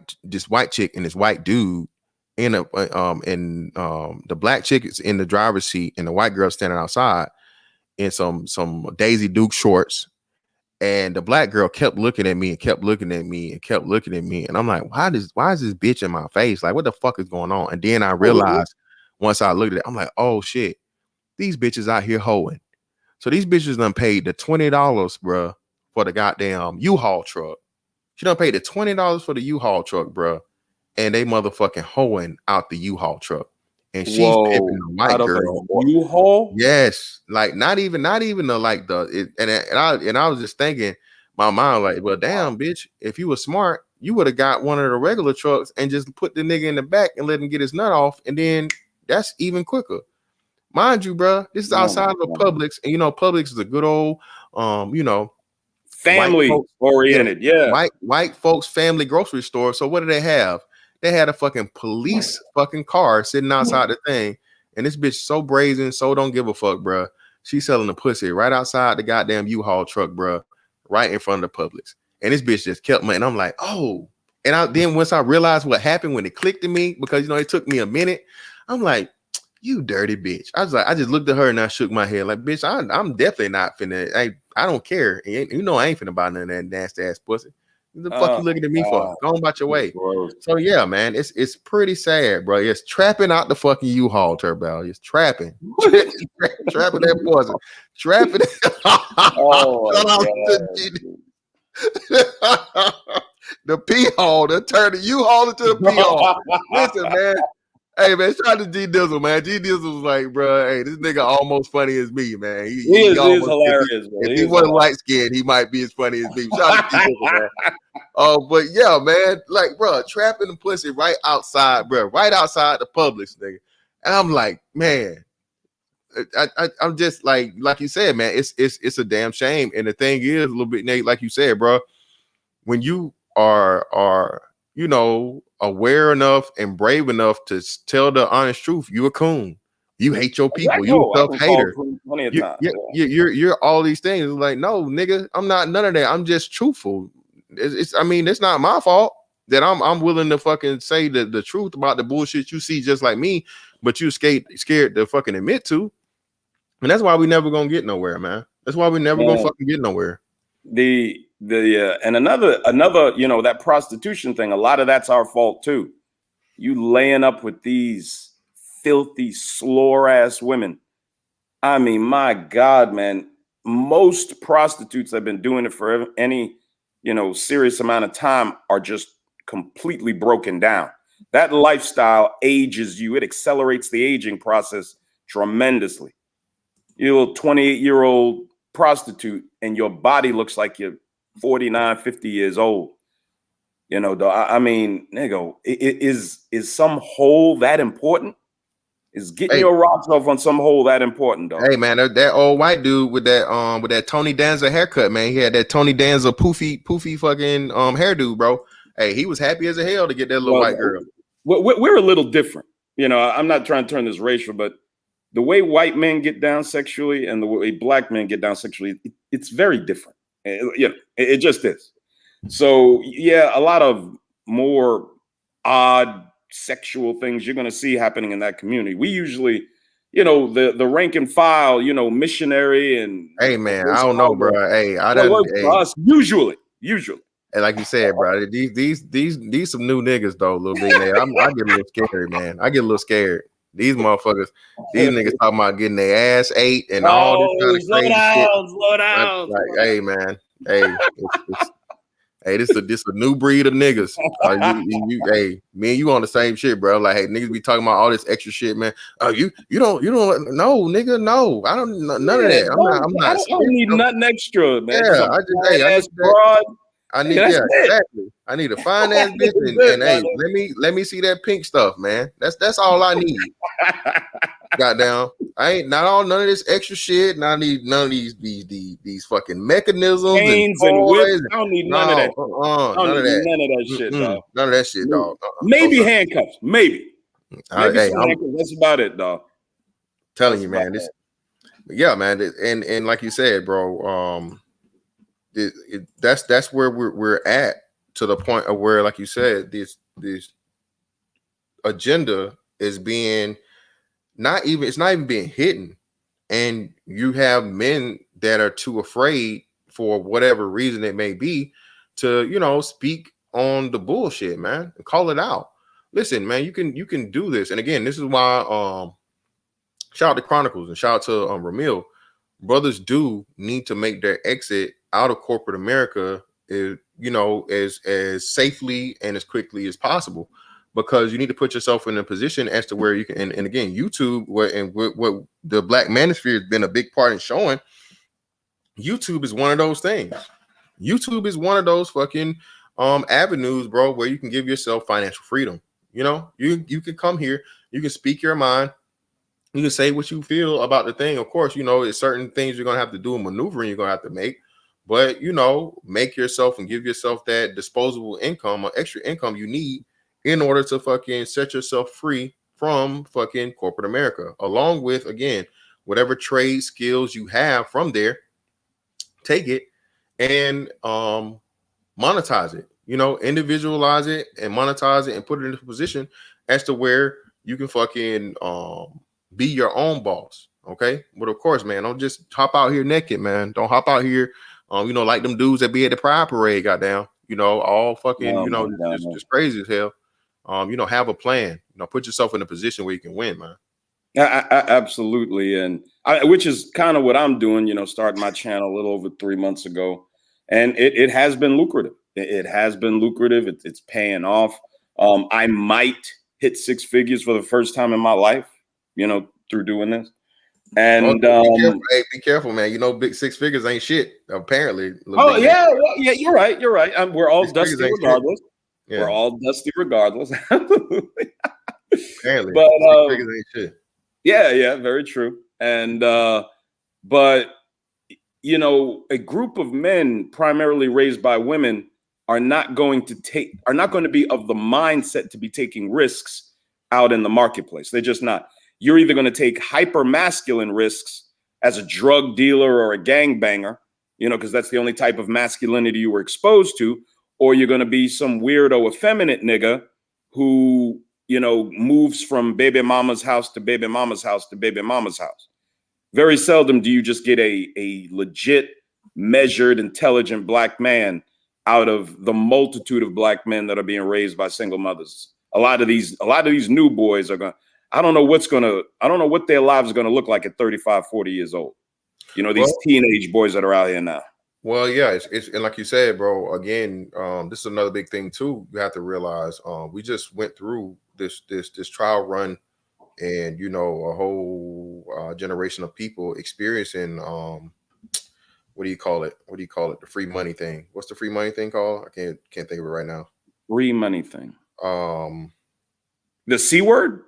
chick and this white dude in the black chick is in the driver's seat and the white girl standing outside in some Daisy Duke shorts, and the black girl kept looking at me and kept looking at me and kept looking at me, and I'm like, why is this bitch in my face? Like, what the fuck is going on? And then I realized once I looked at it, I'm like, oh shit, these bitches out here hoeing. So these bitches done paid the $20, bruh, for the goddamn U-Haul truck. She done paid the $20 for the U-Haul truck, bruh, and they motherfucking hoeing out the U-Haul truck. And she's pimping the white girl. U-Haul? Yes, like not even the like the and I was just thinking, my mind like, well, damn, bitch, if you were smart, you would have got one of the regular trucks and just put the nigga in the back and let him get his nut off, and then that's even quicker. Mind you, bro, this is outside of a Publix, and you know, Publix is a good old, you know, family oriented, white folks family grocery store. So what do they have? They had a fucking police fucking car sitting outside the thing, and this bitch so brazen, so don't give a fuck, bro. She's selling the pussy right outside the goddamn U-Haul truck, bro, right in front of the Publix. And this bitch just kept me, and I'm like, oh. And then once I realized what happened, when it clicked to me, because you know it took me a minute, I'm like, you dirty bitch. I was like, I just looked at her and I shook my head like, bitch, I'm definitely not finna. I don't care. You know I ain't finna buy none of that nasty ass pussy. What the fuck you looking at me for? Go on about your way. So yeah, man, it's pretty sad, bro. It's trapping out the fucking U-Haul, Turbo. It's trapping trapping that poison, trapping. The P-Hole, they turn the U-Haul into the P-Hole. Listen, man. Hey, man, shout out to G Dizzle, man. G Dizzle was like, bro, hey, this nigga almost funny as me, man. He is hilarious. If he wasn't light skinned, he might be as funny as me. Shout out to G Dizzle, man. But yeah, man, like, bro, trapping the pussy right outside, bro, right outside the Publix, nigga. And I'm like, man, I'm just like you said, man, it's a damn shame. And the thing is, a little bit, Nate, like you said, bro, when you are you know, aware enough and brave enough to tell the honest truth, you a coon. You hate your people. You a self-hater. You're all these things. Like, no, nigga, I'm not none of that. I'm just truthful. I mean, it's not my fault that I'm willing to fucking say the truth about the bullshit you see just like me, but you scared to fucking admit to. And that's why we never gonna get nowhere, man. That's why we never gonna fucking get nowhere. And another, you know, that prostitution thing, a lot of that's our fault too. You laying up with these filthy, slore ass women. I mean, my God, man, most prostitutes that have been doing it for any, you know, serious amount of time are just completely broken down. That lifestyle ages you. It accelerates the aging process tremendously. You're a 28-year-old prostitute and your body looks like you're 49, 50 years old. You know, I mean, nigga, is some hole that important? Is getting your rocks off on some hole that important, dog? Hey, man, that old white dude with that Tony Danza haircut, man. He had that Tony Danza poofy fucking hairdo, bro. Hey, he was happy as a hell to get that little white girl. We're a little different. You know, I'm not trying to turn this racial, but the way white men get down sexually and the way black men get down sexually, it's very different. It just is. So yeah, a lot of more odd sexual things you're going to see happening in that community. We usually, the rank and file, missionary and Hey man, I don't know, bro. Hey, I that done. works for us usually. And like you said, bro, these some new niggas though, little big man. I get a little scary, man. I get a little scared. These motherfuckers, these niggas talking about getting their ass ate and all this kind of crazy shit. Slow down. Like, hey man, hey, hey, this a new breed of niggas. Hey, me and you on the same shit, bro. Like, hey, niggas be talking about all this extra shit, man. Oh, you don't, no, nigga, no, I don't, none of that. I'm not. I don't need nothing extra, man. Yeah, I just broad. I need, exactly. I need a fine ass bitch, and hey, let me see that pink stuff, man. That's all I need. Goddamn, I ain't none of this extra shit. And I need none of these fucking mechanisms chains and whips. I don't need none of that. None of that shit, dog. None of that shit, dog. Maybe handcuffs. Maybe hey, handcuffs. That's about it, dog. Telling you, man. Yeah, man. And like you said, bro. That's where we're at, to the point of where, like you said, this agenda is being it's not even being hidden, and you have men that are too afraid, for whatever reason it may be, to speak on the bullshit, man, and call it out. Listen, man, you can do this. And again, this is why shout out to Chronicles and shout out to Ramil. Brothers do need to make their exit out of corporate America, as safely and as quickly as possible, because you need to put yourself in a position as to where you can. And again, YouTube, what the Black Manosphere has been a big part in showing. YouTube is one of those things. YouTube is one of those fucking avenues, bro, where you can give yourself financial freedom. You can come here, you can speak your mind. You can say what you feel about the thing. Of course, it's certain things you're going to have to do, and maneuvering you're going to have to make. But, make yourself and give yourself that disposable income or extra income you need in order to fucking set yourself free from fucking corporate America. Along with, again, whatever trade skills you have from there, take it and monetize it. Individualize it and monetize it and put it in a position as to where you can fucking be your own boss. Okay. But of course, man, don't just hop out here naked, man. Don't hop out here, like them dudes that be at the Pride Parade, goddamn, all fucking, just crazy as hell. Have a plan, put yourself in a position where you can win, man. Absolutely. And which is kind of what I'm doing, starting my channel a little over 3 months ago. And it has been lucrative. It has been lucrative. It's paying off. I might hit 6 figures for the first time in my life, through doing this. And be careful, man. Big 6 figures ain't shit, apparently. Yeah, you're right. We're all dusty regardless. Yeah. We're all dusty regardless. Apparently, but 6 figures ain't shit. Yeah, very true. And but a group of men primarily raised by women are not going to be of the mindset to be taking risks out in the marketplace. They're just not. You're either going to take hyper masculine risks as a drug dealer or a gangbanger, because that's the only type of masculinity you were exposed to, or you're going to be some weirdo effeminate nigga who, moves from baby mama's house to baby mama's house to baby mama's house. Very seldom do you just get a legit, measured, intelligent Black man out of the multitude of Black men that are being raised by single mothers. A lot of these new boys are going to, I don't know what their lives are going to look like at 35, 40 years old. These teenage boys that are out here now. Well, yeah, it's and like you said, bro, again, this is another big thing too. You have to realize we just went through this trial run, and a whole generation of people experiencing what do you call it? The free money thing. What's the free money thing called? I can't think of it right now. Free money thing. The C word?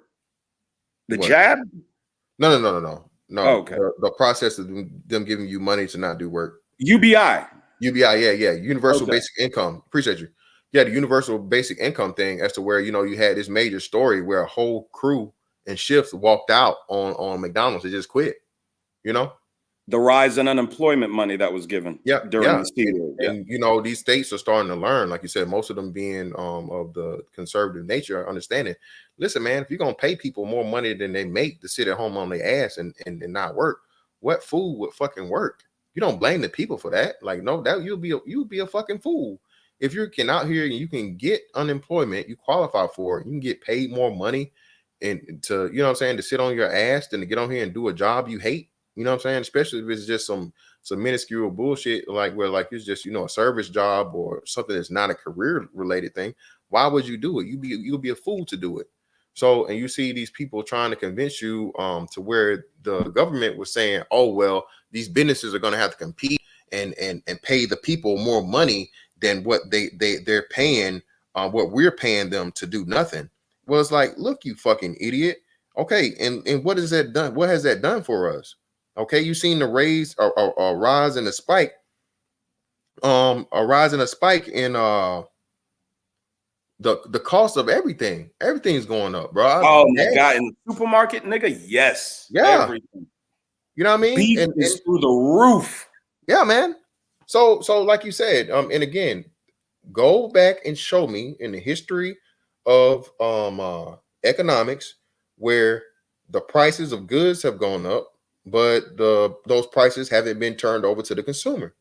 The what? Jab? No. Oh, okay. The process of them giving you money to not do work. UBI, yeah. Universal Basic Income. Appreciate you. Yeah, the Universal Basic Income thing, as to where, you had this major story where a whole crew and shifts walked out on McDonald's. They just quit, The rise in unemployment money that was given during this period. And you know, these states are starting to learn, like you said, most of them being of the conservative nature, understanding. Listen, man, if you're gonna pay people more money than they make to sit at home on their ass and not work, what fool would fucking work? You don't blame the people for that. Like, no, that you'll be a fucking fool. If you can out here and you can get unemployment, you qualify for it, you can get paid more money and to, you know what I'm saying, to sit on your ass than to get on here and do a job you hate. You know what I'm saying? Especially if it's just some minuscule bullshit, like where like it's just, you know, a service job or something that's not a career related thing. Why would you do it? You'll be a fool to do it. So, and you see these people trying to convince you to where the government was saying, oh, well, these businesses are going to have to compete and pay the people more money than what they're paying, what we're paying them to do nothing. Well, it's like, look, you fucking idiot. Okay, and what has that done? What has that done for us? Okay, you seen the rise and a spike, in the cost of everything. Everything's going up, bro. Oh my god, in the supermarket, nigga, yes, yeah, everything. You know what I mean? Beef is through the roof. Yeah, man. So like you said, and again, go back and show me in the history of economics where the prices of goods have gone up, but those prices haven't been turned over to the consumer.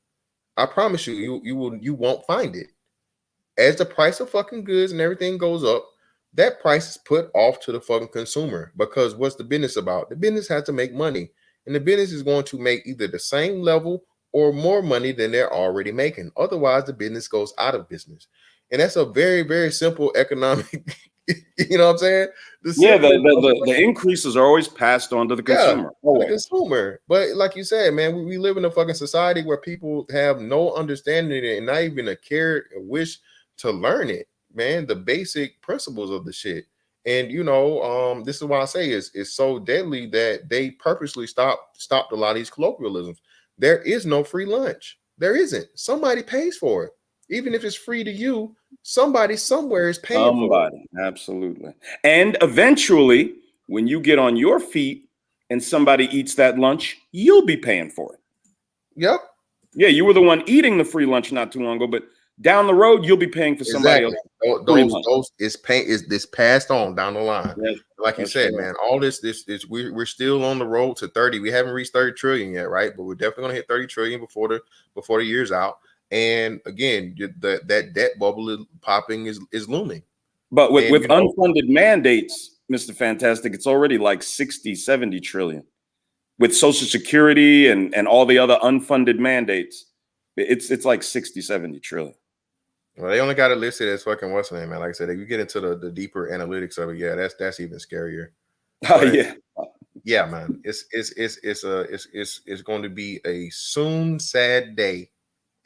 I promise you, you won't find it. As the price of fucking goods and everything goes up, that price is put off to the fucking consumer, because what's the business about? The business has to make money, and the business is going to make either the same level or more money than they're already making. Otherwise, the business goes out of business. And that's a very, very simple economic, you know what I'm saying? The increases are always passed on to the consumer. The consumer. But like you said, man, we live in a fucking society where people have no understanding and not even a care, a wish to learn it, man, the basic principles of the shit. And you know, this is why I say it's so deadly that they purposely stopped a lot of these colloquialisms. There is no free lunch. There isn't. Somebody pays for it. Even if it's free to you, somebody somewhere is paying for it. Absolutely. And eventually, when you get on your feet and somebody eats that lunch, you'll be paying for it. Yep. Yeah, you were the one eating the free lunch not too long ago, but down the road, you'll be paying for somebody else. Those is passed on down the line. Yeah, like you said, man, all this we're still on the road to 30. We haven't reached 30 trillion yet, right? But we're definitely gonna hit 30 trillion before the year's out. And again, that debt bubble popping is looming. But with unfunded mandates, Mr. Fantastic, it's already like 60, 70 trillion. With Social Security and all the other unfunded mandates, it's like 60, 70 trillion. Well, they only got it listed as fucking what's the name, man. Like I said, if you get into the deeper analytics of it, yeah, that's even scarier. Oh yeah, yeah, man. It's going to be a soon sad day,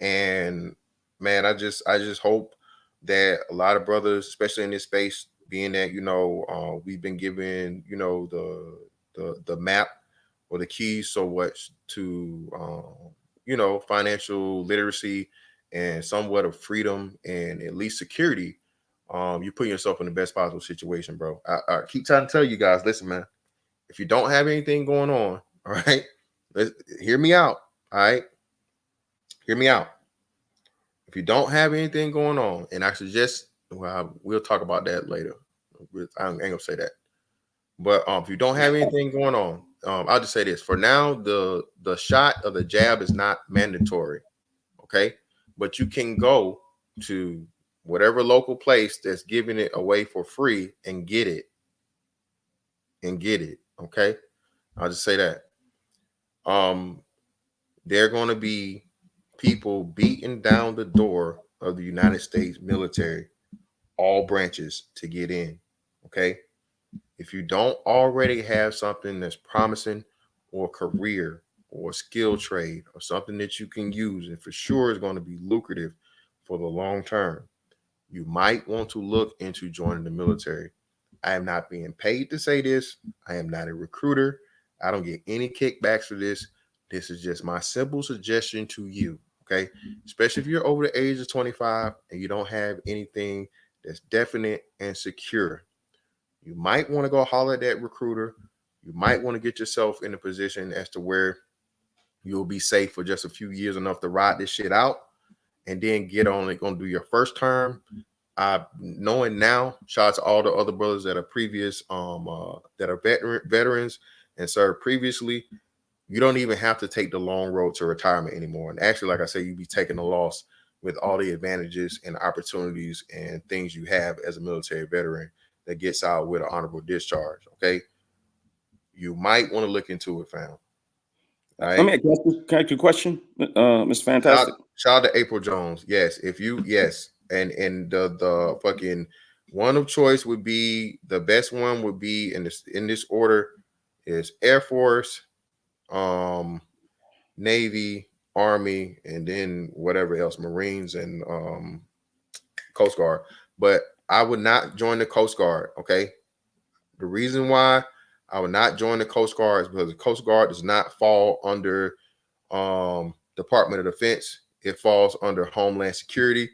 and man, I just hope that a lot of brothers, especially in this space, being that we've been given the map or the keys so much to financial literacy and somewhat of freedom and at least security, you're putting yourself in the best possible situation, bro. I keep trying to tell you guys, listen, man, if you don't have anything going on, all right, hear me out, all right? Hear me out. If you don't have anything going on, and I suggest, we'll talk about that later. I ain't gonna say that. But if you don't have anything going on, I'll just say this. For now, the shot of the jab is not mandatory, okay? But you can go to whatever local place that's giving it away for free and get it. Okay? I'll just say that. There are going to be people beating down the door of the United States military, all branches, to get in, okay? If you don't already have something that's promising, or career or skill trade or something that you can use and for sure is going to be lucrative for the long term, you might want to look into joining the military. I am not being paid to say this. I am not a recruiter. I don't get any kickbacks for this. This is just my simple suggestion to you, okay? Especially if you're over the age of 25 and you don't have anything that's definite and secure. You might want to go holler at that recruiter. You might want to get yourself in a position as to where You'll be safe for just a few years, enough to ride this shit out, and then get on it. Gonna do your first term. Knowing now, shout out to all the other brothers that are previous, that are veterans and served previously. You don't even have to take the long road to retirement anymore. And actually, like I said, you'd be taking a loss with all the advantages and opportunities and things you have as a military veteran that gets out with an honorable discharge. Okay, you might want to look into it, fam. All right. Let me can I ask you a question, Mr. Fantastic? Shout out to April Jones. Yes, and the fucking one of choice would be, the best one would be in this order is Air Force, Navy, Army, and then whatever else, Marines and Coast Guard. But I would not join the Coast Guard. Okay, the reason why I would not join the Coast Guard is because the Coast Guard does not fall under Department of Defense. It falls under Homeland Security.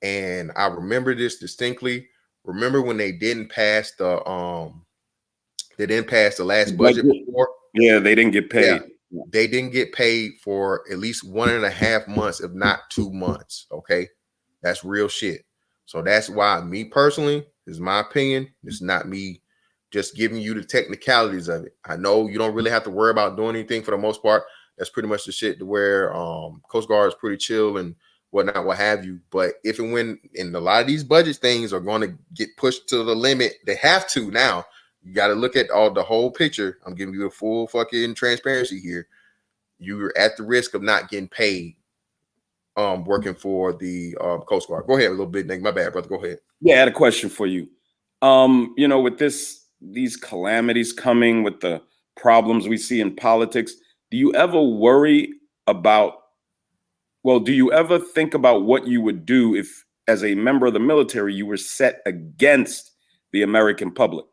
And I remember this distinctly. Remember when they didn't pass the last budget before? Yeah, they didn't get paid. Yeah, they didn't get paid for at least 1.5 months, if not 2 months. Okay, that's real shit. So that's why, me personally, this is my opinion. It's not me just giving you the technicalities of it. I know you don't really have to worry about doing anything for the most part. That's pretty much the shit to where Coast Guard is pretty chill and whatnot, what have you. But if and when, and a lot of these budget things are going to get pushed to the limit, they have to now. You got to look at the whole picture. I'm giving you a full fucking transparency here. You're at the risk of not getting paid working for the Coast Guard. Go ahead a little bit, Nick. My bad, brother. Go ahead. Yeah, I had a question for you. With these calamities coming, with the problems we see in politics, do you ever worry about, do you ever think about what you would do if, as a member of the military, you were set against the American public?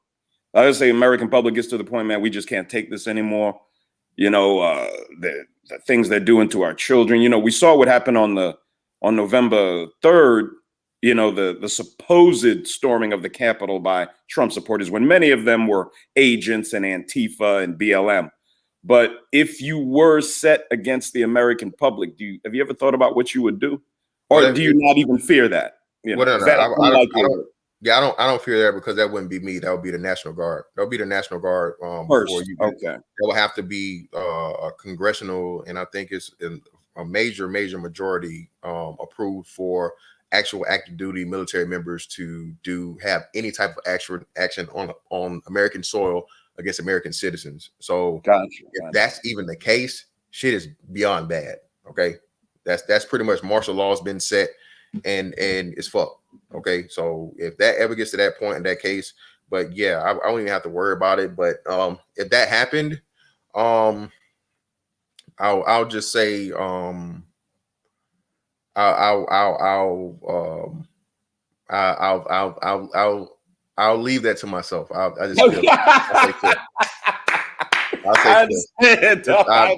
I would say American public gets to the point, man, we just can't take this anymore. The things they're doing to our children. We saw what happened on November 3rd, the supposed storming of the Capitol by Trump supporters, when many of them were agents and Antifa and BLM. But if you were set against the American public, have you ever thought about what you would do? Or do you not even fear that? I don't fear that, because that wouldn't be me. That would be the National Guard. That would be the National Guard. First, okay. That will have to be a congressional, and I think it's a major majority approved for actual active duty military members to have any type of action on American soil against American citizens. So if that's even the case, shit is beyond bad. Okay, that's pretty much martial law has been set, and it's fucked. Okay, so if that ever gets to that point in that case, but yeah, I don't even have to worry about it. But if that happened, I'll just say I'll leave that to myself. I'll say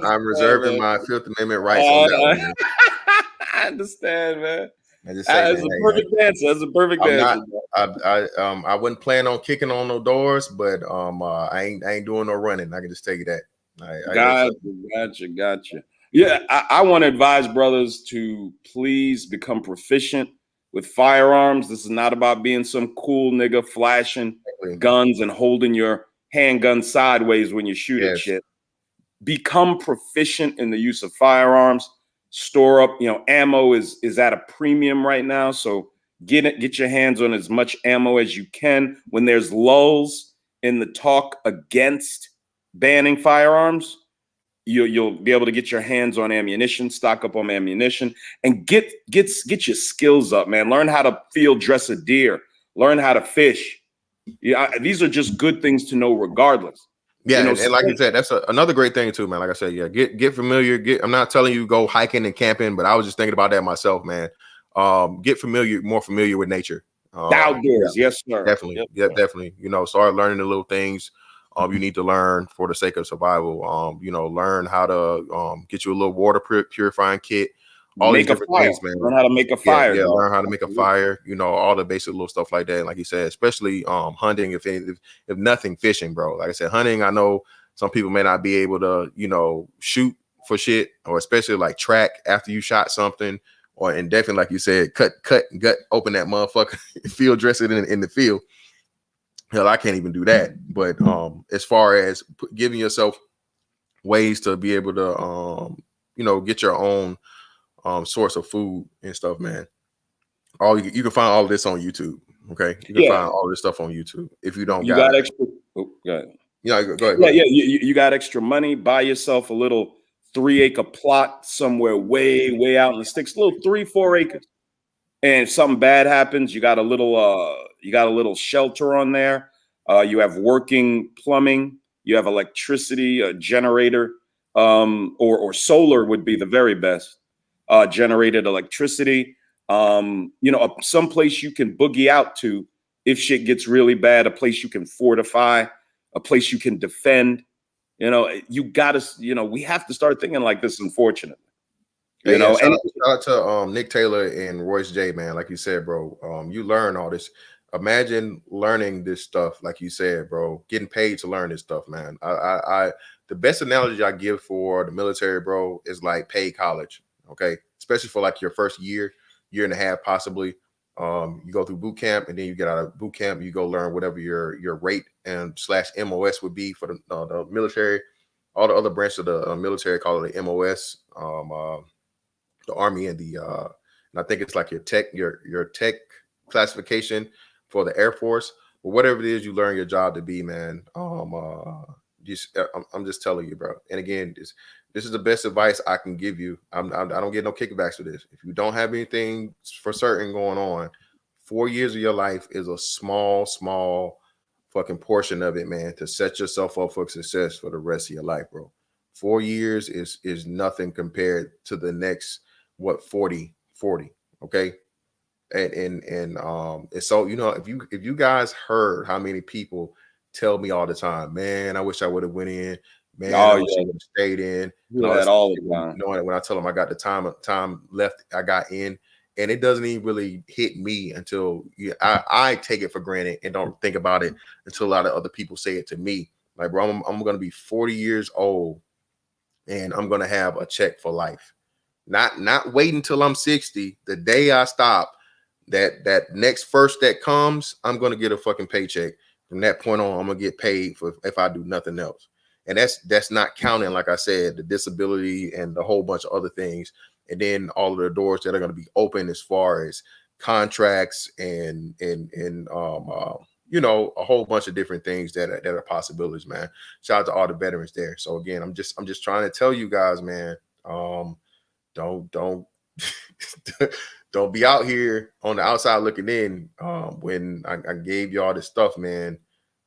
I'm reserving my Fifth Amendment rights on that one, man. I understand, man. That's a perfect answer. That's a perfect answer. I wouldn't plan on kicking on no doors, but I ain't doing no running. I can just tell you that. Gotcha. Yeah, I want to advise brothers to please become proficient with firearms. This is not about being some cool nigga flashing guns and holding your handgun sideways when you shoot at shit. Become proficient in the use of firearms. Store up, ammo is at a premium right now. So get your hands on as much ammo as you can. When there's lulls in the talk against banning firearms, you'll be able to get your hands on ammunition, stock up on ammunition, and get your skills up, man. Learn how to field dress a deer, learn how to fish. These are just good things to know regardless. Yeah, and like you said, that's another great thing too, man. Like I said, yeah, get familiar. I'm not telling you go hiking and camping, but I was just thinking about that myself, man. Get more familiar with nature. Outdoors, yes, sir. Definitely, definitely. Start learning the little things you need to learn for the sake of survival. Learn how to get you a little water purifying kit. All these different things, man. Learn how to make a fire. Yeah, learn how to make a fire. All the basic little stuff like that. And like you said, especially hunting. If nothing, fishing, bro. Like I said, hunting. I know some people may not be able to, shoot for shit, or especially like track after you shot something, or and definitely like you said, cut gut open that motherfucker, field dress it in the field. Hell, I can't even do that. But as far as giving yourself ways to be able to get your own source of food and stuff, man. You can find all of this on YouTube. Okay, you can find all this stuff on YouTube. If you don't got extra. Oh, go ahead. Go ahead. Yeah. You got extra money. Buy yourself a little 3-acre plot somewhere way out in the sticks, little 3-4 acres. And if something bad happens, you got a little shelter on there. You have working plumbing. You have electricity, a generator, or solar would be the very best. Generated electricity. Some place you can boogie out to if shit gets really bad. A place you can fortify. A place you can defend. You gotta. We have to start thinking like this. Unfortunately. Shout out to Nick Taylor and Royce J, man. Like you said, bro, you learn all this. Imagine learning this stuff, like you said, bro, getting paid to learn this stuff, man. The best analogy I give for the military, bro, is like paid college. Okay, especially for like your first year and a half, possibly. You go through boot camp, and then you get out of boot camp, you go learn whatever your rate and /MOS would be for the military. All the other branches of the military call it the MOS. The Army and I think it's like your tech classification for the Air Force, or whatever it is you learn your job to be, man. I'm just telling you, bro. And again, this is the best advice I can give you. I don't get no kickbacks for this. If you don't have anything for certain going on, 4 years of your life is a small fucking portion of it, man, to set yourself up for success for the rest of your life, bro. 4 years is nothing compared to the next 40, okay? And so if you guys heard how many people tell me all the time, man, I wish I would have went in, man, I wish I would have stayed in. That all the time. Knowing when I tell them I got the time left, I got in, and it doesn't even really hit me until I take it for granted and don't think about it until a lot of other people say it to me. Like, bro, I'm gonna be 40 years old, and I'm gonna have a check for life. Not wait until I'm 60. The day I stop, that next first that comes, I'm gonna get a fucking paycheck. From that point on, I'm gonna get paid for if I do nothing else. And that's not counting, like I said, the disability and the whole bunch of other things. And then all of the doors that are gonna be open as far as contracts and a whole bunch of different things that are possibilities, man. Shout out to all the veterans there. So again, I'm just trying to tell you guys, man, don't don't be out here on the outside looking in. When I gave you all this stuff, man,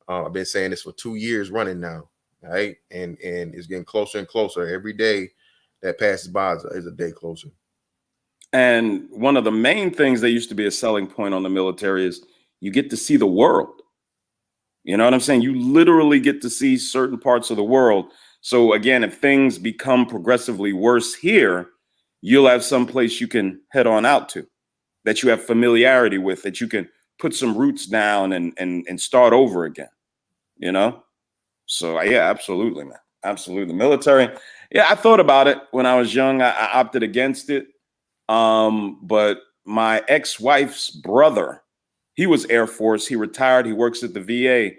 I've been saying this for 2 years running now, right? And it's getting closer and closer. Every day that passes by is a day closer. And one of the main things that used to be a selling point on the military is you get to see the world. You know what I'm saying? You literally get to see certain parts of the world. So again, if things become progressively worse here, you'll have some place you can head on out to, that you have familiarity with, that you can put some roots down and start over again, So yeah, absolutely, man. Absolutely. Military. Yeah, I thought about it when I was young. I opted against it. But my ex-wife's brother, he was Air Force. He retired. He works at the VA.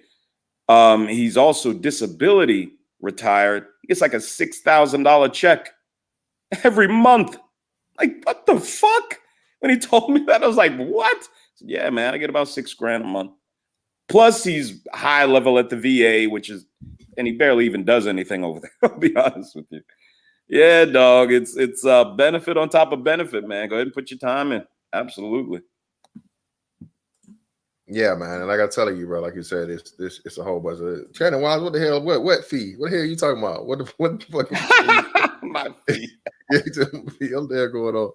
He's also disability retired. He gets like a $6,000 check every month. Like, what the fuck? When he told me that, I was like, what? Said, yeah, man, I get about $6,000 a month. Plus, he's high level at the VA, and he barely even does anything over there. I'll be honest with you. Yeah, dog. It's benefit on top of benefit, man. Go ahead and put your time in. Absolutely. Yeah, man. And like I tell you, bro, like you said, it's a whole bunch of Shannon Wise. What the hell? What fee? What the hell are you talking about? What the fuck? My fee. I'm there going on.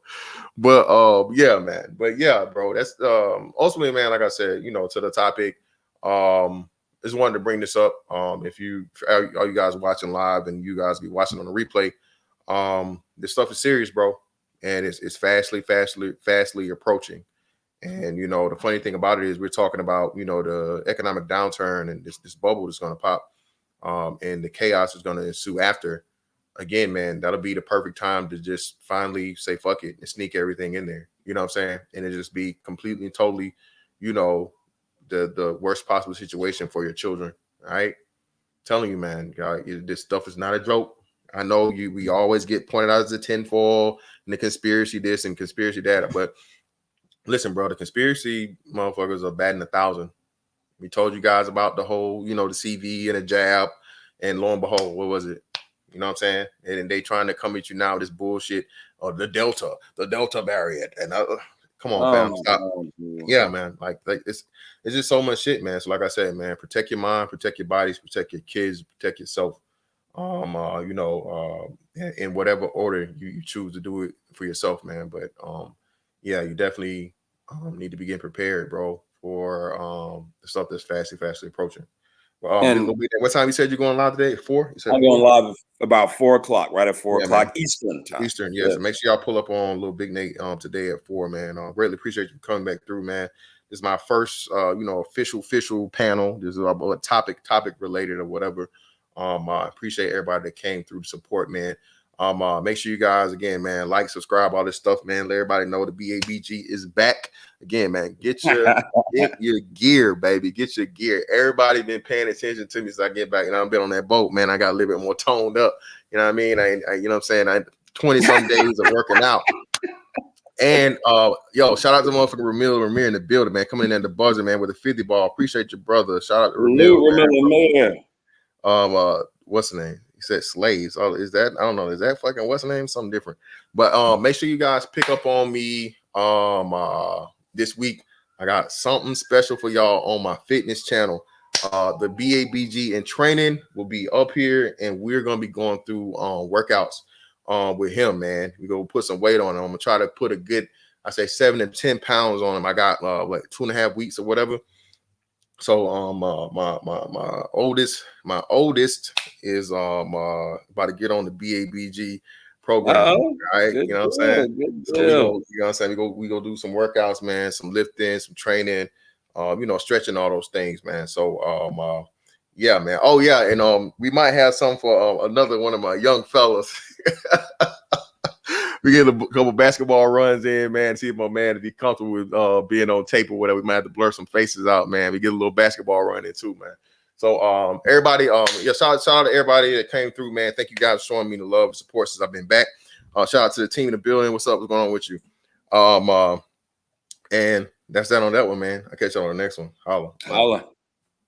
But yeah, man. But yeah, bro. That's ultimately, man, like I said, to the topic. Just wanted to bring this up. If all you guys watching live and you guys be watching on the replay, this stuff is serious, bro. And it's fastly approaching. And the funny thing about it is we're talking about the economic downturn and this bubble that's going to pop, and the chaos is going to ensue after. again, man, that'll be the perfect time to just finally say fuck it and sneak everything in there. You know what I'm saying? And it just be completely and totally, you know, the worst possible situation for your children. All right. Telling you, man, God, this stuff is not a joke. I know we always get pointed out as a tinfoil and the conspiracy this and conspiracy that, but listen, bro, the conspiracy motherfuckers are batting 1,000. We told you guys about the whole, you know, the CV and the jab, and lo and behold, what was it? You know what I'm saying? And they trying to come at you now with this bullshit of the Delta variant, and come on, fam, stop. Yeah, man, like it's just so much shit, man. So like I said, man, protect your mind, protect your bodies, protect your kids, protect yourself. You know, in whatever order you choose to do it for yourself, man. But yeah, you definitely need to be getting prepared, bro, for the stuff that's fastly approaching. Well, And what time you said you're going live today? 4? You said I'm going live about 4 o'clock, right at 4 Yeah, o'clock man. Eastern time. Eastern, yeah. So make sure y'all pull up on Little Big Nate today at 4, man. Greatly appreciate you coming back through, man. This is my first you know, official panel. This is a topic related or whatever. I appreciate everybody that came through to support, man. Make sure you guys, again, man, like, subscribe, all this stuff, man. Let everybody know the BABG is back. Again, man, get your gear, baby. Get your gear. Everybody been paying attention to me since I get back, and I've been on that boat, man. I got a little bit more toned up. You know what I mean? I you know what I'm saying? I 20-some days of working out. And yo, shout out to motherfucking Ramil in the building, man. Coming in at the buzzer, man, with a 50 ball. Appreciate your brother. Shout out to Ramil. What's the name? He said slaves. Oh, is that? I don't know. Is that fucking what's the name? Something different. But make sure you guys pick up on me this week. I got something special for y'all on my fitness channel. The BABG and training will be up here, and we're gonna be going through workouts with him, man. We're gonna put some weight on him. I'm gonna try to put a good, I say 7 to 10 pounds on him. I got like 2.5 weeks or whatever. So my oldest is about to get on the BABG program. Right, you know what I'm saying? So you know what I'm saying? We go do some workouts, man, some lifting, some training, you know, stretching, all those things, man. So yeah, man. Oh yeah, and we might have some for another one of my young fellas. We get a couple basketball runs in, man. See if my man, if he's comfortable with being on tape or whatever, we might have to blur some faces out, man. We get a little basketball run in too, man. So everybody, yeah, shout out to everybody that came through, man. Thank you guys for showing me the love and support since I've been back. Shout out to the team in the building. What's up? What's going on with you? And that's that on that one, man. I'll catch y'all on the next one. Holla.